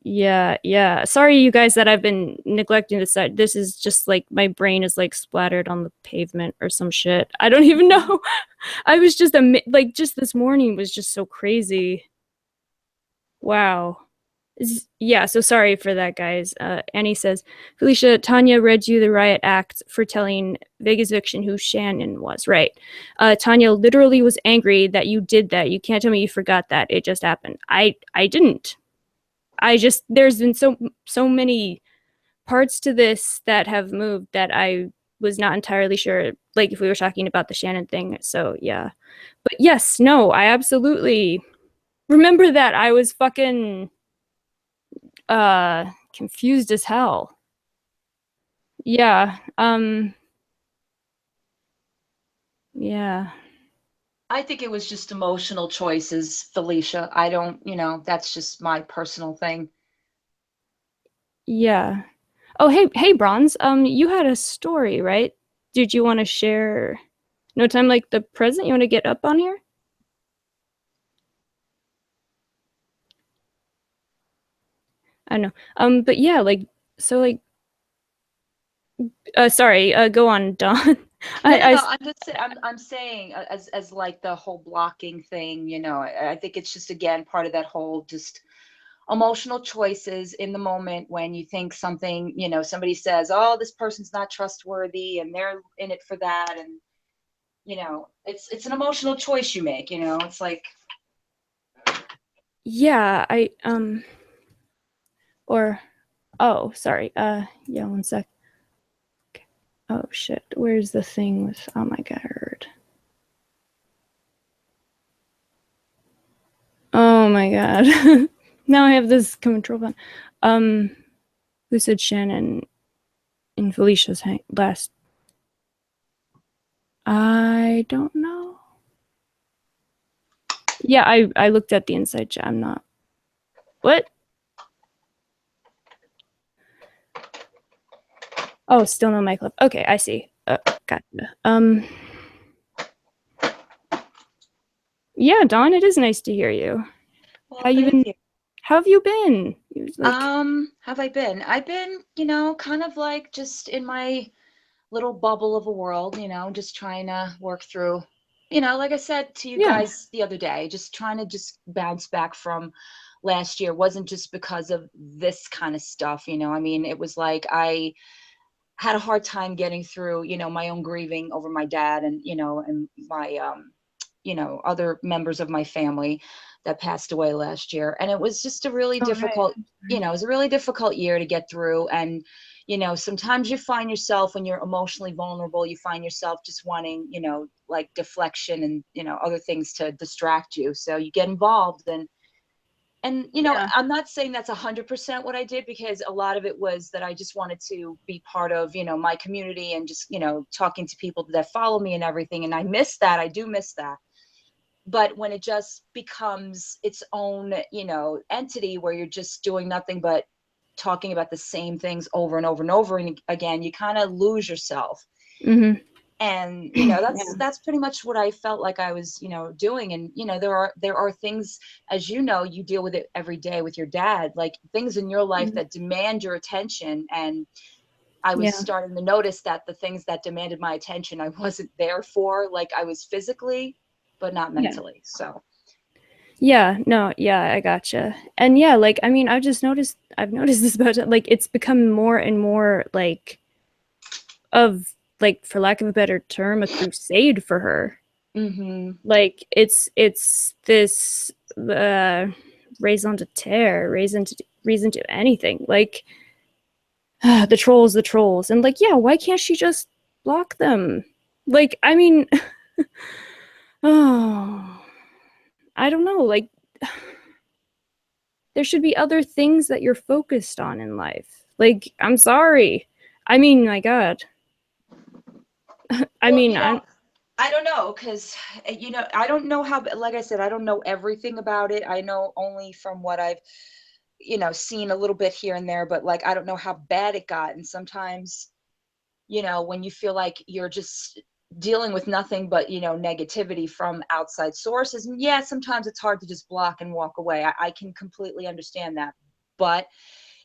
Yeah. Sorry, you guys, that I've been neglecting this side. This is just like, my brain is like splattered on the pavement or some shit. I don't even know. I was just, like, just this morning was just so crazy. Wow. Yeah, so sorry for that, guys. Annie says, Felicia, Tanya read you the riot act for telling Vegas Fiction who Shannon was, right? Tanya literally was angry that you did that. You can't tell me you forgot that. It just happened. I didn't. There's been so many parts to this that have moved that I was not entirely sure, like if we were talking about the Shannon thing. So yeah. But yes, no, I absolutely remember that. I was fucking confused as hell. Yeah. Yeah.
I think it was just emotional choices, Felicia. I don't, you know, that's just my personal thing.
Yeah. Oh, hey, Bronze. You had a story, right? did you want to share no time like the present? You want to get up on here? I don't know. But yeah, like, so like, sorry, go on, Dawn.
I'm saying as like the whole blocking thing, you know, I think it's just, again, part of that whole just emotional choices in the moment when you think something, you know, somebody says, oh, this person's not trustworthy and they're in it for that. And, you know, it's an emotional choice you make, you know, it's like.
Yeah, oh, sorry. Yeah, one sec. Okay. Oh shit, where's the thing with, oh my god. Oh my god. Now I have this control button. Who said Shannon in Felicia's last? I don't know. Yeah, I looked at the inside chat. I'm not. What? Oh, still no mic left. Okay, I see. Gotcha. Yeah, Dawn, it is nice to hear you.
Well,
How you been? How have you been?
Have I been? I've been, you know, kind of like just in my little bubble of a world, you know, just trying to work through, you know, like I said to you guys the other day, just trying to just bounce back from last year. Wasn't just because of this kind of stuff, you know. I mean, it was like I had a hard time getting through, you know, my own grieving over my dad and, you know, and my you know, other members of my family that passed away last year. And it was just a really difficult, you know, it was a really difficult year to get through. And, you know, sometimes you find yourself when you're emotionally vulnerable, you find yourself just wanting, you know, like deflection and, you know, other things to distract you. So you get involved and, you know, I'm not saying that's 100% what I did, because a lot of it was that I just wanted to be part of, you know, my community and just, you know, talking to people that follow me and everything. And I miss that. I do miss that. But when it just becomes its own, you know, entity where you're just doing nothing but talking about the same things over and over and over and again, you kind of lose yourself.
Mm-hmm.
And, you know, that's pretty much what I felt like I was, you know, doing. And, you know, there are things, as you know, you deal with it every day with your dad, like things in your life that demand your attention. And I was starting to notice that the things that demanded my attention, I wasn't there for, like I was physically, but not mentally. So
yeah, no, yeah, I gotcha. And yeah, like, I mean, I've noticed this about it, like, it's become more and more like of, like, for lack of a better term, a crusade for her. Like, it's this raison d'etre, reason to anything. Like, the trolls. And like, yeah, why can't she just block them? Like, I mean, oh, I don't know, like, there should be other things that you're focused on in life. Like, I'm sorry. I mean, my God. I mean,
you know, I don't know, because, you know, I don't know how, like I said, I don't know everything about it. I know only from what I've, you know, seen a little bit here and there, but like, I don't know how bad it got. And sometimes, you know, when you feel like you're just dealing with nothing but, you know, negativity from outside sources, and yeah, sometimes it's hard to just block and walk away. I can completely understand that. But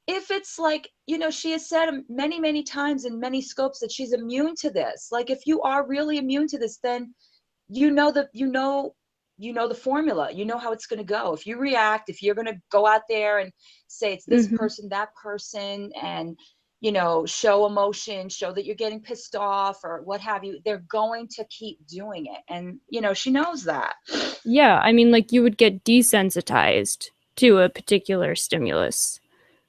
if it's like, you know, she has said many, many times in many scopes that she's immune to this. Like, if you are really immune to this, then you know the formula, you know how it's going to go. If you react, if you're going to go out there and say it's this person, that person, and, you know, show emotion, show that you're getting pissed off or what have you, they're going to keep doing it. And, you know, she knows that.
yeah, I mean, like, you would get desensitized to a particular stimulus.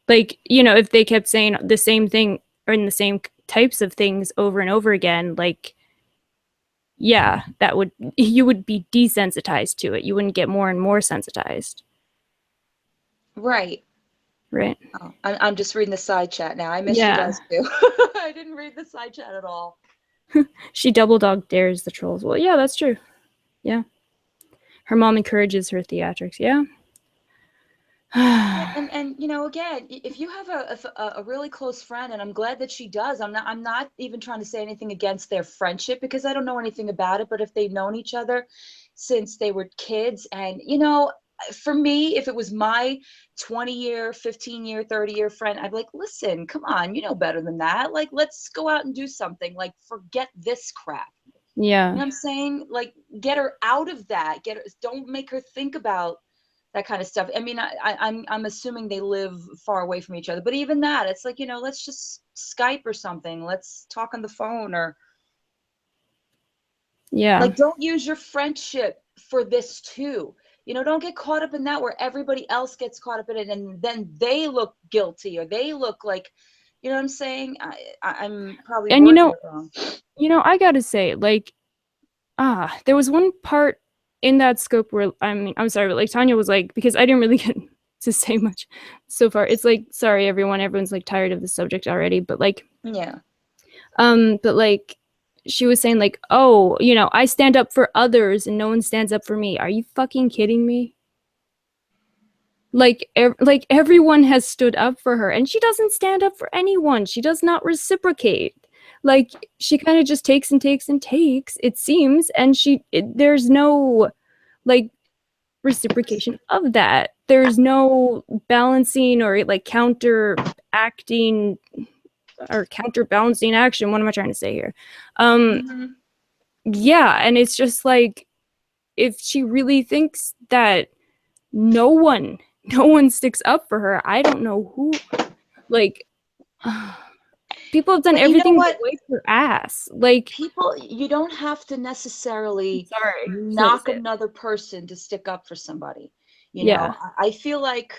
Like, you know, if they kept saying the same thing or in the same types of things over and over again, like, yeah, you would be desensitized to it. You wouldn't get more and more sensitized.
Right. Oh, I'm just reading the side chat now. I missed you guys too. I didn't read the side chat at all.
She double dog dares the trolls. Well, yeah, that's true. Yeah. Her mom encourages her theatrics. Yeah.
and and you know, again, if you have a really close friend, and I'm glad that she does, I'm not even trying to say anything against their friendship because I don't know anything about it, but if they've known each other since they were kids, and you know, for me, if it was my 20-year, 15-year, 30-year friend, I'd be like, listen, come on, you know better than that. Like, let's go out and do something. Like, forget this crap.
Yeah.
You know what I'm saying? Like, get her out of that. Don't make her think about that kind of stuff. I mean, I'm assuming they live far away from each other, but even that, it's like, you know, let's just Skype or something. Let's talk on the phone, or
Yeah.
like, don't use your friendship for this too. You know, don't get caught up in that where everybody else gets caught up in it and then they look guilty or they look like, you know what I'm saying? I'm probably
And
wording it wrong.
I gotta say, like, there was one part in that scope where, I mean, I'm sorry, but like Tanya was like, because I didn't really get to say much so far. It's like, sorry, everyone's like tired of the subject already, but like,
Yeah.
but like, she was saying like, oh, you know, I stand up for others and no one stands up for me. Are you fucking kidding me? Like, like everyone has stood up for her and she doesn't stand up for anyone. She does not reciprocate. Like, she kind of just takes and takes and takes, it seems, and there's no like reciprocation of that. There's no balancing or like counteracting or counterbalancing action. What am I trying to say here? Yeah, and it's just like, if she really thinks that no one sticks up for her, I don't know who. Like, people have done everything but wipe her ass. Like,
people, you don't have to necessarily
sorry,
knock another person to stick up for somebody. You
Yeah.
know, I feel like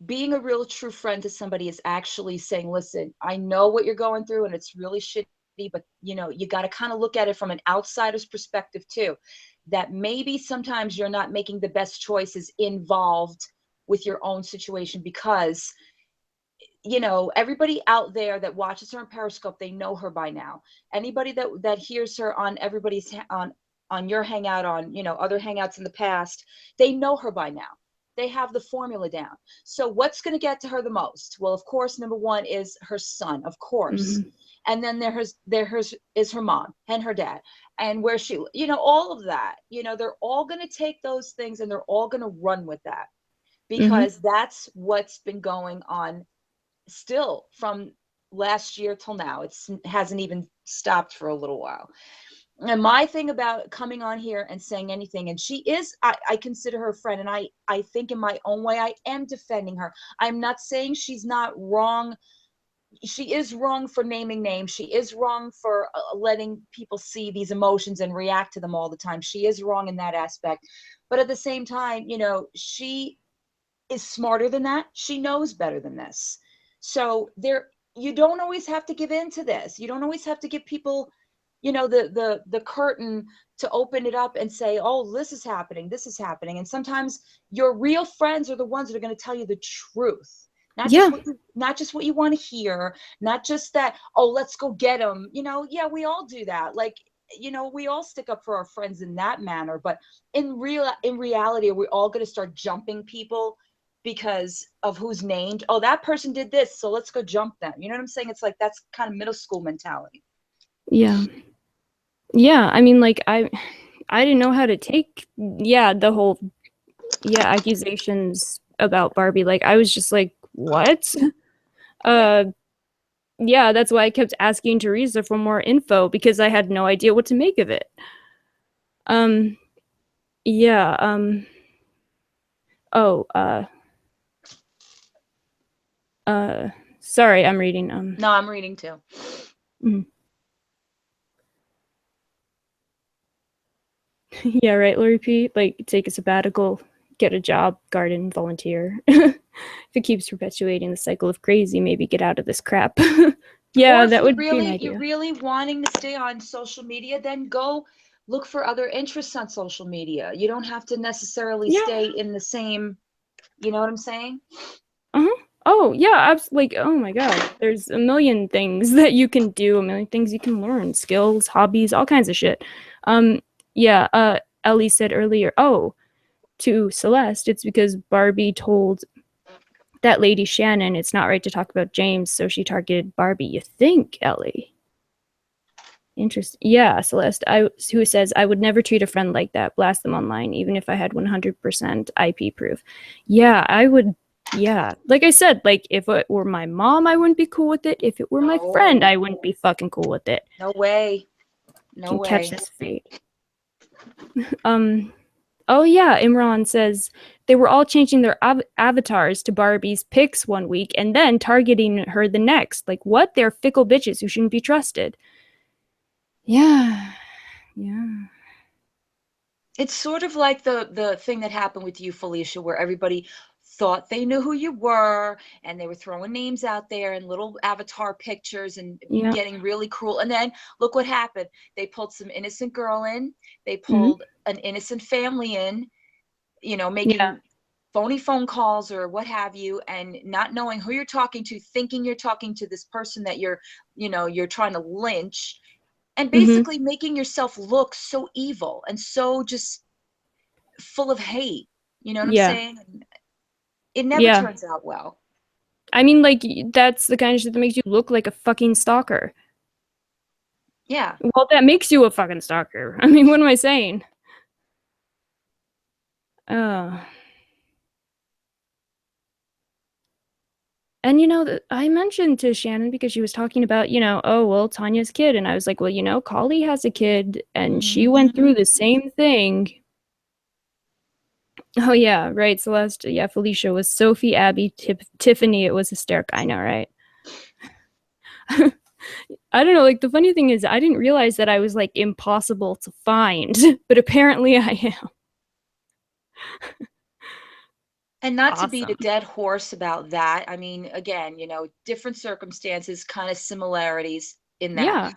being a real true friend to somebody is actually saying, listen, I know what you're going through and it's really shitty, but you know, you got to kind of look at it from an outsider's perspective too, that maybe sometimes you're not making the best choices involved with your own situation because, you know, everybody out there that watches her on Periscope, they know her by now. Anybody that hears her on everybody's on your hangout, on, you know, other hangouts in the past, they know her by now. They have the formula down. So what's going to get to her the most? Well, of course, number one is her son, of course. And then there is her mom and her dad, and where she, you know, all of that, you know, they're all going to take those things and they're all going to run with that because that's what's been going on still from last year till now. It hasn't even stopped for a little while. And my thing about coming on here and saying anything, and she is, I consider her a friend, and I think in my own way, I am defending her. I'm not saying she's not wrong. She is wrong for naming names. She is wrong for letting people see these emotions and react to them all the time. She is wrong in that aspect. But at the same time, you know, she is smarter than that. She knows better than this. So you don't always have to give in to this. You don't always have to give people, you know, the curtain to open it up and say, oh, this is happening. And sometimes your real friends are the ones that are going to tell you the truth. Not just what you want to hear, not just that, oh, let's go get them. You know, yeah, we all do that. Like, you know, we all stick up for our friends in that manner. But in reality, are we all going to start jumping people because of who's named? Oh, that person did this, so let's go jump them. You know what I'm saying? It's like, that's kind of middle school mentality.
Yeah. I mean, like, I didn't know how to take the whole accusations about Barbie. Like, I was just like, what? That's why I kept asking Teresa for more info, because I had no idea what to make of it. Sorry, I'm reading.
No, I'm reading too.
Yeah, right, Lori P. Like, take a sabbatical, get a job, garden, volunteer. If it keeps perpetuating the cycle of crazy, maybe get out of this crap. That would be an idea.
You're really wanting to stay on social media, then go look for other interests on social media. You don't have to necessarily stay in the same, you know what I'm saying?
Oh, yeah, like, oh my God, there's a million things that you can do, a million things you can learn, skills, hobbies, all kinds of shit. Ellie said earlier, to Celeste, it's because Barbie told that lady Shannon, it's not right to talk about James, so she targeted Barbie. You think, Ellie? Interesting. Yeah, Celeste, who says, I would never treat a friend like that, blast them online, even if I had 100% IP proof. Yeah, I would. Yeah, like I said, like if it were my mom, I wouldn't be cool with it. If it were my friend, I wouldn't be fucking cool with it.
No way. No
Can
way.
catch this fate. Oh yeah, Imran says they were all changing their avatars to Barbie's pics one week and then targeting her the next. Like what? They're fickle bitches who shouldn't be trusted. Yeah.
It's sort of like the thing that happened with you, Felicia, where everybody thought they knew who you were and they were throwing names out there and little avatar pictures and getting really cruel. And then look what happened. They pulled some innocent girl in. They pulled an innocent family in, you know, making phony phone calls or what have you, and not knowing who you're talking to, thinking you're talking to this person that you're trying to lynch. And basically making yourself look so evil and so just full of hate. You know what I'm saying? It never turns out well.
I mean, like, that's the kind of shit that makes you look like a fucking stalker.
Yeah.
Well, that makes you a fucking stalker. I mean, what am I saying? And, you know, I mentioned to Shannon because she was talking about, you know, oh, well, Tanya's kid. And I was like, well, you know, Kali has a kid and she went through the same thing. Oh, yeah, right, Celeste. Yeah, Felicia was Sophie, Abby, Tiffany. It was hysterical. I know, right? I don't know, like, the funny thing is I didn't realize that I was, like, impossible to find. But apparently I am.
And not to beat a dead horse about that. I mean, again, you know, different circumstances, kind of similarities in that.
Yeah.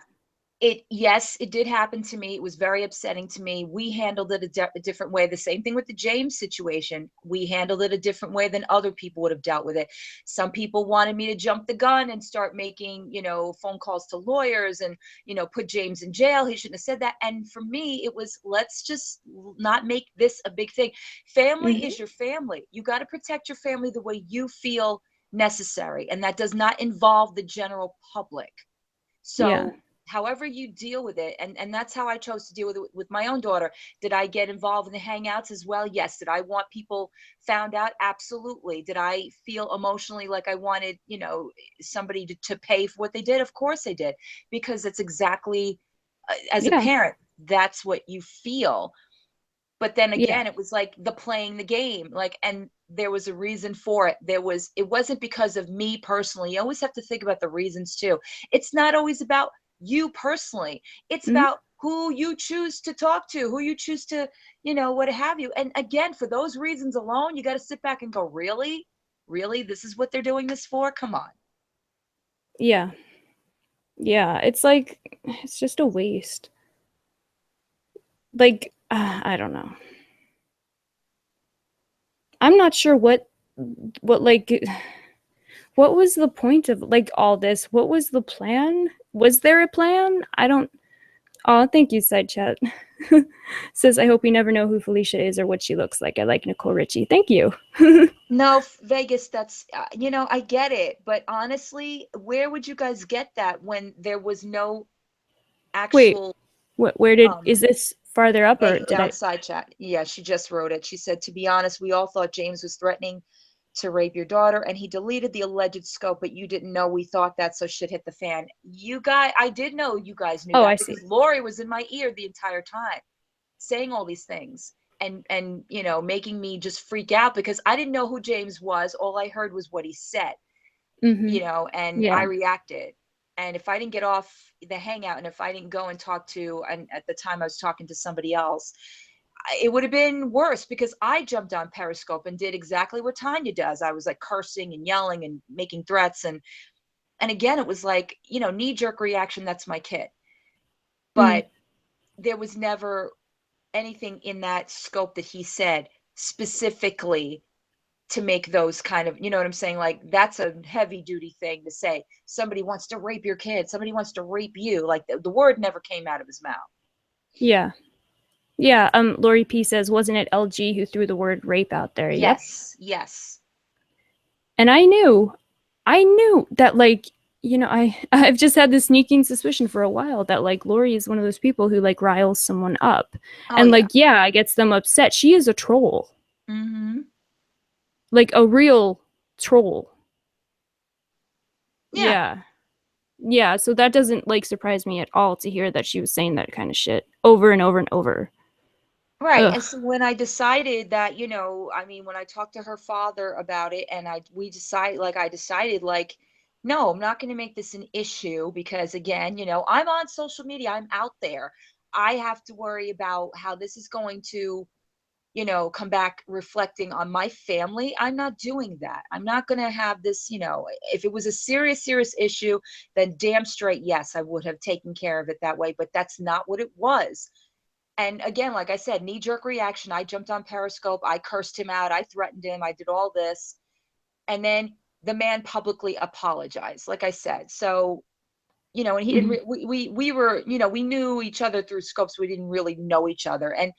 Yes, it did happen to me. It was very upsetting to me. We handled it a different way. The same thing with the James situation. We handled it a different way than other people would have dealt with it. Some people wanted me to jump the gun and start making, you know, phone calls to lawyers and, you know, put James in jail. He shouldn't have said that. And for me, it was, let's just not make this a big thing. Family is your family. You got to protect your family the way you feel necessary. And that does not involve the general public. So however you deal with it, and that's how I chose to deal with it with my own daughter. Did I get involved in the hangouts as well? Yes. Did I want people found out? Absolutely. Did I feel emotionally like I wanted, you know, somebody to pay for what they did? Of course I did, because it's exactly as a parent, that's what you feel. But then again, it was like the playing the game, like, and there was a reason for it. It wasn't because of me personally. You always have to think about the reasons too. It's not always about you personally. It's about who you choose to talk to, who you choose to, you know, what have you. And again, for those reasons alone, you got to sit back and go, really? This is what they're doing this for? Come on.
Yeah. It's like, it's just a waste. Like, I don't know. I'm not sure what like, what was the point of, like, all this? What was the plan? Was there a plan? I don't. Oh, thank you, side chat. Says, I hope we never know who Felicia is or what she looks like. I like Nicole Richie. Thank you.
No, Vegas, that's, you know, I get it. But honestly, where would you guys get that when there was no actual...
Wait, where did, is this farther up or
down side chat? Yeah, she just wrote it. She said, to be honest, we all thought James was threatening to rape your daughter and he deleted the alleged scope, but you didn't know we thought that, so shit hit the fan. You guys, I did know you guys knew that because Lori was in my ear the entire time saying all these things and you know, making me just freak out because I didn't know who James was. All I heard was what he said, you know, and I reacted. And if I didn't get off the hangout and if I didn't go and talk to, and at the time I was talking to somebody else, it would have been worse because I jumped on Periscope and did exactly what Tanya does. I was like cursing and yelling and making threats. And again, it was like, you know, knee-jerk reaction. That's my kid. But there was never anything in that scope that he said specifically to make those kind of, you know what I'm saying? Like, that's a heavy duty thing to say. Somebody wants to rape your kid. Somebody wants to rape you. Like the word never came out of his mouth.
Yeah. Lori P says, wasn't it LG who threw the word rape out there?
Yes.
Yep.
Yes.
And I knew that, like, you know, I've just had this sneaking suspicion for a while that, like, Lori is one of those people who, like, riles someone up.
Oh,
And,
yeah.
like, yeah, gets them upset. She is a troll.
Mm-hmm.
Like, a real troll.
Yeah.
Yeah, so that doesn't, like, surprise me at all to hear that she was saying that kind of shit over and over and over.
Right.
Ugh.
And so when I decided that, I mean, when I talked to her father about it and I decided like, no, I'm not going to make this an issue because again, I'm on social media, I'm out there. I have to worry about how this is going to, come back reflecting on my family. I'm not doing that. I'm not going to have this, if it was a serious, serious issue, then damn straight, yes, I would have taken care of it that way. But that's not what it was. And again, like I said, knee-jerk reaction. I jumped on Periscope. I cursed him out. I threatened him. I did all this. And then the man publicly apologized, like I said. So, and he didn't, we were, we knew each other through scopes. We didn't really know each other. And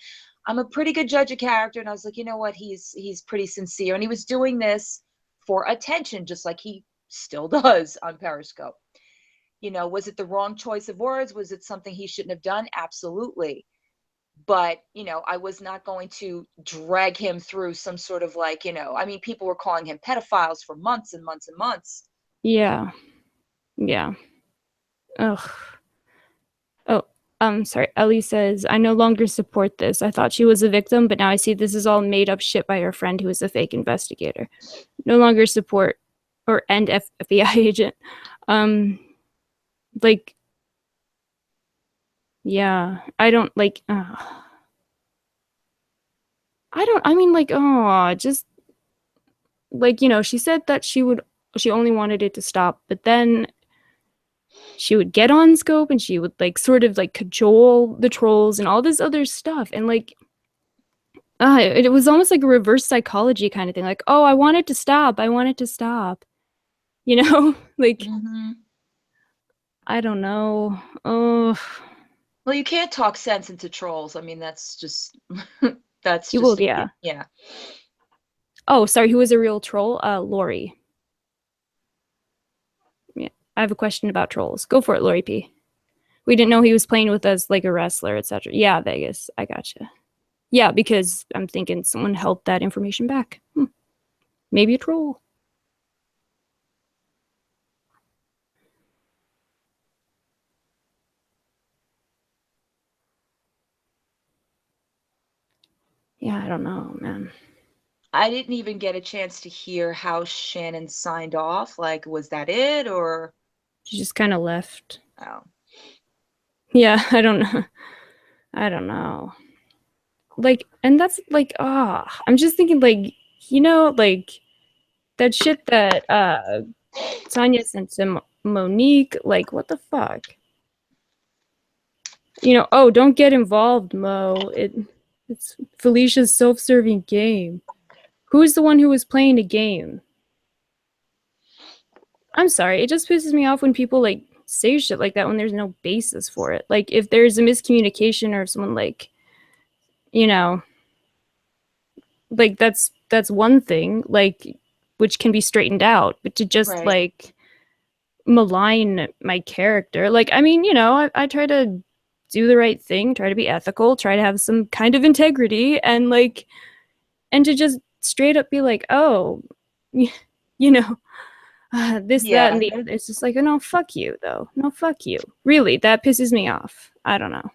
I'm a pretty good judge of character. And I was like, you know what? He's pretty sincere. And he was doing this for attention, just like he still does on Periscope. Was it the wrong choice of words? Was it something he shouldn't have done? Absolutely. But, I was not going to drag him through some sort of like, I mean, people were calling him pedophiles for months and months and months.
Yeah. Ugh. Oh, sorry. Ellie says, I no longer support this. I thought she was a victim, but now I see this is all made up shit by her friend who is a fake investigator. No longer support and FBI agent. Like, yeah, I don't like, just like, she said that she only wanted it to stop, but then she would get on Scope and she would like sort of like cajole the trolls and all this other stuff. And like, it was almost like a reverse psychology kind of thing. Like, oh, I want it to stop. Like, I don't know. Oh,
well, you can't talk sense into trolls. I mean, that's just,
yeah.
Yeah.
Oh, sorry. Who is a real troll? Lori. Yeah. I have a question about trolls. Go for it, Lori P. We didn't know he was playing with us like a wrestler, etc. Yeah, Vegas. I gotcha. Yeah, because I'm thinking someone held that information back. Maybe a troll. Yeah, I don't know, man.
I didn't even get a chance to hear how Shannon signed off. Like, was that it or?
She just kind of left.
Oh.
Yeah, I don't know. Like, and that's like, I'm just thinking like, like that shit that Tanya sent to Monique, like, what the fuck? Oh, don't get involved, Mo. It's Felicia's self-serving game. Who's the one who was playing a game? I'm sorry, it just pisses me off when people like say shit like that when there's no basis for it. Like if there's a miscommunication or if someone like, like that's one thing, like which can be straightened out, but to just like malign my character, like I mean, I try to do the right thing, try to be ethical, try to have some kind of integrity, and like, and to just straight up be like, oh, this, that, and the other. It's just like, no, fuck you, though. No, fuck you. Really, that pisses me off. I don't know.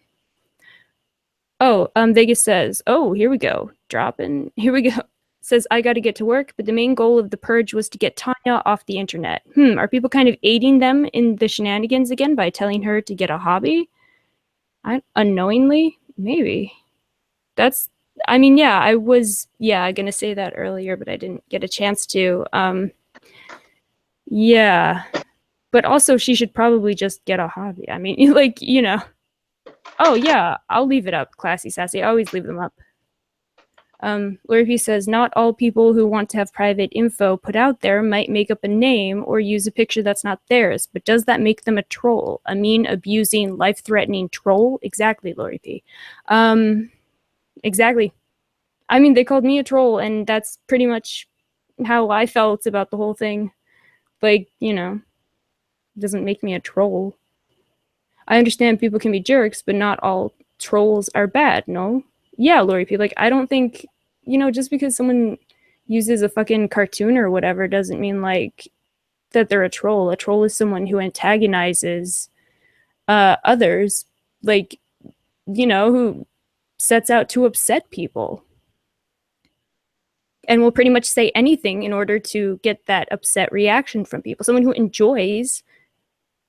Oh, Vegas says, oh, here we go. Here we go. Says, I got to get to work, but the main goal of the purge was to get Tanya off the internet. Are people kind of aiding them in the shenanigans again by telling her to get a hobby? Unknowingly? Maybe. I was gonna say that earlier, but I didn't get a chance to. Yeah. But also she should probably just get a hobby. I mean, like, Oh yeah, I'll leave it up, Classy Sassy. I always leave them up. Lurpy says, not all people who want to have private info put out there might make up a name or use a picture that's not theirs, but does that make them a troll? A mean, abusing, life-threatening troll? Exactly, Lori P. Exactly. I mean, they called me a troll, and that's pretty much how I felt about the whole thing. Like, you know, doesn't make me a troll. I understand people can be jerks, but not all trolls are bad, no? Yeah, Lori P. Like, I don't think, you know, just because someone uses a fucking cartoon or whatever doesn't mean, like, that they're a troll. A troll is someone who antagonizes others, like, you know, who sets out to upset people and will pretty much say anything in order to get that upset reaction from people. Someone who enjoys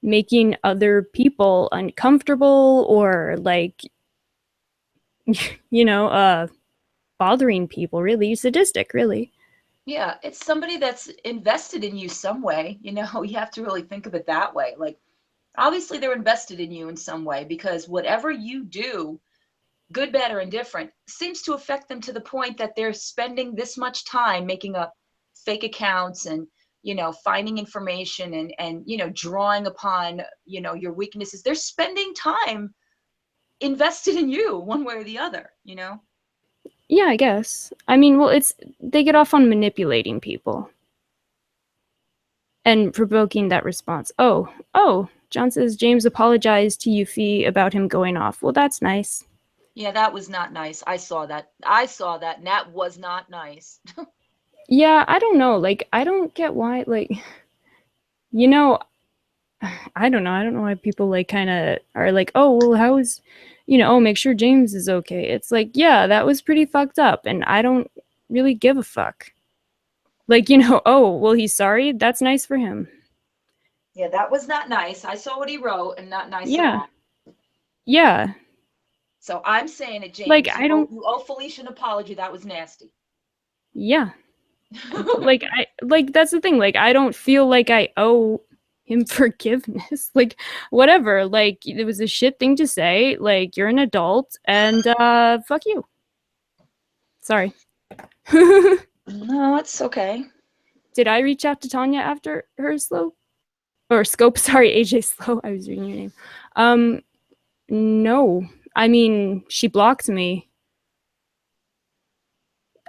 making other people uncomfortable or, like, you know, bothering people, really sadistic, really.
Yeah, it's somebody that's invested in you some way. You know, you have to really think of it that way. Like, obviously they're invested in you in some way, because whatever you do, good, bad, or indifferent, seems to affect them to the point that they're spending this much time making up fake accounts and, you know, finding information and, you know, drawing upon, you know, your weaknesses. They're spending time invested in you one way or the other, you know?
Yeah, I guess. I mean, well, they get off on manipulating people and provoking that response. Oh, John says James apologized to Yuffie about him going off. Well, that's nice.
Yeah, that was not nice. I saw that, and that was not nice.
Yeah, I don't know. Like, I don't get why, like, you know, I don't know. I don't know why people, like, kind of are like, oh, well, how is, you know, oh, make sure James is okay. It's like, yeah, that was pretty fucked up, and I don't really give a fuck. Like, you know, oh, well, he's sorry. That's nice for him.
Yeah, that was not nice. I saw what he wrote, and not nice at all.
Yeah.
So I'm saying it, James.
Like,
You owe Felicia an apology. That was nasty.
Yeah. Like, that's the thing. Like, I don't feel like I owe him forgiveness. Like, whatever. Like, it was a shit thing to say. Like, you're an adult, and fuck you. Sorry.
No, it's okay.
Did I reach out to Tanya after her scope? Sorry, AJ Slow. I was reading your name. No. I mean, she blocked me.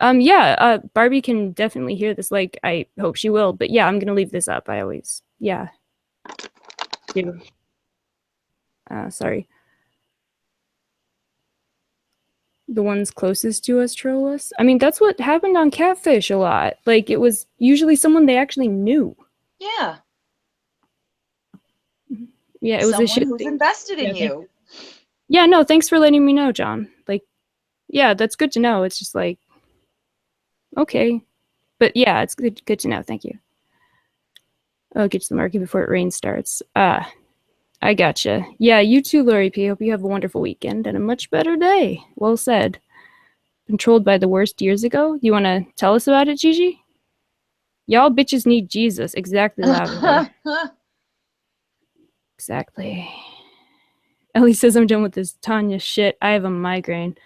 Yeah, Barbie can definitely hear this. Like, I hope she will. But yeah, I'm gonna leave this up. I always, yeah. Do. Sorry. The ones closest to us troll us. I mean, that's what happened on Catfish a lot. Like, it was usually someone they actually knew.
Yeah.
Yeah, it was
Someone
a shit
who's
thing.
invested in you.
Yeah, no, thanks for letting me know, John. Like, yeah, that's good to know. It's just like, okay. But yeah, it's good to know. Thank you. I'll get to the market before it rain starts. I gotcha. Yeah, you too, Lori P. Hope you have a wonderful weekend and a much better day. Well said. Controlled by the worst years ago? You want to tell us about it, Gigi? Y'all bitches need Jesus. Exactly, Lavender. Exactly. Ellie says I'm done with this Tanya shit. I have a migraine.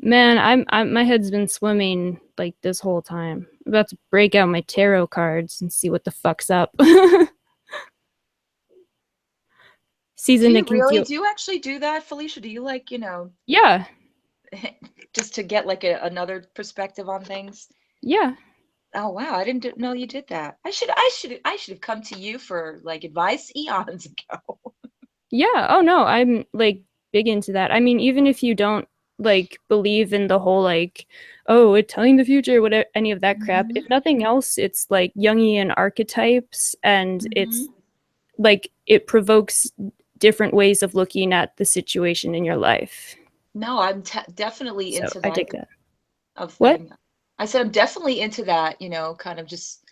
Man, my head's been swimming like this whole time. I'm about to break out my tarot cards and see what the fuck's up. Season
do you actually do that, Felicia? Do you, like, you know?
Yeah.
Just to get like another perspective on things?
Yeah.
Oh wow, I didn't know you did that. I should have come to you for, like, advice eons ago.
Yeah. Oh no, I'm, like, big into that. I mean, even if you don't, like, believe in the whole, like, oh, it's telling the future, whatever, any of that crap. If nothing else, it's like Jungian archetypes, and it's like it provokes different ways of looking at the situation in your life.
No, I'm definitely into that.
I dig that.
What? I said I'm definitely into that, you know, kind of just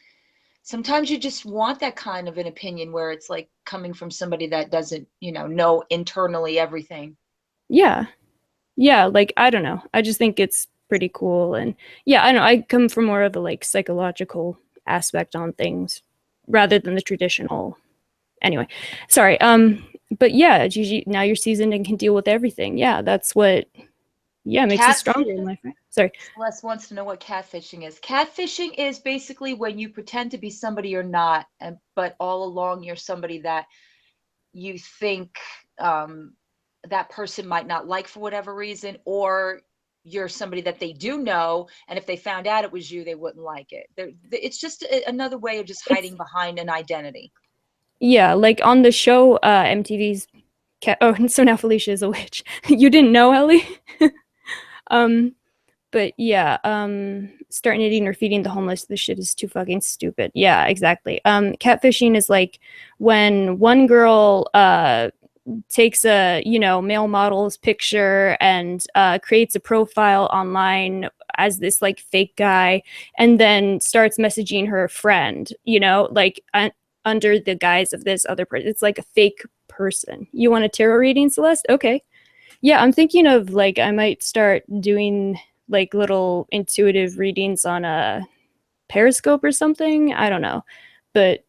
sometimes you just want that kind of an opinion where it's like coming from somebody that doesn't, you know internally everything.
Yeah. Yeah, like, I don't know. I just think it's pretty cool. And yeah, I know I come from more of a, like, psychological aspect on things rather than the traditional. Anyway, sorry. But yeah, Gigi, now you're seasoned and can deal with everything. Yeah, that's what makes you stronger in life, right? Sorry.
Les wants to know what catfishing is. Catfishing is basically when you pretend to be somebody you're not, but all along you're somebody that you think that person might not like for whatever reason, or you're somebody that they do know, and if they found out it was you, they wouldn't like it. It's just another way of just hiding behind an identity.
Yeah, like on the show, MTV's so now Felicia is a witch. You didn't know, Ellie? But yeah, starting eating or feeding the homeless, this shit is too fucking stupid. Yeah, exactly. Catfishing is like when one girl takes a, male model's picture and creates a profile online as this like fake guy, and then starts messaging her friend, like under the guise of this other person. It's like a fake person. You want a tarot reading, Celeste? Okay. Yeah, I'm thinking of like I might start doing like little intuitive readings on a Periscope or something. I don't know. But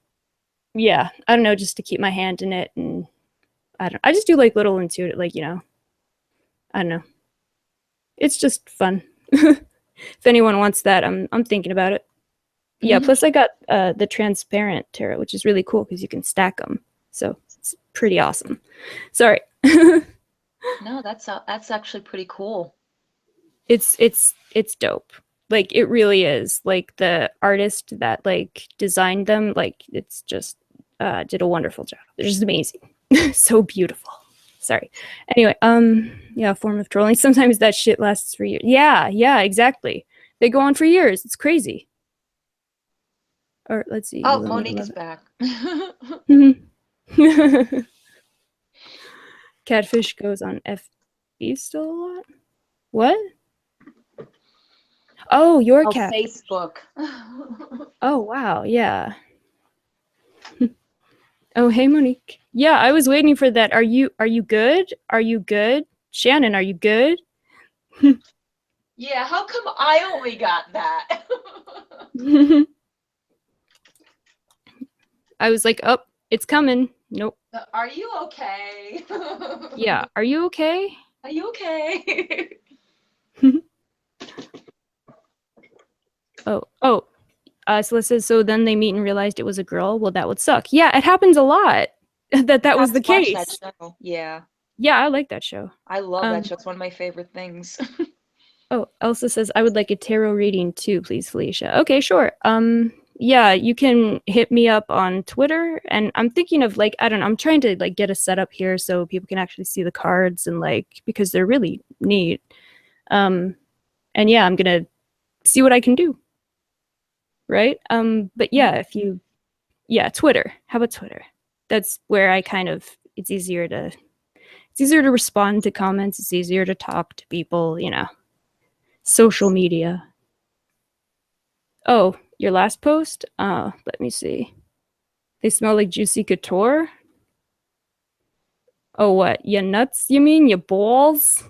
yeah, I don't know, just to keep my hand in it. And I just do like little intuitive, like, I don't know. It's just fun. If anyone wants that, I'm thinking about it. Yeah, plus I got the transparent tarot, which is really cool because you can stack them. So it's pretty awesome. Sorry.
No, that's actually pretty cool.
It's dope. Like it really is. Like the artist that like designed them, like it's just did a wonderful job. They're just amazing. So beautiful. Sorry. Anyway, yeah, form of trolling. Sometimes that shit lasts for years. Yeah, exactly. They go on for years. It's crazy. Or let's see.
Oh, Monique is back.
Catfish goes on FB still a lot? What? Oh, your cat.
Facebook.
Oh, wow. Yeah. Oh, hey, Monique. Yeah, I was waiting for that. Are you good? Are you good? Shannon, are you good?
Yeah, how come I only got that?
I was like, oh, it's coming. Nope.
Are you okay?
Yeah, are you okay?
Are you okay?
Oh. So it says, so then they meet and realized it was a girl. Well, that would suck. Yeah, it happens a lot. that was the case.
That show. Yeah.
Yeah, I like that show.
I love that show. It's one of my favorite things.
Oh, Elsa says, I would like a tarot reading too, please, Felicia. Okay, sure. Yeah, you can hit me up on Twitter, and I'm thinking of like, I don't know, I'm trying to like get a setup here so people can actually see the cards and like, because they're really neat. And yeah, I'm gonna see what I can do. Right? But yeah, Twitter. How about Twitter? That's where I kind of, it's easier to respond to comments. It's easier to talk to people, social media. Oh, your last post? Let me see. They smell like juicy couture. Oh, what? Your nuts, you mean? Your balls?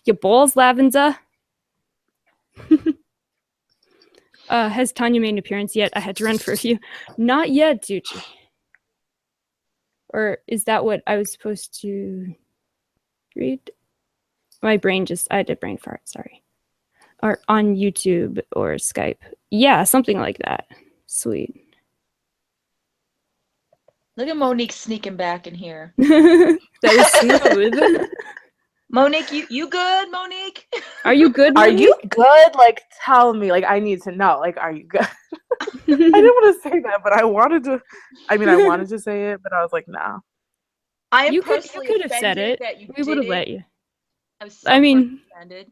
Your balls, Lavender? Has Tanya made an appearance yet? I had to run for a few. Not yet, Ducci. Or is that what I was supposed to read? My brain I did brain fart, sorry. Or on YouTube or Skype. Yeah, something like that. Sweet.
Look at Monique sneaking back in here.
That was smooth.
Monique, you good, Monique?
Are you good,
Are
Monique?
you good? Like, tell me. Like, I need to know. Like, are you good? I didn't want to say that, but I wanted to. I mean, I wanted to say it, but I was like, nah.
I am
You could
personally
have said it.
that you
We would have
did
let
it.
you.
I
mean,
offended.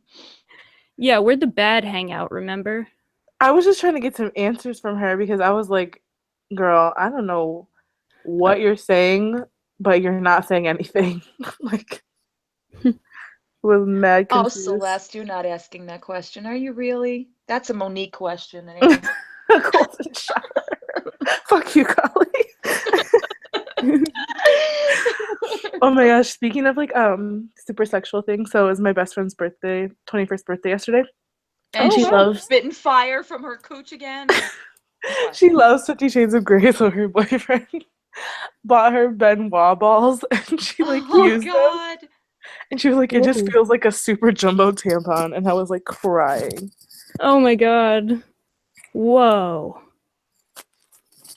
Yeah, we're the bad hangout, remember?
I was just trying to get some answers from her because I was like, girl, I don't know what you're saying, but you're not saying anything. Like, was mad confused.
Oh, Celeste, you're not asking that question. Are you really? That's a Monique question.
Golden shower. Fuck you, Golly. Oh my gosh, speaking of like super sexual things, so it was my best friend's birthday, 21st birthday yesterday.
And
she loves
spitting fire from her cooch again.
She loves 50 Shades of Grey, so her boyfriend bought her Benoit balls and she like used them. And she was like, it just feels like a super jumbo tampon, and I was like crying.
Oh my god. Whoa.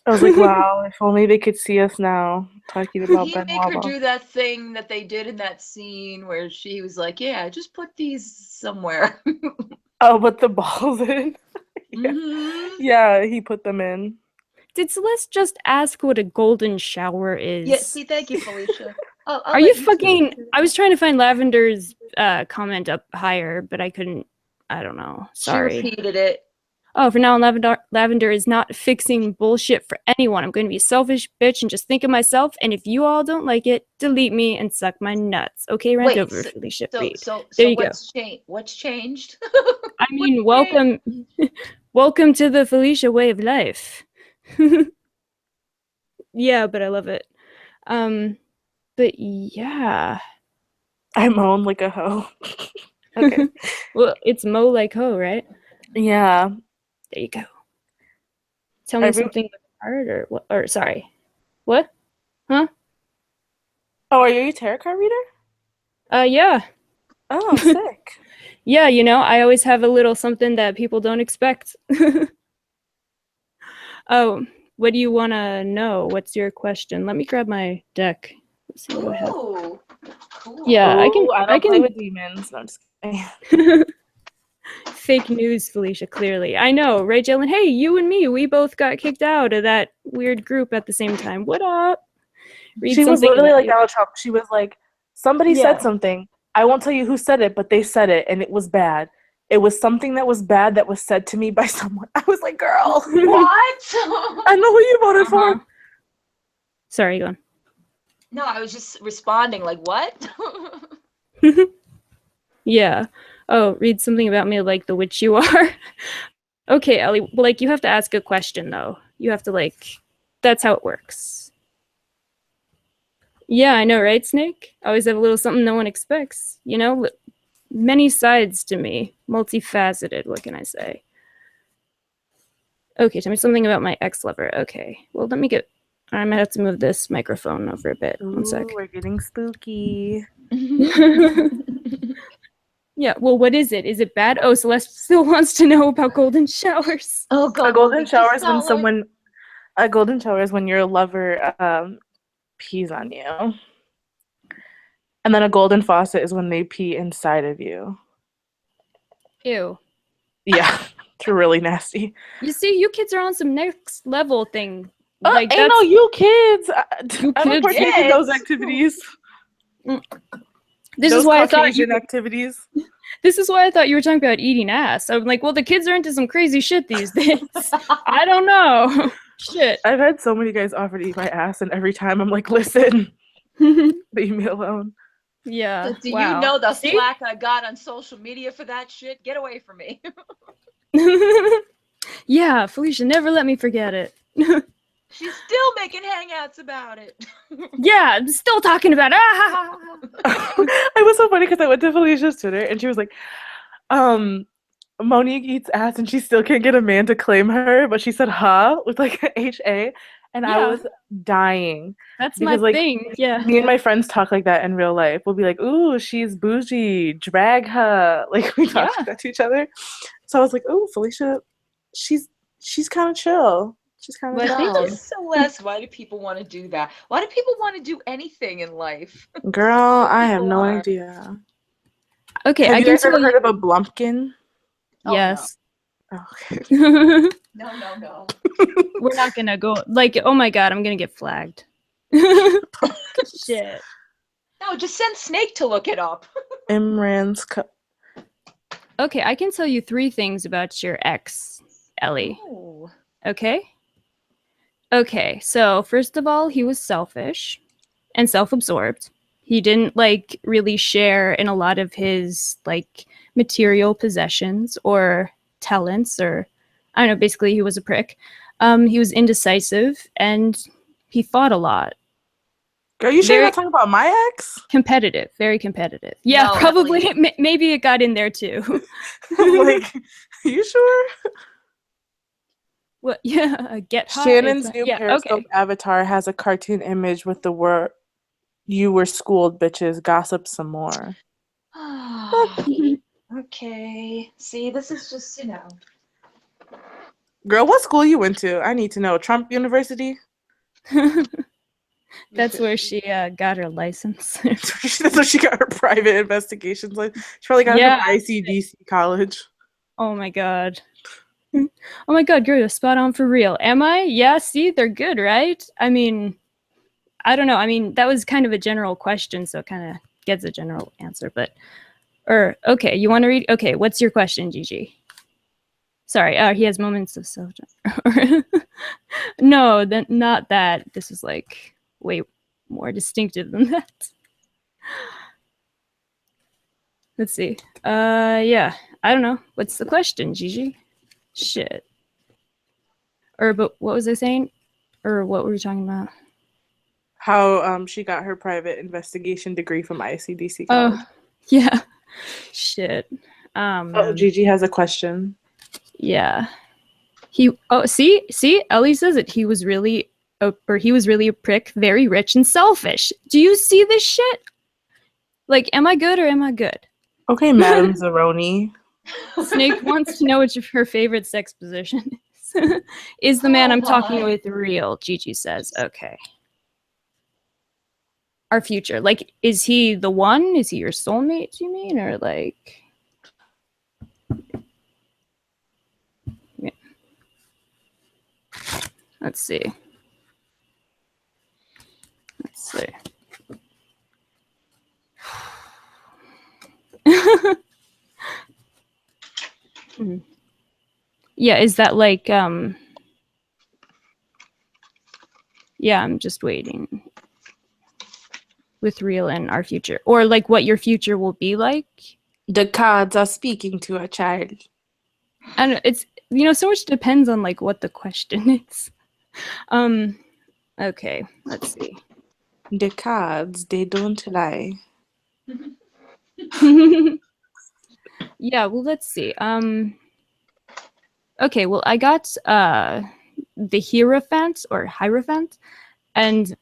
I was like, wow, if only they could see us now talking about
He
Ben
make her
Waba.
do that thing that they did in that scene where she was like, yeah, just put these somewhere.
Oh, put the balls in. Yeah.
Mhm.
Yeah, he put them in.
Did Celeste just ask what a golden shower is?
Yeah, see, thank you, Felicia. I'll
Are you
let
fucking?
speak.
I was trying to find Lavender's comment up higher, but I couldn't. I don't know.
She
Sorry.
repeated it.
Oh, for now on, Lavender is not fixing bullshit for anyone. I'm going to be a selfish bitch and just think of myself. And if you all don't like it, delete me and suck my nuts. Okay, rant
Wait,
over,
so-
Felicia.
So,
Read.
so,
There
so
you go.
what's changed? What's changed?
I mean,
What's changed?
welcome to the Felicia way of life. Yeah, but I love it. But yeah.
I moan like a hoe. Okay.
Well, it's Mo like ho, right?
Yeah.
There you go. Tell me something hard or what? Or sorry, what? Huh?
Oh, are you a tarot card reader?
Yeah.
Oh, sick.
Yeah, you know, I always have a little something that people don't expect. Oh, what do you want to know? What's your question? Let me grab my deck. Let's see what I have.
Ooh, cool.
Yeah, I can.
Ooh, I don't play with demons. No, I'm just kidding.
Fake news, Felicia. Clearly, I know, right, Jalen? Hey, you and me, we both got kicked out of that weird group at the same time. What up? Read
She was
something
literally
about
like
you.
Donald Trump. She was like, somebody
Yeah.
said something. I won't tell you who said it, but they said it, and it was bad. It was something that was bad that was said to me by someone. I was like, girl,
What?
I know who you voted for.
Sorry, go on.
No, I was just responding like, what?
Yeah. Oh, read something about me like the witch you are. Okay, Ellie. Well, like, you have to ask a question, though. You have to, like, that's how it works. Yeah, I know, right, Snake? I always have a little something no one expects. You know, many sides to me. Multifaceted, what can I say? Okay, tell me something about my ex-lover. Okay, well, let me get... I might have to move this microphone over a bit. One sec.
Ooh, we're getting spooky.
Yeah, well, what is it? Is it bad? Oh, Celeste still wants to know about golden showers.
Oh God,
A golden
Monique,
shower
just
is when
tell her.
a golden shower is when your lover pees on you. And then a golden faucet is when they pee inside of you.
Ew.
Yeah, it's really nasty.
You see, you kids are on some next level thing.
Like, ain't no you kids.
You
I don't
kids.
partake in those activities.
This
those
is why I thought
Caucasian activities.
This is why I thought you were talking about eating ass. I'm like, well, the kids are into some crazy shit these days. I don't know. Shit.
I've had so many guys offer to eat my ass, and every time I'm like, listen, leave me alone.
Yeah.
Do
wow.
you know the
See?
slack I got on social media for that shit? Get away from me.
Yeah, Felicia, never let me forget it.
She's still making hangouts about it.
Yeah, I'm still talking about it.
It was so funny because I went to Felicia's Twitter and she was like, Monique eats ass and she still can't get a man to claim her, but she said huh with like a H-A, and I
Yeah.
was dying.
That's
Because,
my
like,
thing. Yeah.
me and my friends talk like that in real life. We'll be like, ooh, she's bougie, drag her. Like, we talk like that to each other. So I was like, ooh, Felicia, she's kind of chill. She's kind of down.
Celeste, why do people want to do that? Why do people want to do anything in life?
Girl, I have
People
no
are.
idea.
Okay,
Have
I
you
can
guys ever
tell
heard
you.
of a blumpkin?
Yes.
Oh, okay.
No.
We're not gonna go. Like, oh my god, I'm gonna get flagged. Shit.
No, just send Snake to look it up.
Imran's cup.
Okay, I can tell you 3 things about your ex, Ellie.
Ooh.
Okay? Okay, so first of all, he was selfish and self-absorbed. He didn't, like, really share in a lot of his, like, material possessions or talents, or, I don't know, basically he was a prick. He was indecisive, and he fought a lot.
Girl, you sure you're
Very
not talking about my ex?
competitive, very competitive. Yeah,
No,
probably, maybe it got in there, too.
I'm like, are you sure?
What? Yeah, get high.
Shannon's new
yeah,
Periscope
okay.
avatar has a cartoon image with the word, "You were schooled, bitches. Gossip some more."
Okay. See, this is just,
Girl, what school you went to? I need to know. Trump University?
That's where she got her license.
That's where she got her private investigations. Like, she probably got it from ICDC college.
Oh my god. Oh my god, girl, you're spot on for real. Am I? Yeah, see, they're good, right? I mean, I don't know. I mean, that was kind of a general question, so it kind of gets a general answer, but okay, you want to read? Okay, what's your question, Gigi? Sorry, he has moments of self. No, not that. This is like way more distinctive than that. Let's see. Yeah, I don't know. What's the question, Gigi? Shit. But what was I saying? Or what were we talking about?
How she got her private investigation degree from ICDC college.
Oh, yeah. Shit.
Oh, Gigi has a question.
Yeah. See, Ellie says it. He was really a prick, very rich and selfish. Do you see this shit? Like, am I good or am I good?
Okay, Madam Zeroni.
Snake wants to know which of her favorite sex position is. Is the man I'm talking with real? Gigi says. Okay. Our future. Like, is he the one? Is he your soulmate, you mean? Or like... Yeah. Let's see. Yeah, is that like yeah, I'm just waiting. With real and our future, or like what your future will be like.
The cards are speaking to a child.
And it's, you know, so much depends on like what the question is. Okay, let's see.
The cards, they don't lie.
Yeah, well, let's see. Okay, well, I got the Hierophant or Hierophant, and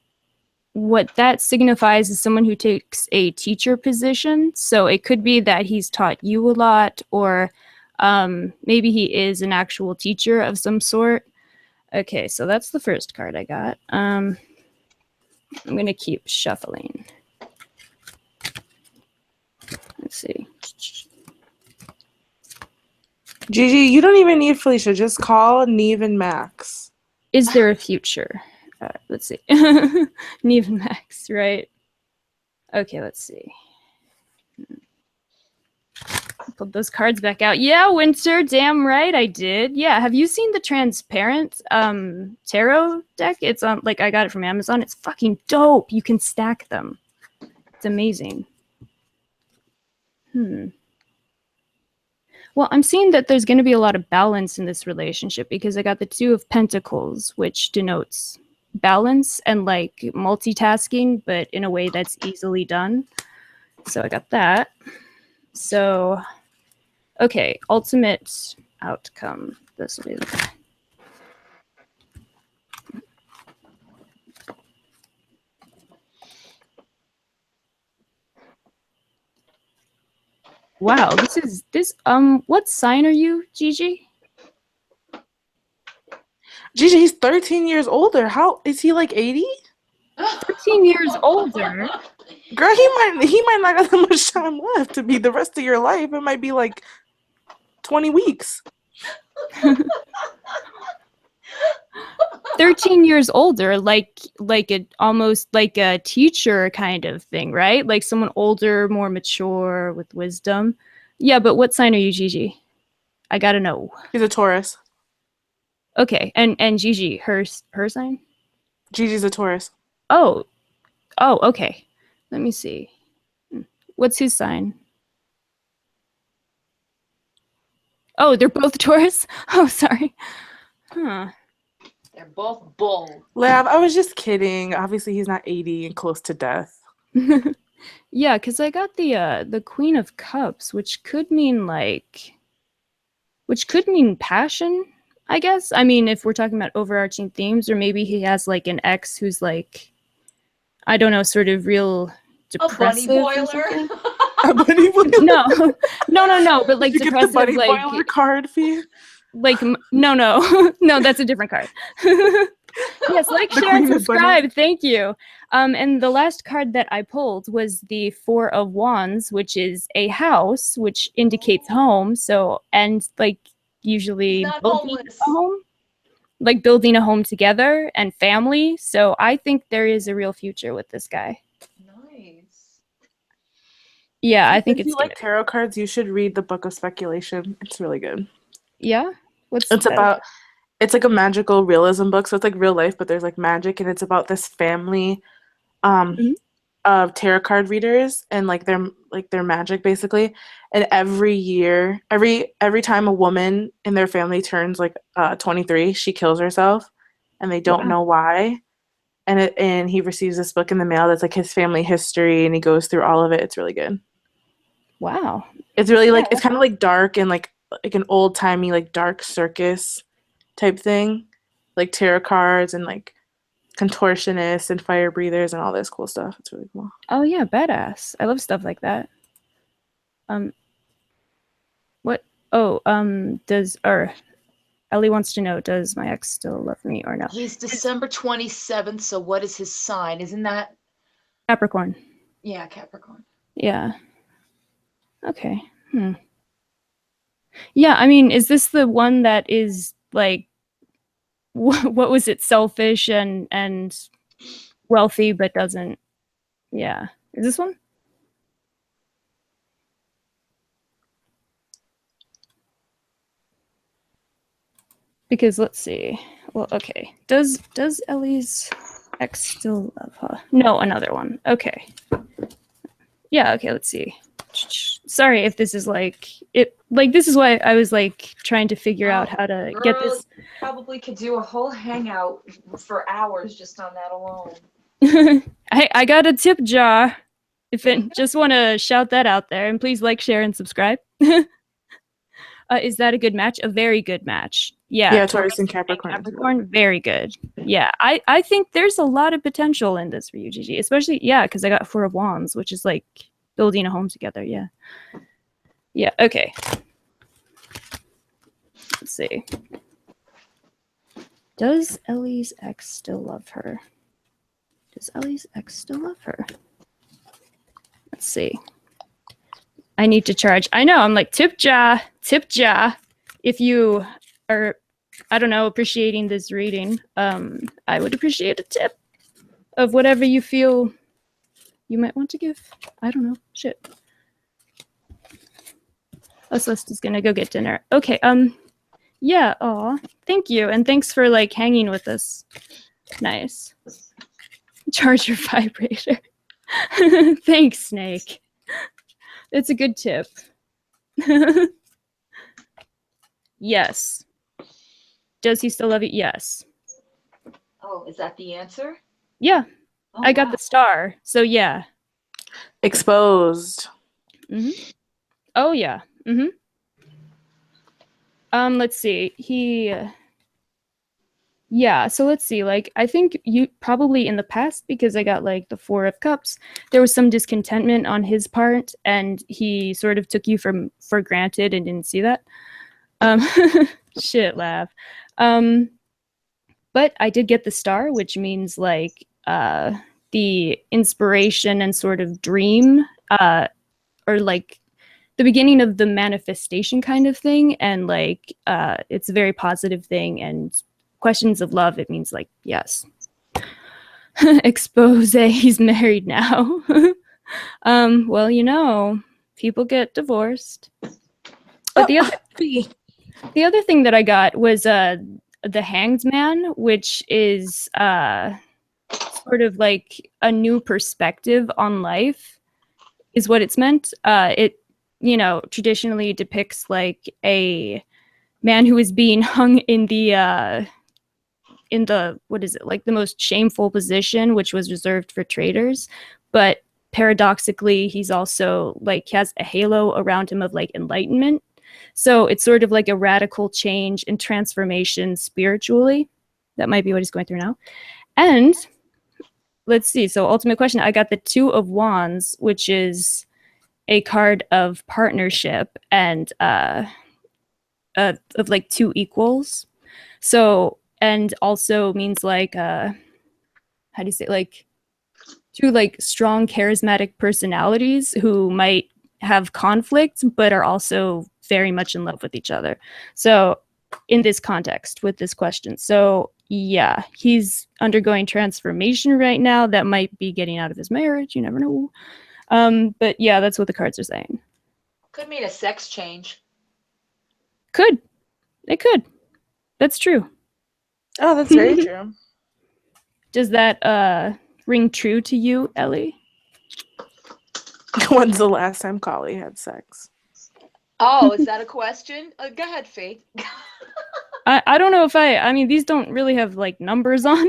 what that signifies is someone who takes a teacher position. So it could be that he's taught you a lot, or maybe he is an actual teacher of some sort. Okay, so that's the first card I got. I'm going to keep shuffling. Let's see.
Gigi, you don't even need Felicia. Just call Neve and Max.
Is there a future? Let's see. Neve and Max, right? Okay, let's see. Pulled those cards back out. Yeah, Winter, damn right I did. Yeah, have you seen the transparent tarot deck? It's on, like, I got it from Amazon. It's fucking dope. You can stack them. It's amazing. Well, I'm seeing that there's going to be a lot of balance in this relationship because I got the Two of Pentacles, which denotes balance and like multitasking, but in a way that's easily done. So I got that. So, okay, ultimate outcome. This will be the... Wow, what sign are you, Gigi?
Gigi, he's 13 years older. How is he, like 80?
13 years older?
Girl, he might not have that much time left to be the rest of your life. It might be like 20 weeks.
13 years older, like almost like a teacher kind of thing, right? Like someone older, more mature, with wisdom. Yeah, but what sign are you, Gigi? I gotta know.
He's a Taurus.
Okay, and Gigi, her sign?
Gigi's a Taurus.
Oh, okay. Let me see. What's his sign? Oh, they're both Taurus? Oh, sorry. Huh.
They're both bull.
Lav, I was just kidding. Obviously, he's not 80 and close to death.
Yeah, because I got the Queen of Cups, which could mean passion, I guess. I mean, if we're talking about overarching themes, or maybe he has like an ex who's like, I don't know, sort of real depressive.
A bunny boiler.
A bunny boiler?
No, but like
Did you
depressive,
get the bunny
like
boiler card fee?
like no, no, that's a different card. Yes, like,
The
share,
Queen
and
of
subscribe. Thank you. And the last card that I pulled was the Four of Wands, which is a house, which indicates home. So, and like usually
Not
building
homeless.
a home, like building a home together and family. So I think there is a real future with this guy.
Nice.
Yeah, I think
If
it's
you like tarot cards, you should read the Book of Speculation. It's really good.
yeah. What's
It's
that
about it's like a magical realism book, so it's like real life, but there's like magic, and it's about this family
Mhm.
of tarot card readers and like their magic basically. And every year, every time a woman in their family turns like 23, she kills herself, and they don't
Wow.
know why. And he receives this book in the mail that's like his family history, and he goes through all of it. It's really good.
Wow.
It's really like it's kind of like dark and like an old timey like dark circus type thing, like tarot cards and like contortionists and fire breathers and all this cool stuff. It's really cool.
Oh yeah, badass. I love stuff like that. What? Oh, Ellie wants to know, does my ex still love me or no?
He's December 27th, so what is his sign? Isn't that?
Capricorn.
Yeah, Capricorn.
Yeah. Okay. Yeah, I mean, is this the one that is like, what was it? Selfish and wealthy, but doesn't. Yeah. Is this one? Because let's see. Well, okay. Does Ellie's ex still love her? No, another one. Okay. Yeah, okay, let's see. Sorry if this is like this is why I was like trying to figure out how to get
Girl,
this.
probably could do a whole hangout for hours just on that alone.
I got a tip jar. If it just want to shout that out there, and please like, share, and subscribe. Is that a good match? A very good match. Yeah,
Taurus and Capricorn.
Capricorn, very good. Yeah, I think there's a lot of potential in this for you, Gigi. Especially, yeah, because I got Four of Wands, which is like building a home together. Yeah. Yeah, okay. Let's see. Does Ellie's ex still love her? Does Ellie's ex still love her? Let's see. I need to charge. I know, I'm like, tip jar. If you are, I don't know, appreciating this reading, I would appreciate a tip of whatever you feel you might want to give. I don't know. Shit. Oh, Celeste's gonna go get dinner. Okay, yeah, aw, thank you. And thanks for like hanging with us. Nice. Charge your vibrator. Thanks, Snake. It's a good tip. Yes. Does he still love you? Yes.
Oh, is that the answer?
Yeah.
Oh,
I got
wow.
the star. So yeah.
Exposed.
Oh yeah. Let's see. Yeah, so let's see. Like, I think you probably in the past, because I got like the Four of Cups, there was some discontentment on his part, and he sort of took you for granted and didn't see that. Shit, laugh. But I did get the star, which means like the inspiration and sort of dream, or like the beginning of the manifestation kind of thing, and like it's a very positive thing. And questions of love, it means like yes. Expose, he's married now. Well, you know, people get divorced. But the other thing that I got was the Hanged Man, which is sort of like a new perspective on life, is what it's meant. It, you know, traditionally depicts like a man who is being hung in the what is it, like the most shameful position, which was reserved for traitors. But paradoxically, he's also like has a halo around him of like enlightenment. So it's sort of like a radical change and transformation spiritually. That might be what he's going through now. And let's see. So ultimate question, I got the Two of Wands, which is a card of partnership. And of like two equals. So, and also means like how do you say, like two like strong charismatic personalities who might have conflict but are also very much in love with each other. So in this context with this question, so yeah, he's undergoing transformation right now that might be getting out of his marriage, you never know. But yeah, that's what the cards are saying.
Could mean a sex change.
Could. It could. That's true.
Oh, that's very true.
Does that ring true to you, Ellie?
When's the last time Collie had sex?
Oh, is that a question? Go ahead, Faye.
I don't know if I mean, these don't really have like numbers on.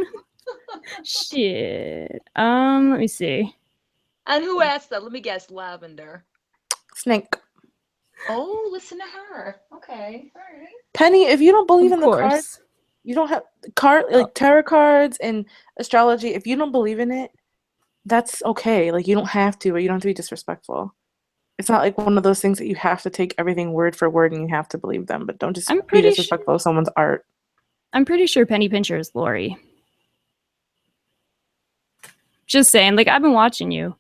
Shit. Let me see.
And who asked that? Let me guess. Lavender.
Snake.
Oh, listen to her. Okay. All right.
Penny, if you don't believe
Of
in the
course.
cards, you don't have like tarot cards and astrology. If you don't believe in it, that's okay. Like, you don't have to, or you don't have to be disrespectful. It's not like one of those things that you have to take everything word for word and you have to believe them, but don't just be disrespectful of someone's art.
I'm pretty sure Penny Pincher is Lori. Just saying, like, I've been watching you.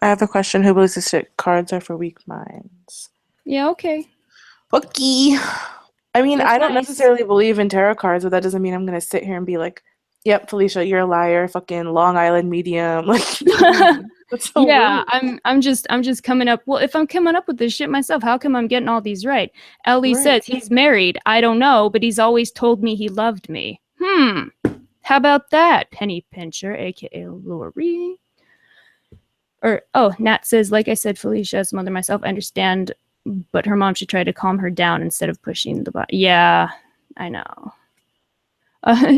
I have a question. Who believes this shit? Cards are for weak minds.
Yeah, okay.
Okay. I mean,
That's
I don't
nice.
necessarily believe in tarot cards, but that doesn't mean I'm going to sit here and be like, yep, Felicia, you're a liar, fucking Long Island medium. Like, that's so
Yeah,
rude.
I'm just coming up. Well, if I'm coming up with this shit myself, how come I'm getting all these right? Ellie
Right.
says he's married. I don't know, but he's always told me he loved me. How about that, Penny Pincher, aka Lori? Or Nat says, like I said, Felicia, as a mother myself, I understand, but her mom should try to calm her down instead of pushing the button. Yeah, I know.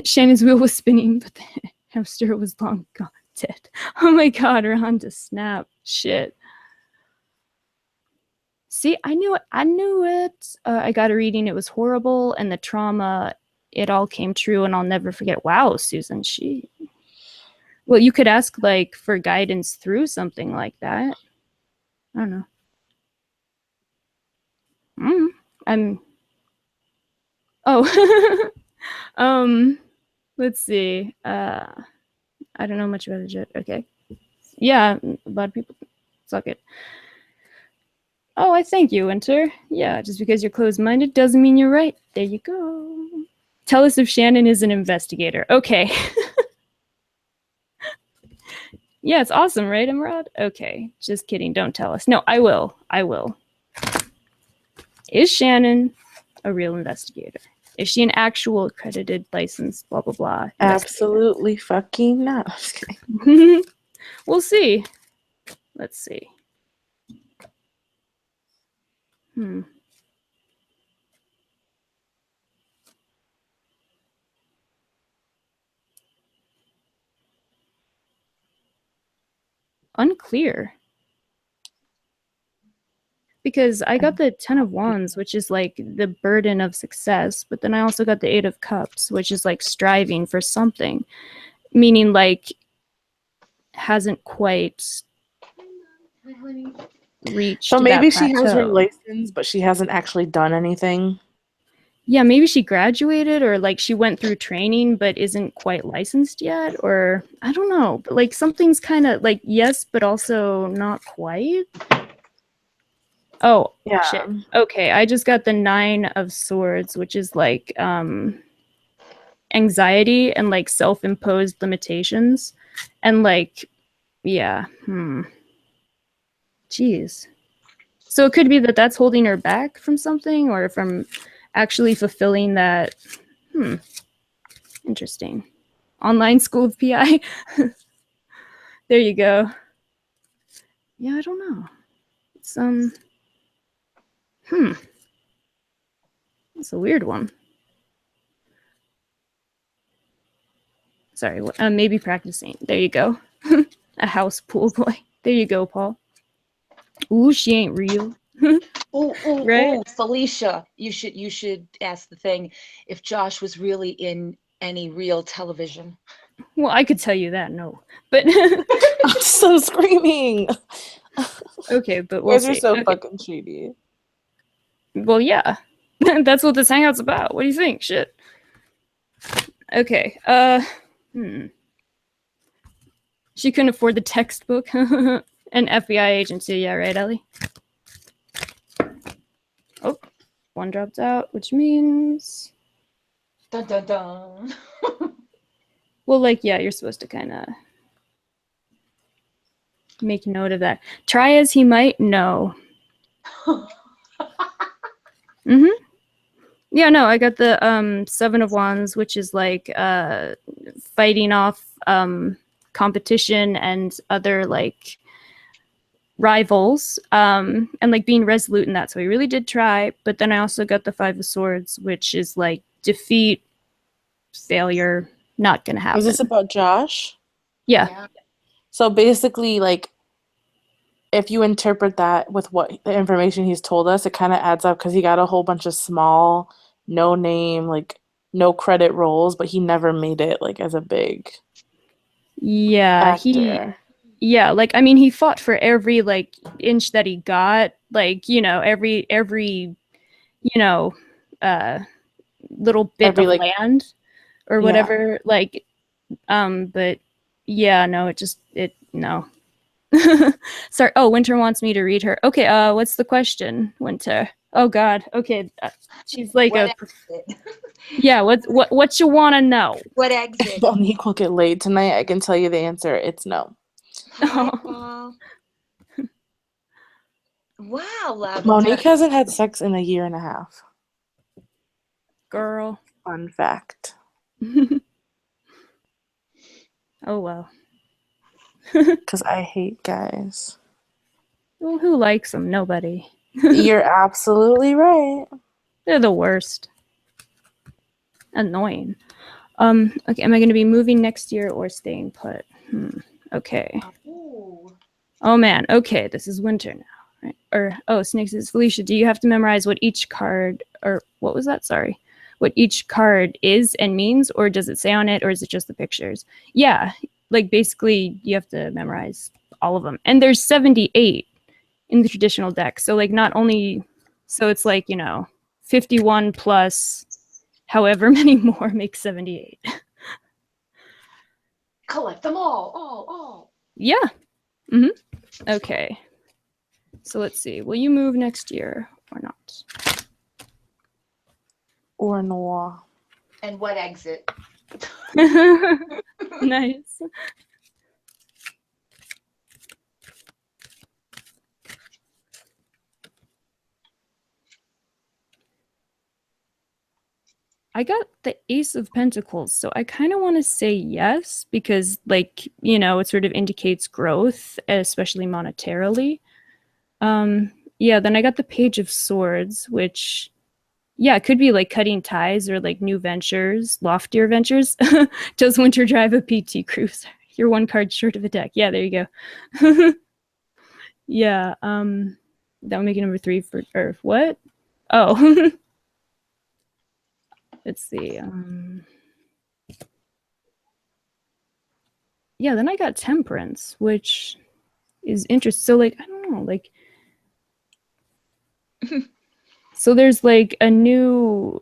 Shannon's wheel was spinning, but the hamster was long gone dead. Oh my god, we're on to snap. Shit. See, I knew it. I got a reading. It was horrible, and the trauma, it all came true, and I'll never forget. Wow, Susan, well, you could ask like for guidance through something like that. I don't know. Let's see. I don't know much about the jet. Okay. Yeah, a lot of people suck it. Oh, I thank you, Winter. Yeah, just because you're closed-minded doesn't mean you're right. There you go. Tell us if Shannon is an investigator. Okay. Yeah, it's awesome, right, Imrad? Okay, just kidding. Don't tell us. No, I will. I will. Is Shannon a real investigator? Is she an actual accredited, licensed, blah, blah, blah?
Absolutely fucking not. I'm just kidding.
We'll see. Let's see. Unclear. Because I got the 10 of Wands, which is like the burden of success, but then I also got the 8 of Cups, which is like striving for something, meaning like hasn't quite reached.
So maybe
that
she has her
plateau.
license, but she hasn't actually done anything.
Yeah, maybe she graduated or like she went through training but isn't quite licensed yet, or I don't know. But like something's kind of like yes, but also not quite. Oh,
Yeah.
shit. Okay, I just got the 9 of Swords, which is like anxiety and like self-imposed limitations. And like, yeah. Jeez. So it could be that that's holding her back from something or from actually fulfilling that. Interesting. Online school of PI. There you go. Yeah, I don't know. It's it's a weird one. Sorry, maybe practicing. There you go. A house pool boy. There you go, Paul. Ooh, she ain't real. Right?
Felicia, you should ask the thing if Josh was really in any real television.
Well, I could tell you that, no. But
I'm so screaming.
Okay, but we'll see.
You're so
Okay.
fucking shady.
Well, yeah. That's what this hangout's about. What do you think? Shit. Okay. She couldn't afford the textbook. An FBI agent too. Yeah, right, Ellie? Oh, one dropped out, which means...
Dun dun dun.
Well, like, yeah, you're supposed to kind of make note of that. Try as he might, no. Yeah, no, I got the Seven of Wands, which is like fighting off competition and other like rivals, and like being resolute in that. So he really did try. But then I also got the Five of Swords, which is like defeat, failure, not gonna happen.
Was this about Josh?
Yeah.
So basically, like, if you interpret that with what the information he's told us, it kind of adds up because he got a whole bunch of small, no name, like no credit roles, but he never made it like as a big actor.
Yeah, like I mean he fought for every like inch that he got, like, you know, every you know, little bit
Every,
of
like,
land or whatever, like but yeah, no, no. Sorry. Oh, Winter wants me to read her. Okay, what's the question, Winter? Oh God. Okay, she's like
What
a.
exit?
Yeah. What you want to know?
What exit?
Monique will get laid tonight. I can tell you the answer. It's no.
Wow, Lavender.
Monique hasn't had sex in a year and a half.
Girl.
Fun fact.
Oh well.
Because I hate guys.
Well, who likes them? Nobody.
You're absolutely right.
They're the worst. Annoying. Okay, am I going to be moving next year or staying put? Okay.
Ooh.
Oh man. Okay, this is Winter now. Right? Or Snakes is Felicia. Do you have to memorize what each card, or what was that? Sorry. What each card is and means, or does it say on it, or is it just the pictures? Yeah, like basically you have to memorize all of them. And there's 78 in the traditional deck. So like not only, so it's like, you know, 51 plus however many more makes 78.
Collect them all.
Yeah. Okay. So let's see. Will you move next year or not?
Or noir.
And what exit?
Nice. I got the Ace of Pentacles, so I kind of want to say yes because, like, you know, it sort of indicates growth, especially monetarily. Yeah, then I got the Page of Swords, which, yeah, it could be like cutting ties or like new ventures, loftier ventures. Does Winter drive a PT Cruiser? You're one card short of a deck. Yeah, there you go. Yeah, that would make it number 3 for Earth. What? Oh. Let's see. Yeah, then I got Temperance, which is interesting. So, like, I don't know, like, so there's like a new,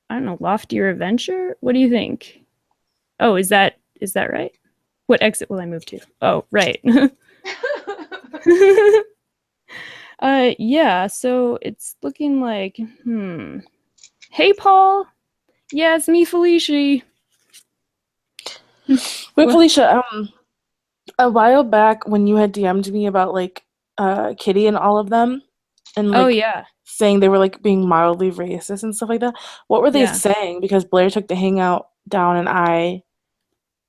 I don't know, loftier adventure. What do you think? Oh, is that right? What exit will I move to? Oh, right. Yeah. So it's looking like, Hey, Paul. Yes, me, Felicia.
Wait, Felicia, a while back when you had DM'd me about like Kitty and all of them, and like saying they were like being mildly racist and stuff like that. What were they saying? Because Blair took the hangout down and I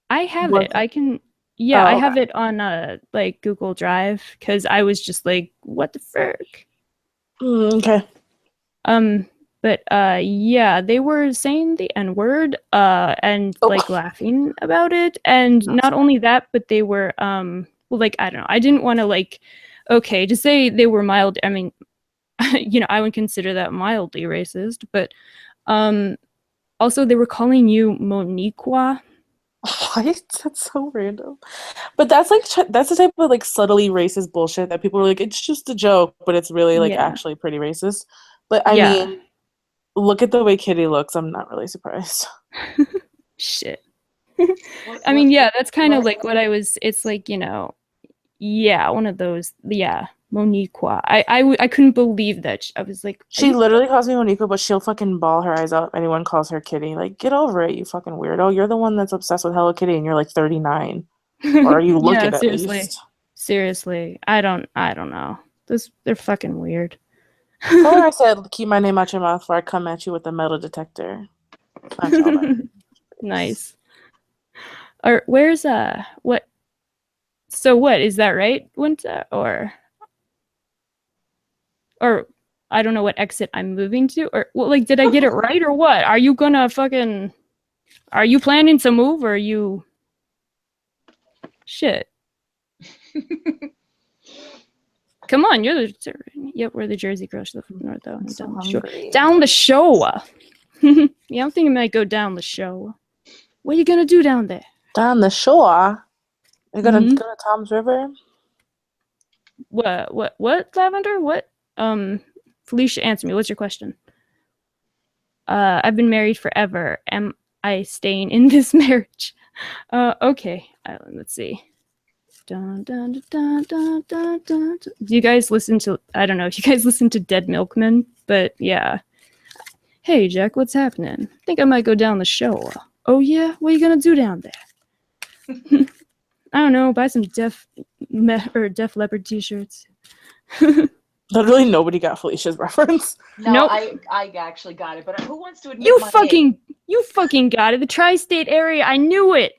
have it. I can I have it on like Google Drive because I was just like, what the frick?
Okay.
But yeah, they were saying the N-word and like laughing about it. And not only that, but they were well, like, I don't know. I didn't want to like, okay, to say they were mild, I mean, you know, I would consider that mildly racist, but also they were calling you Moniqua.
What? That's so random. But that's like that's the type of like subtly racist bullshit that people are like, it's just a joke, but it's really like actually pretty racist. But I mean, look at the way Kitty looks. I'm not really surprised.
Shit. I mean, yeah, that's kind of like what I was. It's like, yeah, one of those. Yeah, Moniqua. I couldn't believe that. I was like,
She literally calls me Moniqua, but she'll fucking bawl her eyes out if anyone calls her Kitty. Like, get over it, you fucking weirdo. You're the one that's obsessed with Hello Kitty, and you're like 39, or you look
yeah,
it at
seriously.
least.
Seriously, I don't know. They're fucking weird.
Tell her I said, keep my name out your mouth before I come at you with a metal detector. That's all that.
Nice. Or where's what? So what is that right? Winter or I don't know what exit I'm moving to, or well, like, did I get it right or what? Are you gonna fucking? Are you planning to move or are you? Shit. Come on, you're the. Yep, we're the Jersey girls. Live from North though. Down the show. Down the show. Yeah, I'm thinking I might go down the show. What are you gonna do down there?
Down the shore? You're gonna go to Tom's River?
What, Lavender? What? Felicia, answer me. What's your question? I've been married forever. Am I staying in this marriage? Okay. Let's see. Dun, dun, dun, dun, dun, dun. Do you guys listen to, I don't know if you guys listen to Dead Milkmen, but yeah. Hey, Jack, what's happening? I think I might go down the show. Oh, yeah? What are you gonna do down there? I don't know, buy some Def Leppard t-shirts.
Literally nobody got Felicia's reference.
No,
Nope.
I actually got it, but who wants to admit
You
my age?
fucking got it. The tri-state area. I knew it.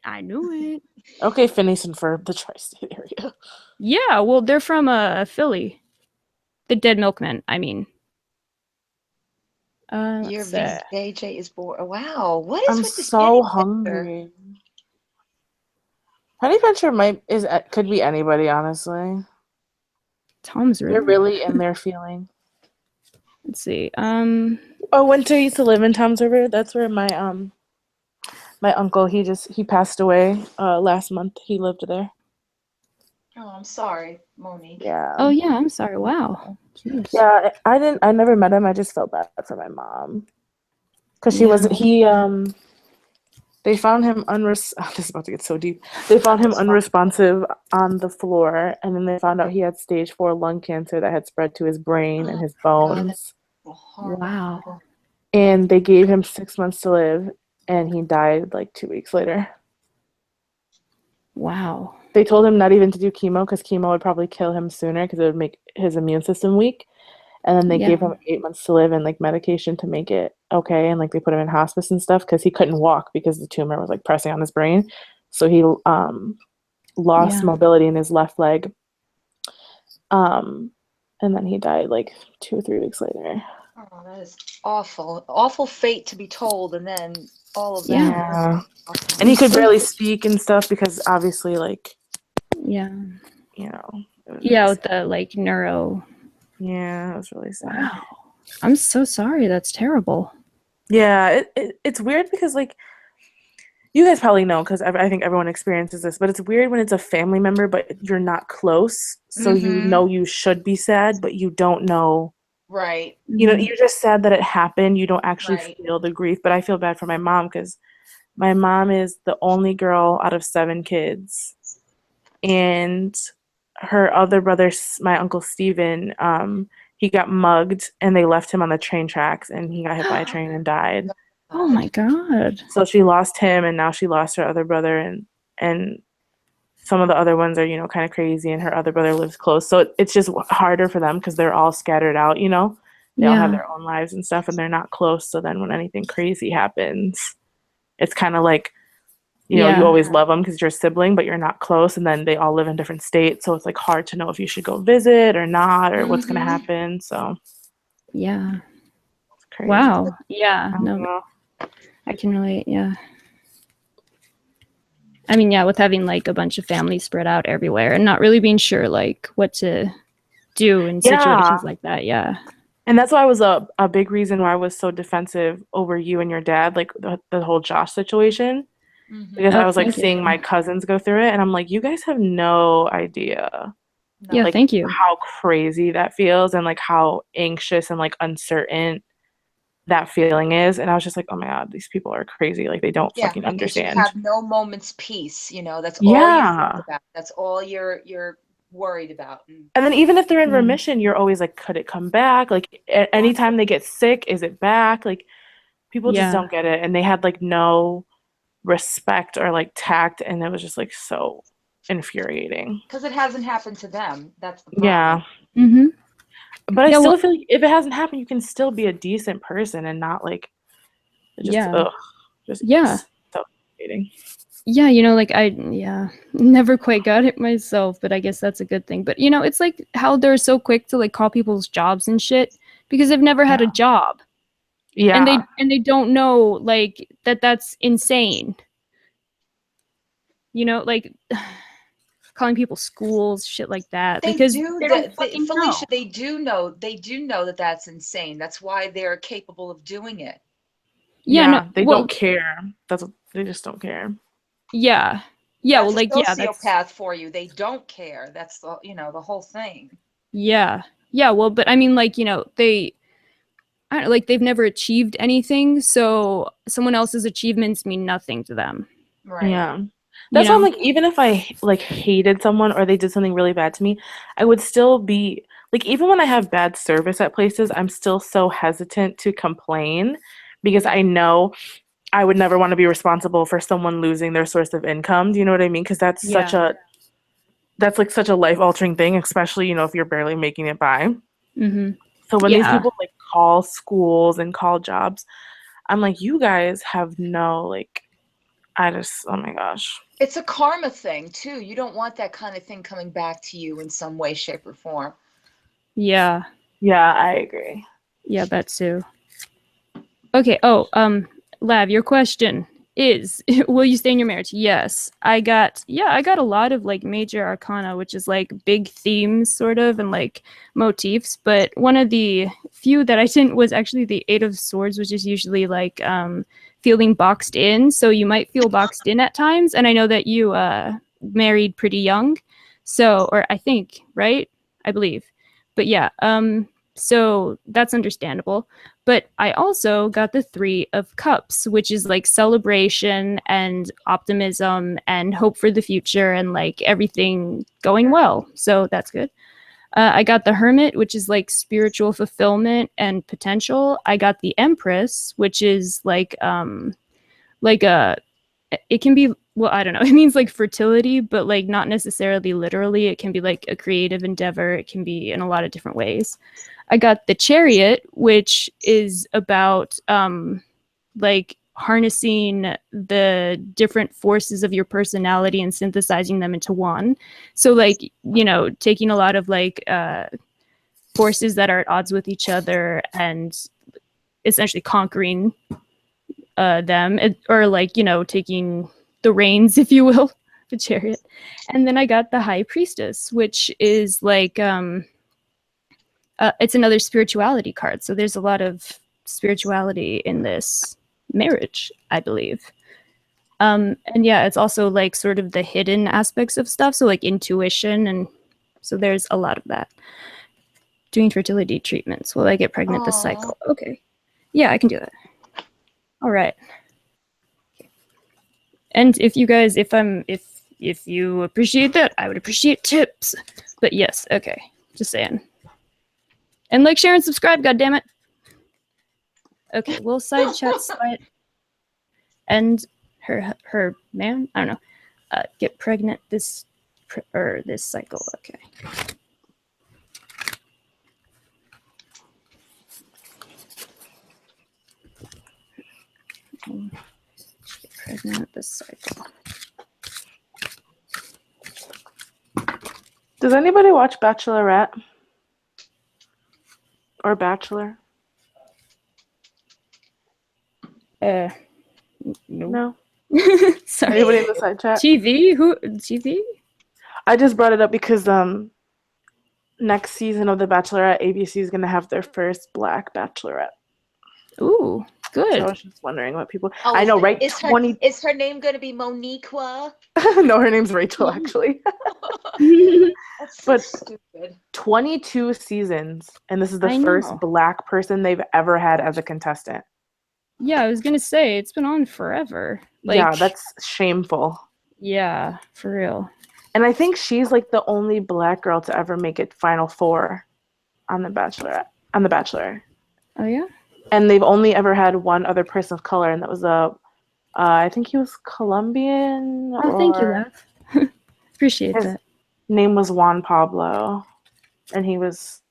Okay, Phineas and Ferb, the tri-state area.
Yeah, well, they're from Philly. The Dead Milkmen, I mean.
Your
let's see.
VJJ is bored. Wow, what is
I'm
with this
so
Penny Venture?
hungry. Penny Venture could be anybody, honestly.
Tom's River.
You're really in their feeling.
Let's see.
Winter used to live in Tom's River. That's where my uncle, he passed away last month. He lived there.
Oh, I'm sorry, Monique.
Yeah.
Oh yeah, I'm sorry. Wow. Jeez.
Yeah, I never met him. I just felt bad for my mom. Cuz they found him this is about to get so deep. They found him unresponsive on the floor, and then they found out he had stage 4 lung cancer that had spread to his brain and his bones.
Wow.
And they gave him 6 months to live, and he died like 2 weeks later.
Wow.
They told him not even to do chemo because chemo would probably kill him sooner because it would make his immune system weak. And then they gave him 8 months to live and like medication to make it okay. And like they put him in hospice and stuff because he couldn't walk because the tumor was like pressing on his brain. So he lost mobility in his left leg. And then he died like 2 or 3 weeks later.
Oh, that is awful. Awful fate to be told, and then all of that.
Yeah. And he could barely speak and stuff because obviously like,
yeah.
With
the like neuro.
Yeah, it was really sad.
Wow. I'm so sorry. That's terrible.
Yeah, it's weird because like you guys probably know because I think everyone experiences this, but it's weird when it's a family member but you're not close, so you know you should be sad but you don't know.
Right.
You're just sad that it happened. You don't actually feel the grief. But I feel bad for my mom because my mom is the only girl out of 7 kids, and her other brother, my uncle Steven, he got mugged and they left him on the train tracks and he got hit by a train and died.
Oh my God.
So she lost him and now she lost her other brother and some of the other ones are, kind of crazy and her other brother lives close. So it's just harder for them because they're all scattered out, They all have their own lives and stuff and they're not close. So then when anything crazy happens, it's kind of like, you always love them because you're a sibling, but you're not close. And then they all live in different states. So it's like hard to know if you should go visit or not, or what's going to happen. So
yeah.
It's crazy.
Wow. Yeah. No, I can relate. Yeah. I mean, with having like a bunch of families spread out everywhere and not really being sure like what to do in situations like that. Yeah.
And that's why I was a big reason why I was so defensive over you and your dad, like the whole Josh situation. Because I was like seeing my cousins go through it and I'm like, you guys have no idea.
Yeah,
like,
thank you.
How crazy that feels and like how anxious and like uncertain that feeling is. And I was just like, oh my God, these people are crazy. Like, they don't
Yeah,
fucking
because you
understand.
have no moment's peace, that's all you
Yeah.
think about. That's all you're worried about.
And then even if they're in
Yeah.
remission, you're always like, could it come back? Like, anytime they get sick, is it back? Like, people just
Yeah.
don't get it. And they had like no respect or like tact, and it was just like so infuriating.
Because it hasn't happened to them. That's the
Yeah.
problem.
Mm-hmm.
But I
Yeah,
still
well-
feel like if it hasn't happened, you can still be a decent person and not like just
Yeah.
just
Yeah.
so infuriating.
Yeah, like I never quite got it myself, but I guess that's a good thing. But it's like how they're so quick to like call people's jobs and shit because they've never had a job.
Yeah.
And they don't know like that's insane. Like calling people schools, shit like that.
They
because
do,
they don't fucking
Felicia,
know.
they do know that that's insane. That's why they're capable of doing it.
Yeah, no,
they
well,
don't care. That's what, they just don't care.
Yeah.
That's
Well, like,
a
yeah,
sociopath for you. They don't care. That's the the whole thing.
Yeah. Well, but I mean, like, I don't know, like they've never achieved anything, so someone else's achievements mean nothing to them.
Right.
Yeah. That's why I'm like, even if I like hated someone or they did something really bad to me, I would still be like, even when I have bad service at places, I'm still so hesitant to complain because I know I would never want to be responsible for someone losing their source of income. Do you know what I mean? Because that's such a life-altering thing, especially, if you're barely making it by.
Mm-hmm.
So when these people like call schools and call jobs, I'm like, you guys have no like, oh my gosh.
It's a karma thing too. You don't want that kind of thing coming back to you in some way, shape, or form.
Yeah.
Yeah, I agree.
Yeah, that too. Okay. Oh, Lav, your question is, will you stay in your marriage? Yes. I got a lot of like major arcana, which is like big themes sort of and like motifs. But one of the few that I didn't was actually the Eight of Swords, which is usually like feeling boxed in. So you might feel boxed in at times. And I know that you married pretty young. So, or I think, right? I believe. But yeah, so that's understandable. But I also got the Three of Cups, which is like celebration and optimism and hope for the future and like everything going well. So that's good. I got the Hermit, which is like spiritual fulfillment and potential. I got the Empress, which is like it can be, well, I don't know. It means like fertility, but like not necessarily literally. It can be like a creative endeavor. It can be in a lot of different ways. I got the Chariot, which is about like harnessing the different forces of your personality and synthesizing them into one. So like, taking a lot of like forces that are at odds with each other and essentially conquering them, or like, taking the reins, if you will, the Chariot. And then I got the High Priestess, which is like it's another spirituality card. So there's a lot of spirituality in this marriage, I believe. And yeah, it's also like sort of the hidden aspects of stuff. So like intuition. And so there's a lot of that. Doing fertility treatments. Will I get pregnant this cycle? Okay. Yeah, I can do that. All right. And if you guys, if you appreciate that, I would appreciate tips. But yes, okay. Just saying. And like, share, and subscribe, goddammit. Okay, will side chat slight and her man, I don't know, get pregnant this cycle. Okay. Get pregnant this cycle.
Does anybody watch Bachelorette? Or Bachelor? No.
Sorry.
Anybody in the side chat?
TV? Who? TV?
I just brought it up because next season of The Bachelorette, ABC is gonna have their first Black Bachelorette.
Ooh, good.
So I was just wondering what people. I know, right?
Is her name going to be Moniqua?
No, her name's Rachel, actually.
That's so stupid.
22 seasons, and this is the
I
first
know.
Black person they've ever had as a contestant.
Yeah, I was gonna say it's been on forever.
Yeah,
Like,
that's shameful.
yeah, for real.
And I think she's like the only Black girl to ever make it Final Four on The Bachelor.
Oh yeah.
And they've only ever had one other person of color, and that was I think he was Colombian.
Oh, thank you, Lev. Appreciate
His
that.
name was Juan Pablo, and he was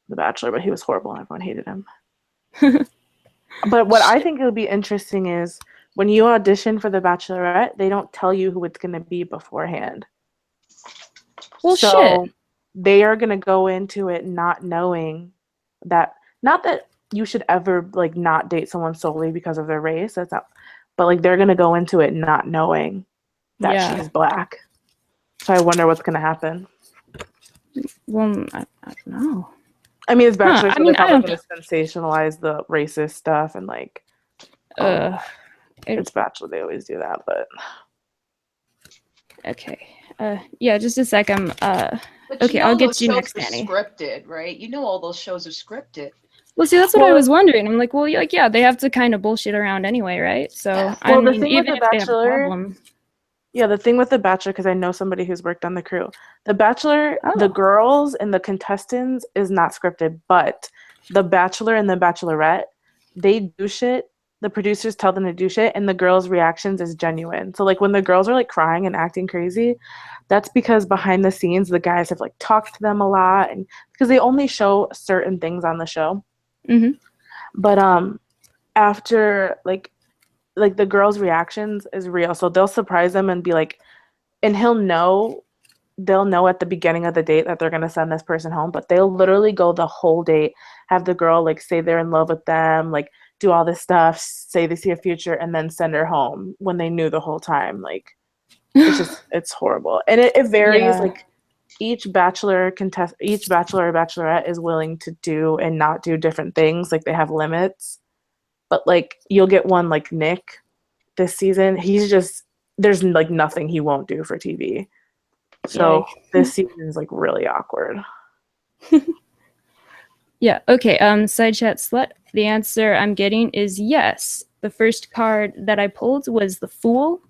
The Bachelor, but he was horrible and everyone hated him. But what I think would be interesting is when you audition for The Bachelorette, they don't tell you who it's going to be beforehand.
Well,
so
shit.
they are going to go into it not knowing that, not that you should ever like not date someone solely because of their race. That's not, but like they're going to go into it not knowing that she's Black. So I wonder what's going to happen.
Well, I don't know.
I mean, it's Bachelor, so they're
I
probably
don't.
going to sensationalize the racist stuff and like, it's Bachelor. They always do that, but
okay. Yeah, just a sec. I'm
But
okay.
you know
I'll get
those
to you
shows
next,
are
Annie.
scripted, right? You know all those shows are scripted.
Well, see, that's what I was wondering. I'm like, well, like, yeah, they have to kind of bullshit around anyway, right? So,
Yeah.
I
Well, the
mean,
thing with
even
The
if they have a
Bachelor,
problem.
yeah, the thing with The Bachelor, because I know somebody who's worked on the crew, The Bachelor, the girls and the contestants is not scripted, but The Bachelor and The Bachelorette, they do shit. The producers tell them to do shit, and the girls' reactions is genuine. So, like, when the girls are, like, crying and acting crazy, that's because behind the scenes, the guys have, like, talked to them a lot, and because they only show certain things on the show.
Mm-hmm.
But after, like the girls' reactions is real. So they'll surprise them and be like, and they'll know at the beginning of the date that they're going to send this person home, but they'll literally go the whole date, have the girl like say they're in love with them, like do all this stuff, say they see a future, and then send her home when they knew the whole time. Like, it's just, it's horrible. And it varies.
Yeah.
Like each bachelor or bachelorette is willing to do and not do different things. Like they have limits. But like you'll get one like Nick this season. He's just, there's like nothing he won't do for TV. So this season is like really awkward.
Yeah. Okay. Side chat slut. The answer I'm getting is yes. The first card that I pulled was the Fool,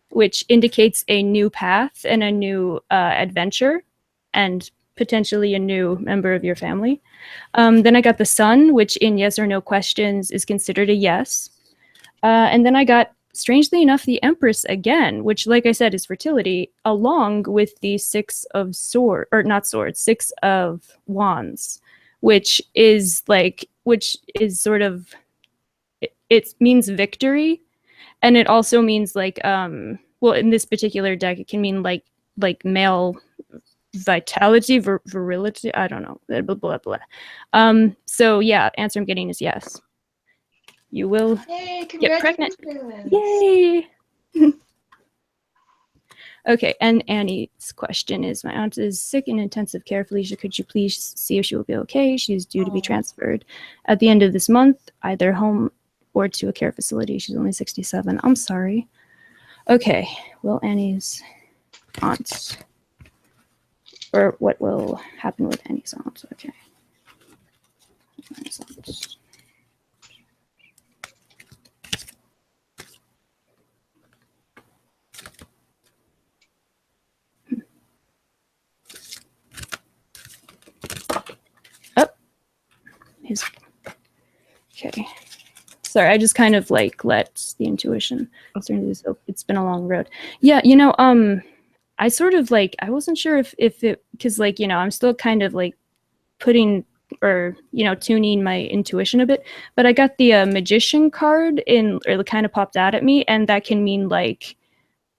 which indicates a new path and a new adventure, and potentially a new member of your family. Then I got the Sun, which in yes or no questions is considered a yes. And then I got, strangely enough, the Empress again, which, like I said, is fertility, along with the Six of Wands, which is sort of, it means victory. And it also means like, well, in this particular deck, it can mean like male vitality, virility. I don't know. Blah, blah, blah. So yeah, answer I'm getting is yes. You will get pregnant. Yay! Okay, and Annie's question is, my aunt is sick in intensive care. Felicia, could you please see if she will be okay? She's due to be transferred at the end of this month, either home or to a care facility. She's only 67. I'm sorry. Okay, will Annie's aunt, or what will happen with Annie's aunt? Okay. Annie's aunt. Okay. Sorry, I just kind of like let the intuition turn to this. It's been a long road. Yeah, you know, I sort of like, I wasn't sure if it, because like, you know, I'm still kind of like putting, or, you know, tuning my intuition a bit, but I got the Magician card or it kind of popped out at me, and that can mean like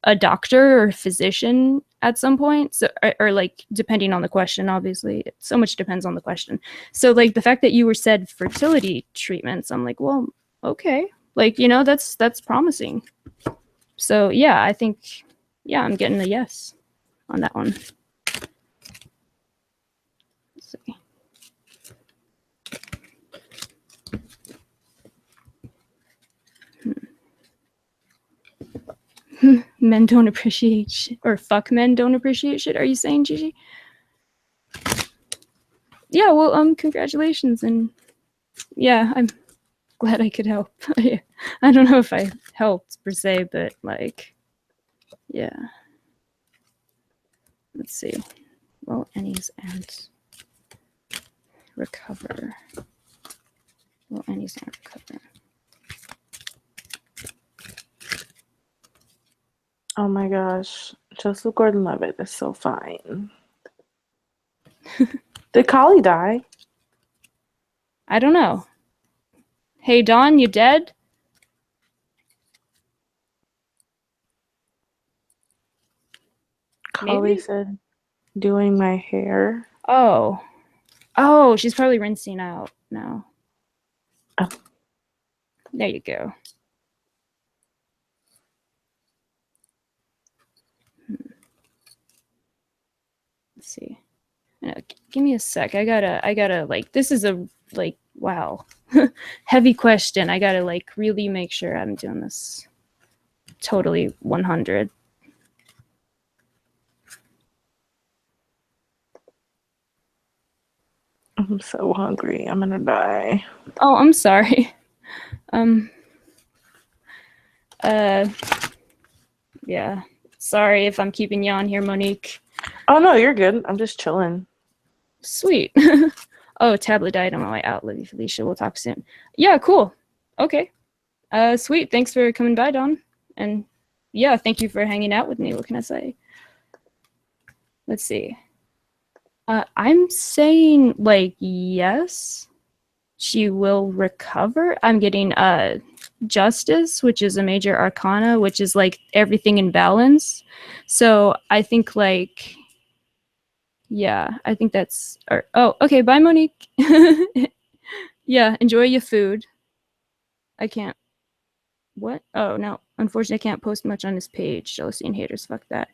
a doctor or physician at some point. So, or like, depending on the question, obviously, so much depends on the question. So like the fact that you were said fertility treatments, I'm like, well, okay. Like, you know, that's promising. So yeah, I think, yeah, I'm getting a yes on that one. Let's see. Men don't appreciate shit, or fuck men don't appreciate shit. Are you saying, Gigi? yeah, well, congratulations, and yeah, I'm glad I could help. I don't know if I helped per se, but like, yeah. Let's see. Well, any's and recover. Well, any's and recover.
Oh my gosh. Joseph Gordon-Levitt is so fine. Did Collie die?
I don't know. Hey, Dawn, you dead?
Collie
Maybe?
said, doing my hair.
Oh. Oh, she's probably rinsing out now.
Oh.
There you go. Let's see. Give me a sec. I gotta like, this is a like, wow, heavy question. I gotta like really make sure I'm doing this totally 100.
I'm so hungry. I'm gonna die.
Oh, I'm sorry. Yeah. Sorry if I'm keeping you on here, Monique.
Oh no, you're good. I'm just chilling.
Sweet. Oh, tablet died on my way out. Love you, Felicia. We'll talk soon. Yeah, cool. Okay. Sweet. Thanks for coming by, Dawn. And yeah, thank you for hanging out with me. What can I say? Let's see. I'm saying like yes, she will recover. I'm getting Justice, which is a major arcana, which is like everything in balance. So I think like, yeah, I think that's, or, oh, okay, bye, Monique. Yeah, enjoy your food. I can't, what? Oh, no, unfortunately, I can't post much on this page. Jealousy and haters, fuck that.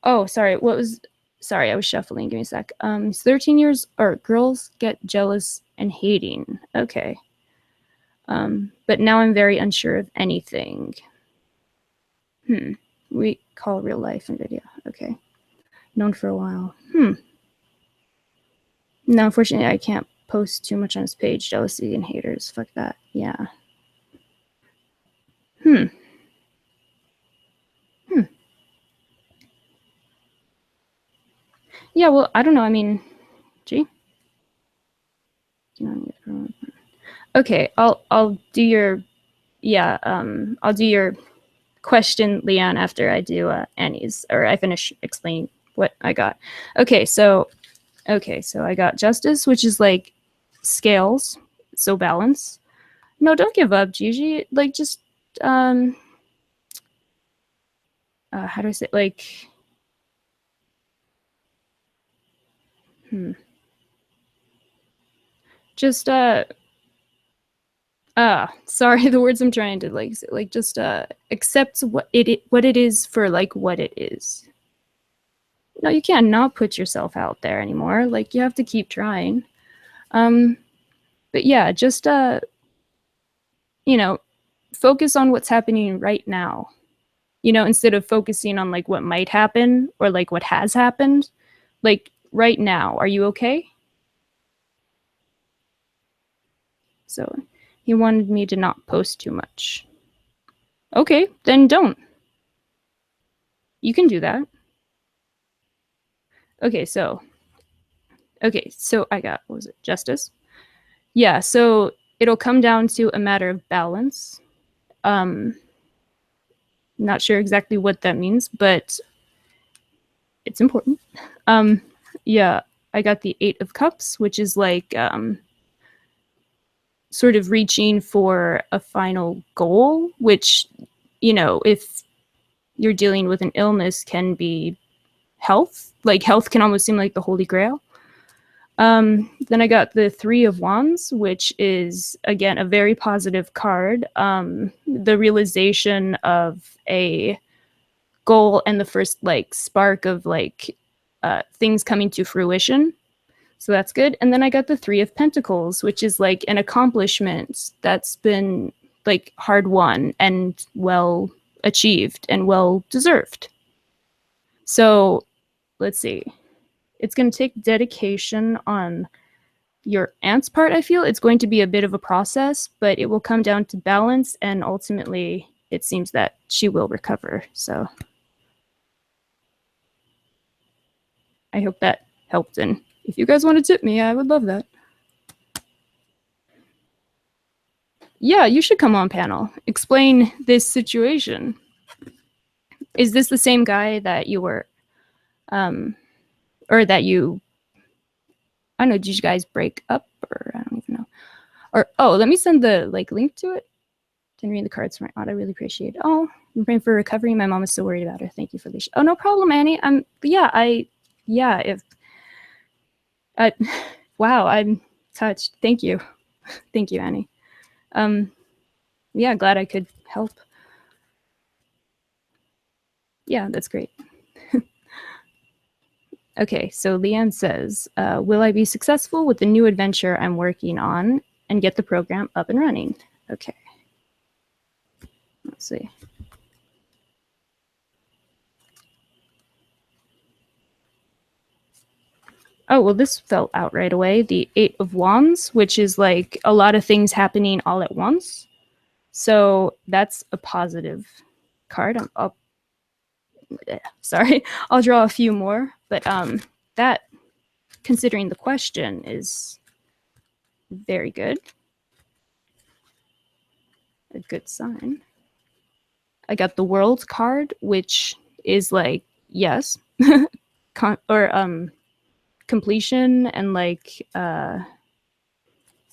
Oh, sorry, what was, sorry, I was shuffling, give me a sec. 13 years, or girls get jealous and hating, okay. But now I'm very unsure of anything. We call real life and video, okay. Known for a while, No, unfortunately, I can't post too much on his page. Jealousy and haters. Fuck that. Yeah. Yeah, well, I don't know. I mean, gee. Okay, I'll do your, yeah, I'll do your question, Leanne, after I do Annie's, or I finish explaining what I got. Okay, so I got Justice, which is like scales, so balance. No, don't give up, Gigi. Like, just how do I say, like, just sorry, the words I'm trying to like just accept what it is for like what it is. No, you can't not put yourself out there anymore. Like, you have to keep trying. But yeah, just you know, focus on what's happening right now. You know, instead of focusing on like what might happen or like what has happened. Like, right now, are you okay? So he wanted me to not post too much. Okay, then don't. You can do that. Okay, so I got, what was it, Justice? Yeah, so it'll come down to a matter of balance. Not sure exactly what that means, but it's important. Yeah, I got the 8 of Cups, which is like sort of reaching for a final goal, which, you know, if you're dealing with an illness, can be health. Like, health can almost seem like the holy grail. Then I got the 3 of Wands, which is, again, a very positive card. The realization of a goal and the first, like, spark of, like, things coming to fruition. So that's good. And then I got the 3 of Pentacles, which is, like, an accomplishment that's been, like, hard won and well achieved and well deserved. So let's see. It's going to take dedication on your aunt's part, I feel it's going to be a bit of a process, but it will come down to balance, and ultimately it seems that she will recover. So I hope that helped, and if you guys want to tip me, I would love that. Yeah, you should come on panel. Explain this situation. Is this the same guy that you were, or that you, I don't know, did you guys break up, or I don't even know. Or, oh, let me send the link to it. Didn't read the cards from my aunt. I really appreciate it. Oh, I'm praying for recovery. My mom is so worried about her. Thank you, Felicia. Oh, no problem, Annie. Wow, I'm touched. Thank you. Thank you, Annie. Yeah, glad I could help. Yeah, that's great. Okay, so Leanne says, will I be successful with the new adventure I'm working on and get the program up and running? Okay. Let's see. Oh, well, this fell out right away. The 8 of Wands, which is like a lot of things happening all at once. So that's a positive card. Sorry, I'll draw a few more. But that, considering the question, is very good. A good sign. I got the World card, which is like, yes, completion and like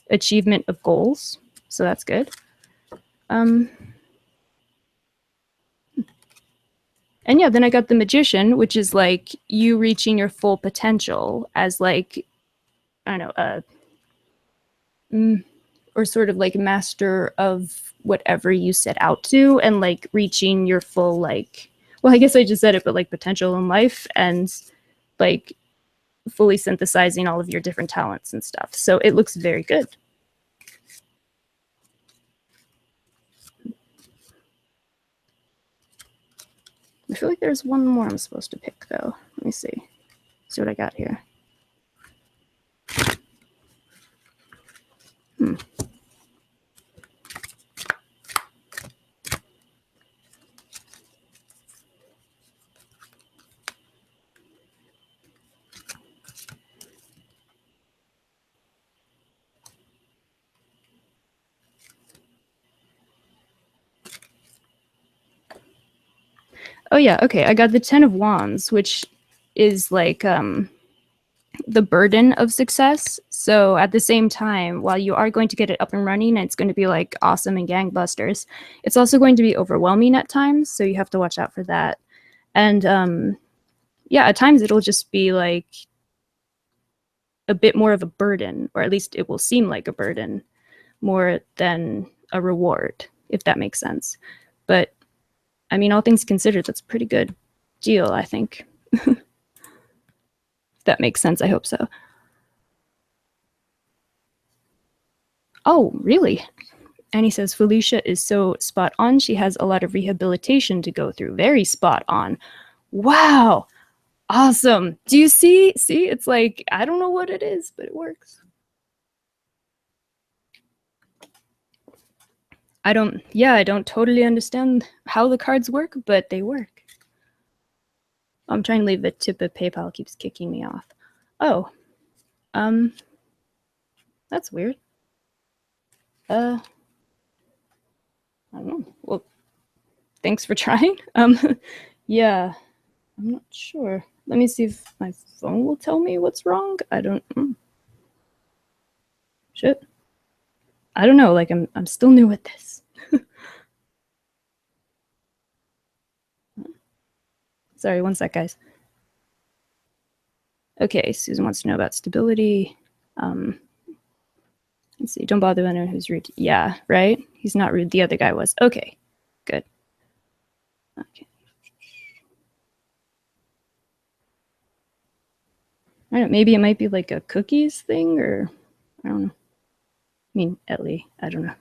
achievement of goals. So that's good. And yeah, then I got the Magician, which is like you reaching your full potential as like, I don't know, or sort of like master of whatever you set out to, and like reaching your full, like, well, I guess I just said it, but like potential in life, and like fully synthesizing all of your different talents and stuff. So it looks very good. I feel like there's one more I'm supposed to pick though. Let me see. See what I got here. Oh yeah, okay. I got the 10 of Wands, which is like the burden of success. So at the same time, while you are going to get it up and running, and it's going to be like awesome and gangbusters, it's also going to be overwhelming at times. So you have to watch out for that. And yeah, at times it'll just be like a bit more of a burden, or at least it will seem like a burden more than a reward, if that makes sense. But I mean, all things considered, that's a pretty good deal, I think. That makes sense. I hope so. Oh, really? Annie says, Felicia is so spot on. She has a lot of rehabilitation to go through. Very spot on. Wow. Awesome. Do you see? See, it's like, I don't know what it is, but it works. I don't totally understand how the cards work, but they work. I'm trying to leave the tip of PayPal. It keeps kicking me off. Oh, that's weird. I don't know. Well, thanks for trying. Yeah, I'm not sure. Let me see if my phone will tell me what's wrong. I don't. Shit. I don't know. Like I'm still new at this. Sorry, one sec, guys. Okay, Susan wants to know about stability. Let's see. Don't bother anyone who's rude. Yeah, right? He's not rude. The other guy was. Okay, good. Okay. I don't know, maybe it might be like a cookies thing, or I don't know. I mean, Ellie, I don't know.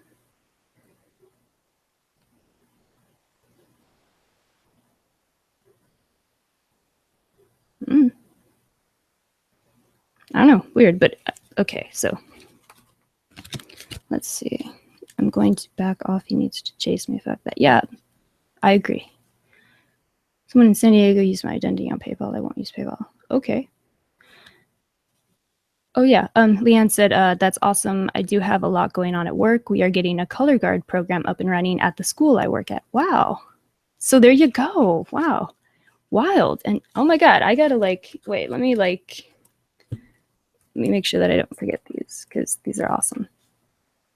I don't know, weird, but Okay, so let's see. I'm going to back off. He needs to chase me. Fuck that. Yeah, I agree. Someone in San Diego used my identity on PayPal. I won't use PayPal. Okay. Oh yeah, Leanne said, that's awesome. I do have a lot going on at work. We are getting a color guard program up and running at the school I work at. Wow. So there you go. Wow. Wild. And oh my God, I gotta wait, let me make sure that I don't forget these because these are awesome.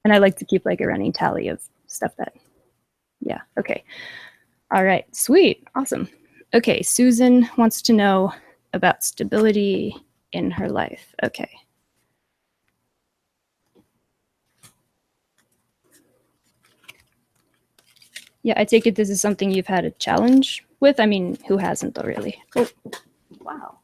And I like to keep a running tally of stuff that, yeah, okay. All right, sweet, awesome. Okay, Susan wants to know about stability in her life. Okay. Yeah, I take it this is something you've had a challenge with. I mean, who hasn't though, really? Oh, wow.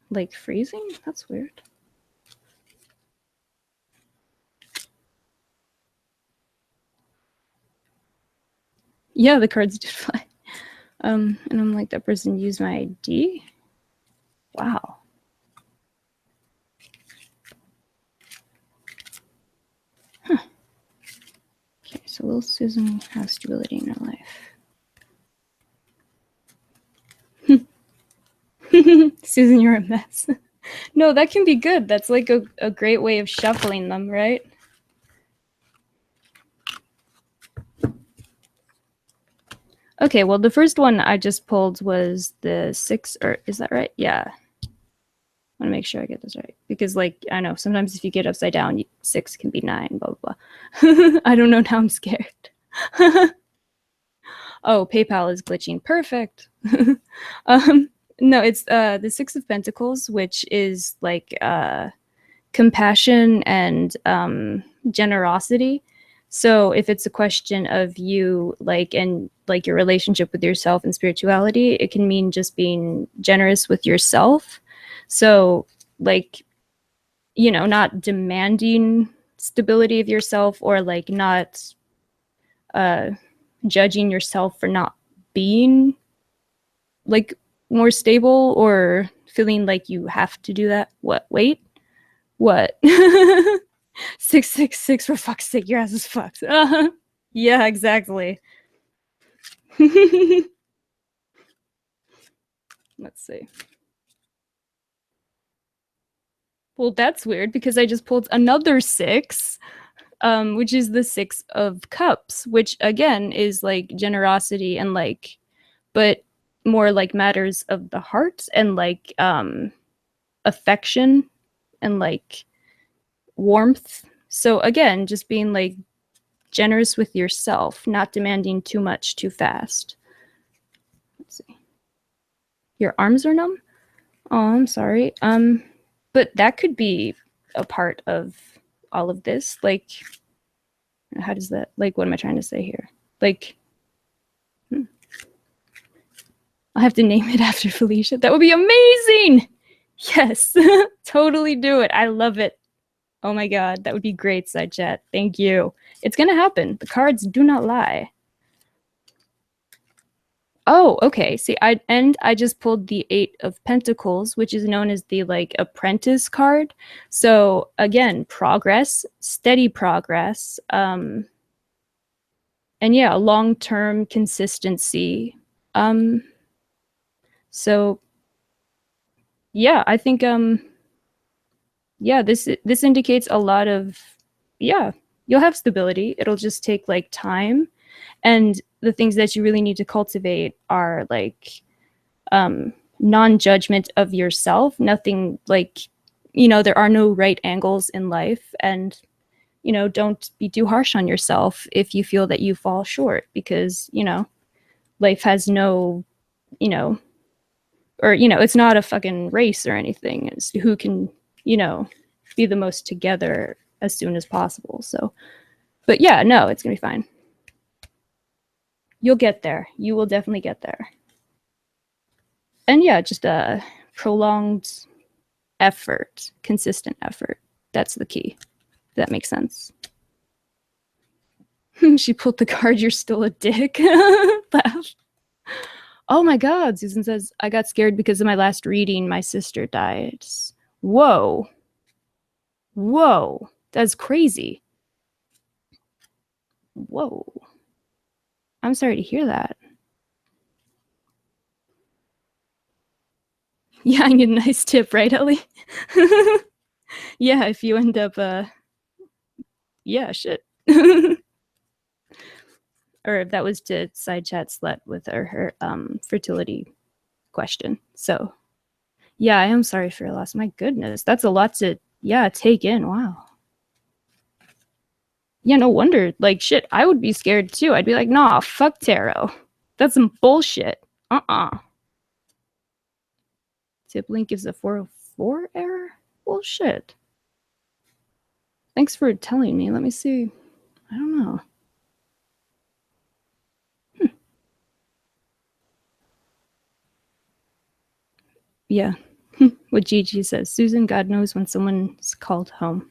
Like freezing? That's weird. Yeah, the cards did fly. And I'm like, that person used my ID? Wow. Huh. Okay, so will Susan have stability in her life? Susan, you're a mess. No, that can be good. That's like a great way of shuffling them, right? Okay, well, the first one I just pulled was the 6, or is that right? Yeah. I want to make sure I get this right. Because, I know, sometimes if you get upside down, 6 can be 9, blah, blah, blah. I don't know, now I'm scared. Oh, PayPal is glitching. Perfect. No, it's the 6 of Pentacles, which is compassion and generosity. So if it's a question of you and your relationship with yourself and spirituality, it can mean just being generous with yourself. So not demanding stability of yourself, or not judging yourself for not being more stable, or feeling like you have to do that. Wait, what? 666, for fuck's sake, your ass is fucked. Yeah, exactly. Let's see. Well, that's weird because I just pulled another 6, which is the 6 of Cups, which again is generosity and but more matters of the heart and affection and warmth. So again, just being generous with yourself, not demanding too much too fast. Let's see. Your arms are numb? Oh, I'm sorry. But that could be a part of all of this. How does that, what am I trying to say here? I'll have to name it after Felicia. That would be amazing. Yes, totally do it. I love it. Oh my God, that would be great, side chat. Thank you. It's gonna happen. The cards do not lie. Oh, okay. See, I just pulled the 8 of Pentacles, which is known as the apprentice card. So again, progress, steady progress, and yeah, long-term consistency. So yeah, I think yeah, this indicates a lot of, yeah, you'll have stability. It'll just take time, and the things that you really need to cultivate are non-judgment of yourself. Nothing there are no right angles in life, and don't be too harsh on yourself if you feel that you fall short, because life has no or it's not a fucking race or anything. It's who can be the most together as soon as possible. So, but yeah, no, it's gonna be fine. You'll get there. You will definitely get there. And yeah, just a prolonged effort, consistent effort. That's the key. That makes sense. She pulled the card, you're still a dick. Laugh. Oh my God, Susan says, I got scared because of my last reading. My sister died. Whoa. Whoa. That's crazy. Whoa. I'm sorry to hear that. Yeah, I get a nice tip, right, Ellie? Yeah, if you end up, yeah, shit. Or if that was to side chat slut with her fertility question. So, yeah, I am sorry for your loss. My goodness, that's a lot to, yeah, take in. Wow. Yeah, no wonder. Like, shit, I would be scared too. I'd be like, nah, fuck tarot. That's some bullshit. Tip link gives a 404 error? Bullshit. Thanks for telling me. Let me see. I don't know. Yeah. What Gigi says. Susan, God knows when someone's called home.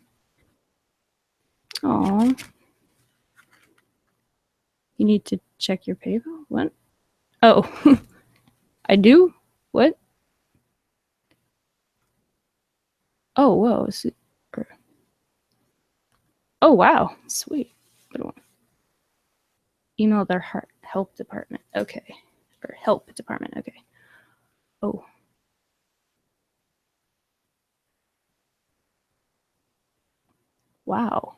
Aw. You need to check your PayPal? What? Oh. I do? What? Oh, whoa. Oh, wow. Sweet. Email their help department. Okay. Or help department. Okay. Oh. Wow.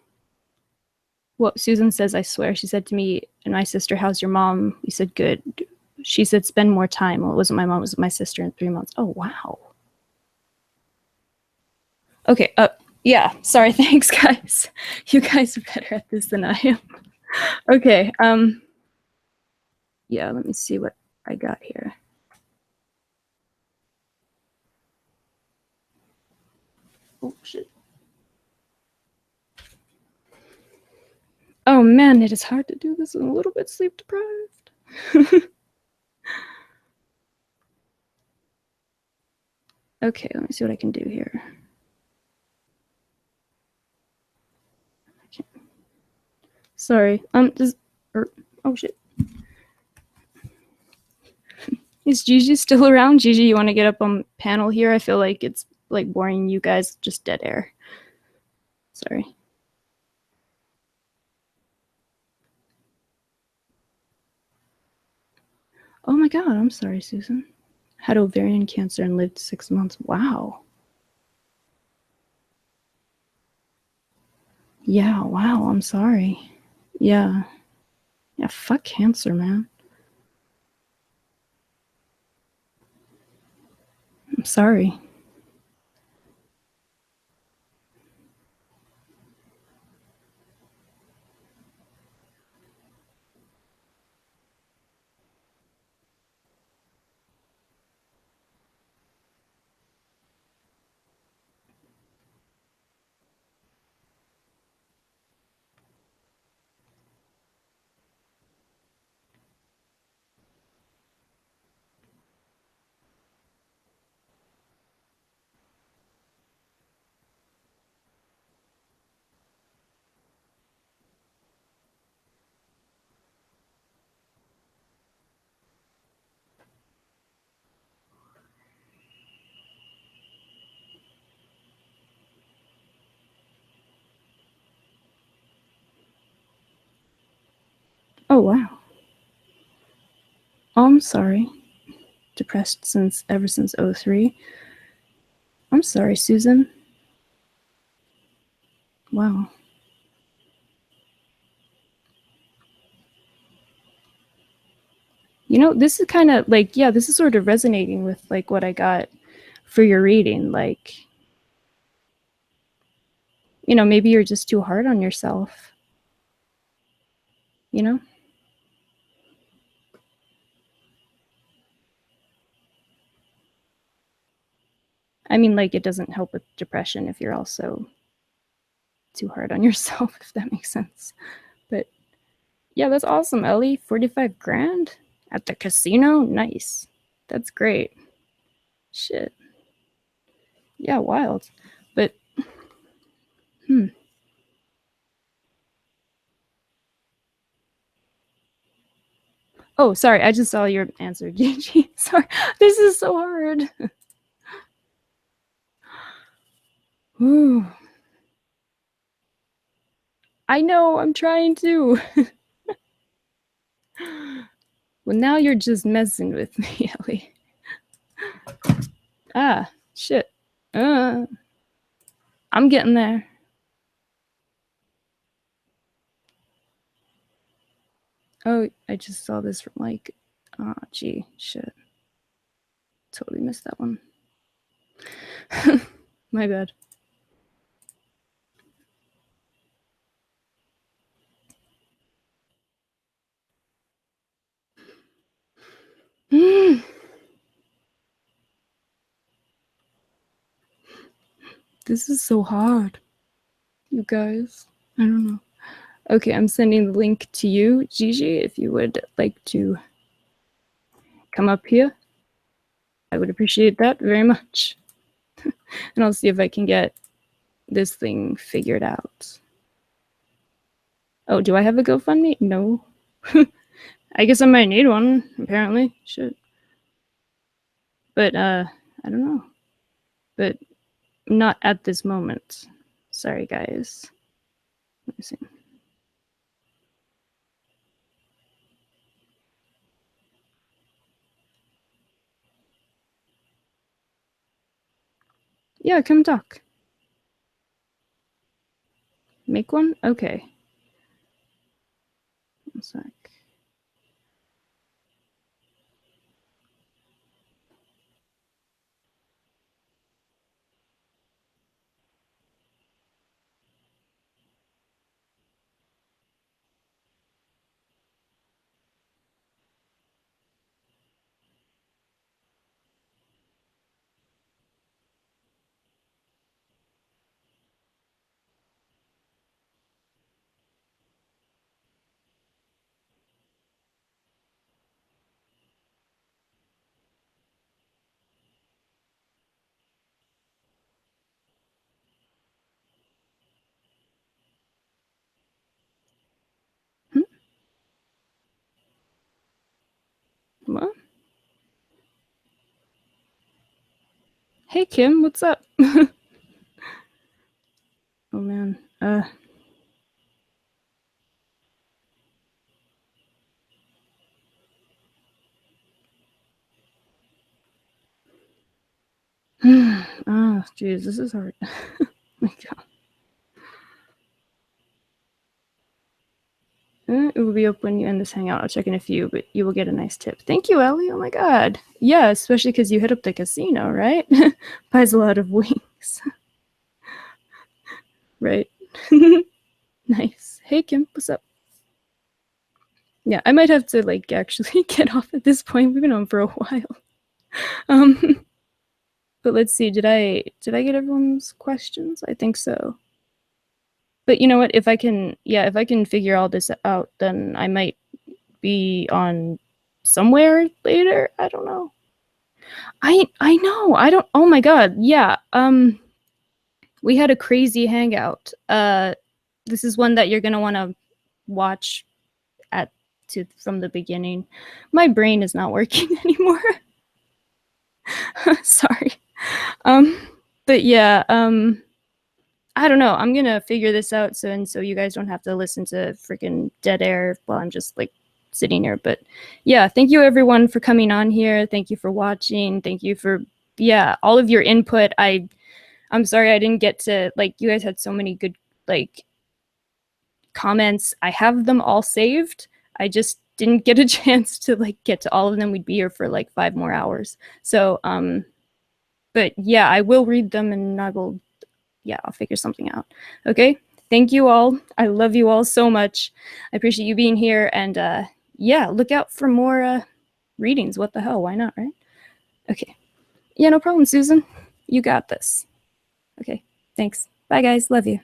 Well, Susan says, I swear, she said to me and my sister, how's your mom? We said, good. She said, spend more time. Well, it wasn't my mom, it was my sister in 3 months. Oh, wow. Okay. Yeah. Sorry. Thanks, guys. You guys are better at this than I am. Okay. Yeah, let me see what I got here. Oh, shit. Oh, man, it is hard to do this. I'm a little bit sleep deprived. Okay, let me see what I can do here. Sorry. Oh, shit. Is Gigi still around? Gigi, you want to get up on panel here? I feel like it's like boring you guys, just dead air. Sorry. Oh my God, I'm sorry, Susan. Had ovarian cancer and lived 6 months. Wow. Yeah, wow, I'm sorry. Yeah. Yeah, fuck cancer, man. I'm sorry. Oh, wow. Oh, I'm sorry. Depressed ever since 03. I'm sorry, Susan. Wow. You know, this is kind of like, yeah, this is sort of resonating with like what I got for your reading. Like, you know, maybe you're just too hard on yourself. You know? I mean, like, it doesn't help with depression if you're also too hard on yourself, if that makes sense. But Yeah, that's awesome, Ellie. 45 grand at the casino? Nice. That's great. Shit. Yeah, wild. But, Oh, sorry, I just saw your answer, Gigi. Sorry, this is so hard. Ooh. I know, I'm trying to. Well, now you're just messing with me, Ellie. Ah, shit. I'm getting there. Oh, I just saw this from like, oh, gee, shit. Totally missed that one. My bad. This is so hard, you guys. I don't know. Okay, I'm sending the link to you, Gigi, if you would like to come up here. I would appreciate that very much. And I'll see if I can get this thing figured out. Oh, do I have a GoFundMe? No. I guess I might need one, apparently. Shit. But, I don't know. But not at this moment. Sorry, guys. Let me see. Yeah, come talk. Make one? Okay. One sec. What? Hey, Kim, what's up? Oh, man. Oh, jeez, this is hard. My God. It will be up when you end this hangout. I'll check in a few, but you will get a nice tip. Thank you, Ellie. Oh my God. Yeah, especially because you hit up the casino, right? Buys a lot of wings. Right. Nice. Hey, Kim, what's up? Yeah, I might have to like actually get off at this point. We've been on for a while. But let's see. Did I get everyone's questions? I think so. But you know what? If I can figure all this out, then I might be on somewhere later. I don't know. I know. I don't. Oh my God. Yeah. We had a crazy hangout. This is one that you're gonna want to watch from the beginning. My brain is not working anymore. Sorry. But yeah. I don't know. I'm gonna figure this out so you guys don't have to listen to freaking dead air while I'm just like sitting here. But yeah, thank you everyone for coming on here. Thank you for watching. Thank you for all of your input. I'm sorry I didn't get to you guys had so many good comments. I have them all saved. I just didn't get a chance to get to all of them. We'd be here for 5 more hours. So but yeah, I will read them and I will I'll figure something out. Okay, thank you all. I love you all so much. I appreciate you being here, and look out for more readings. What the hell, why not, right? Okay, yeah, no problem, Susan, you got this. Okay, thanks. Bye guys, love you.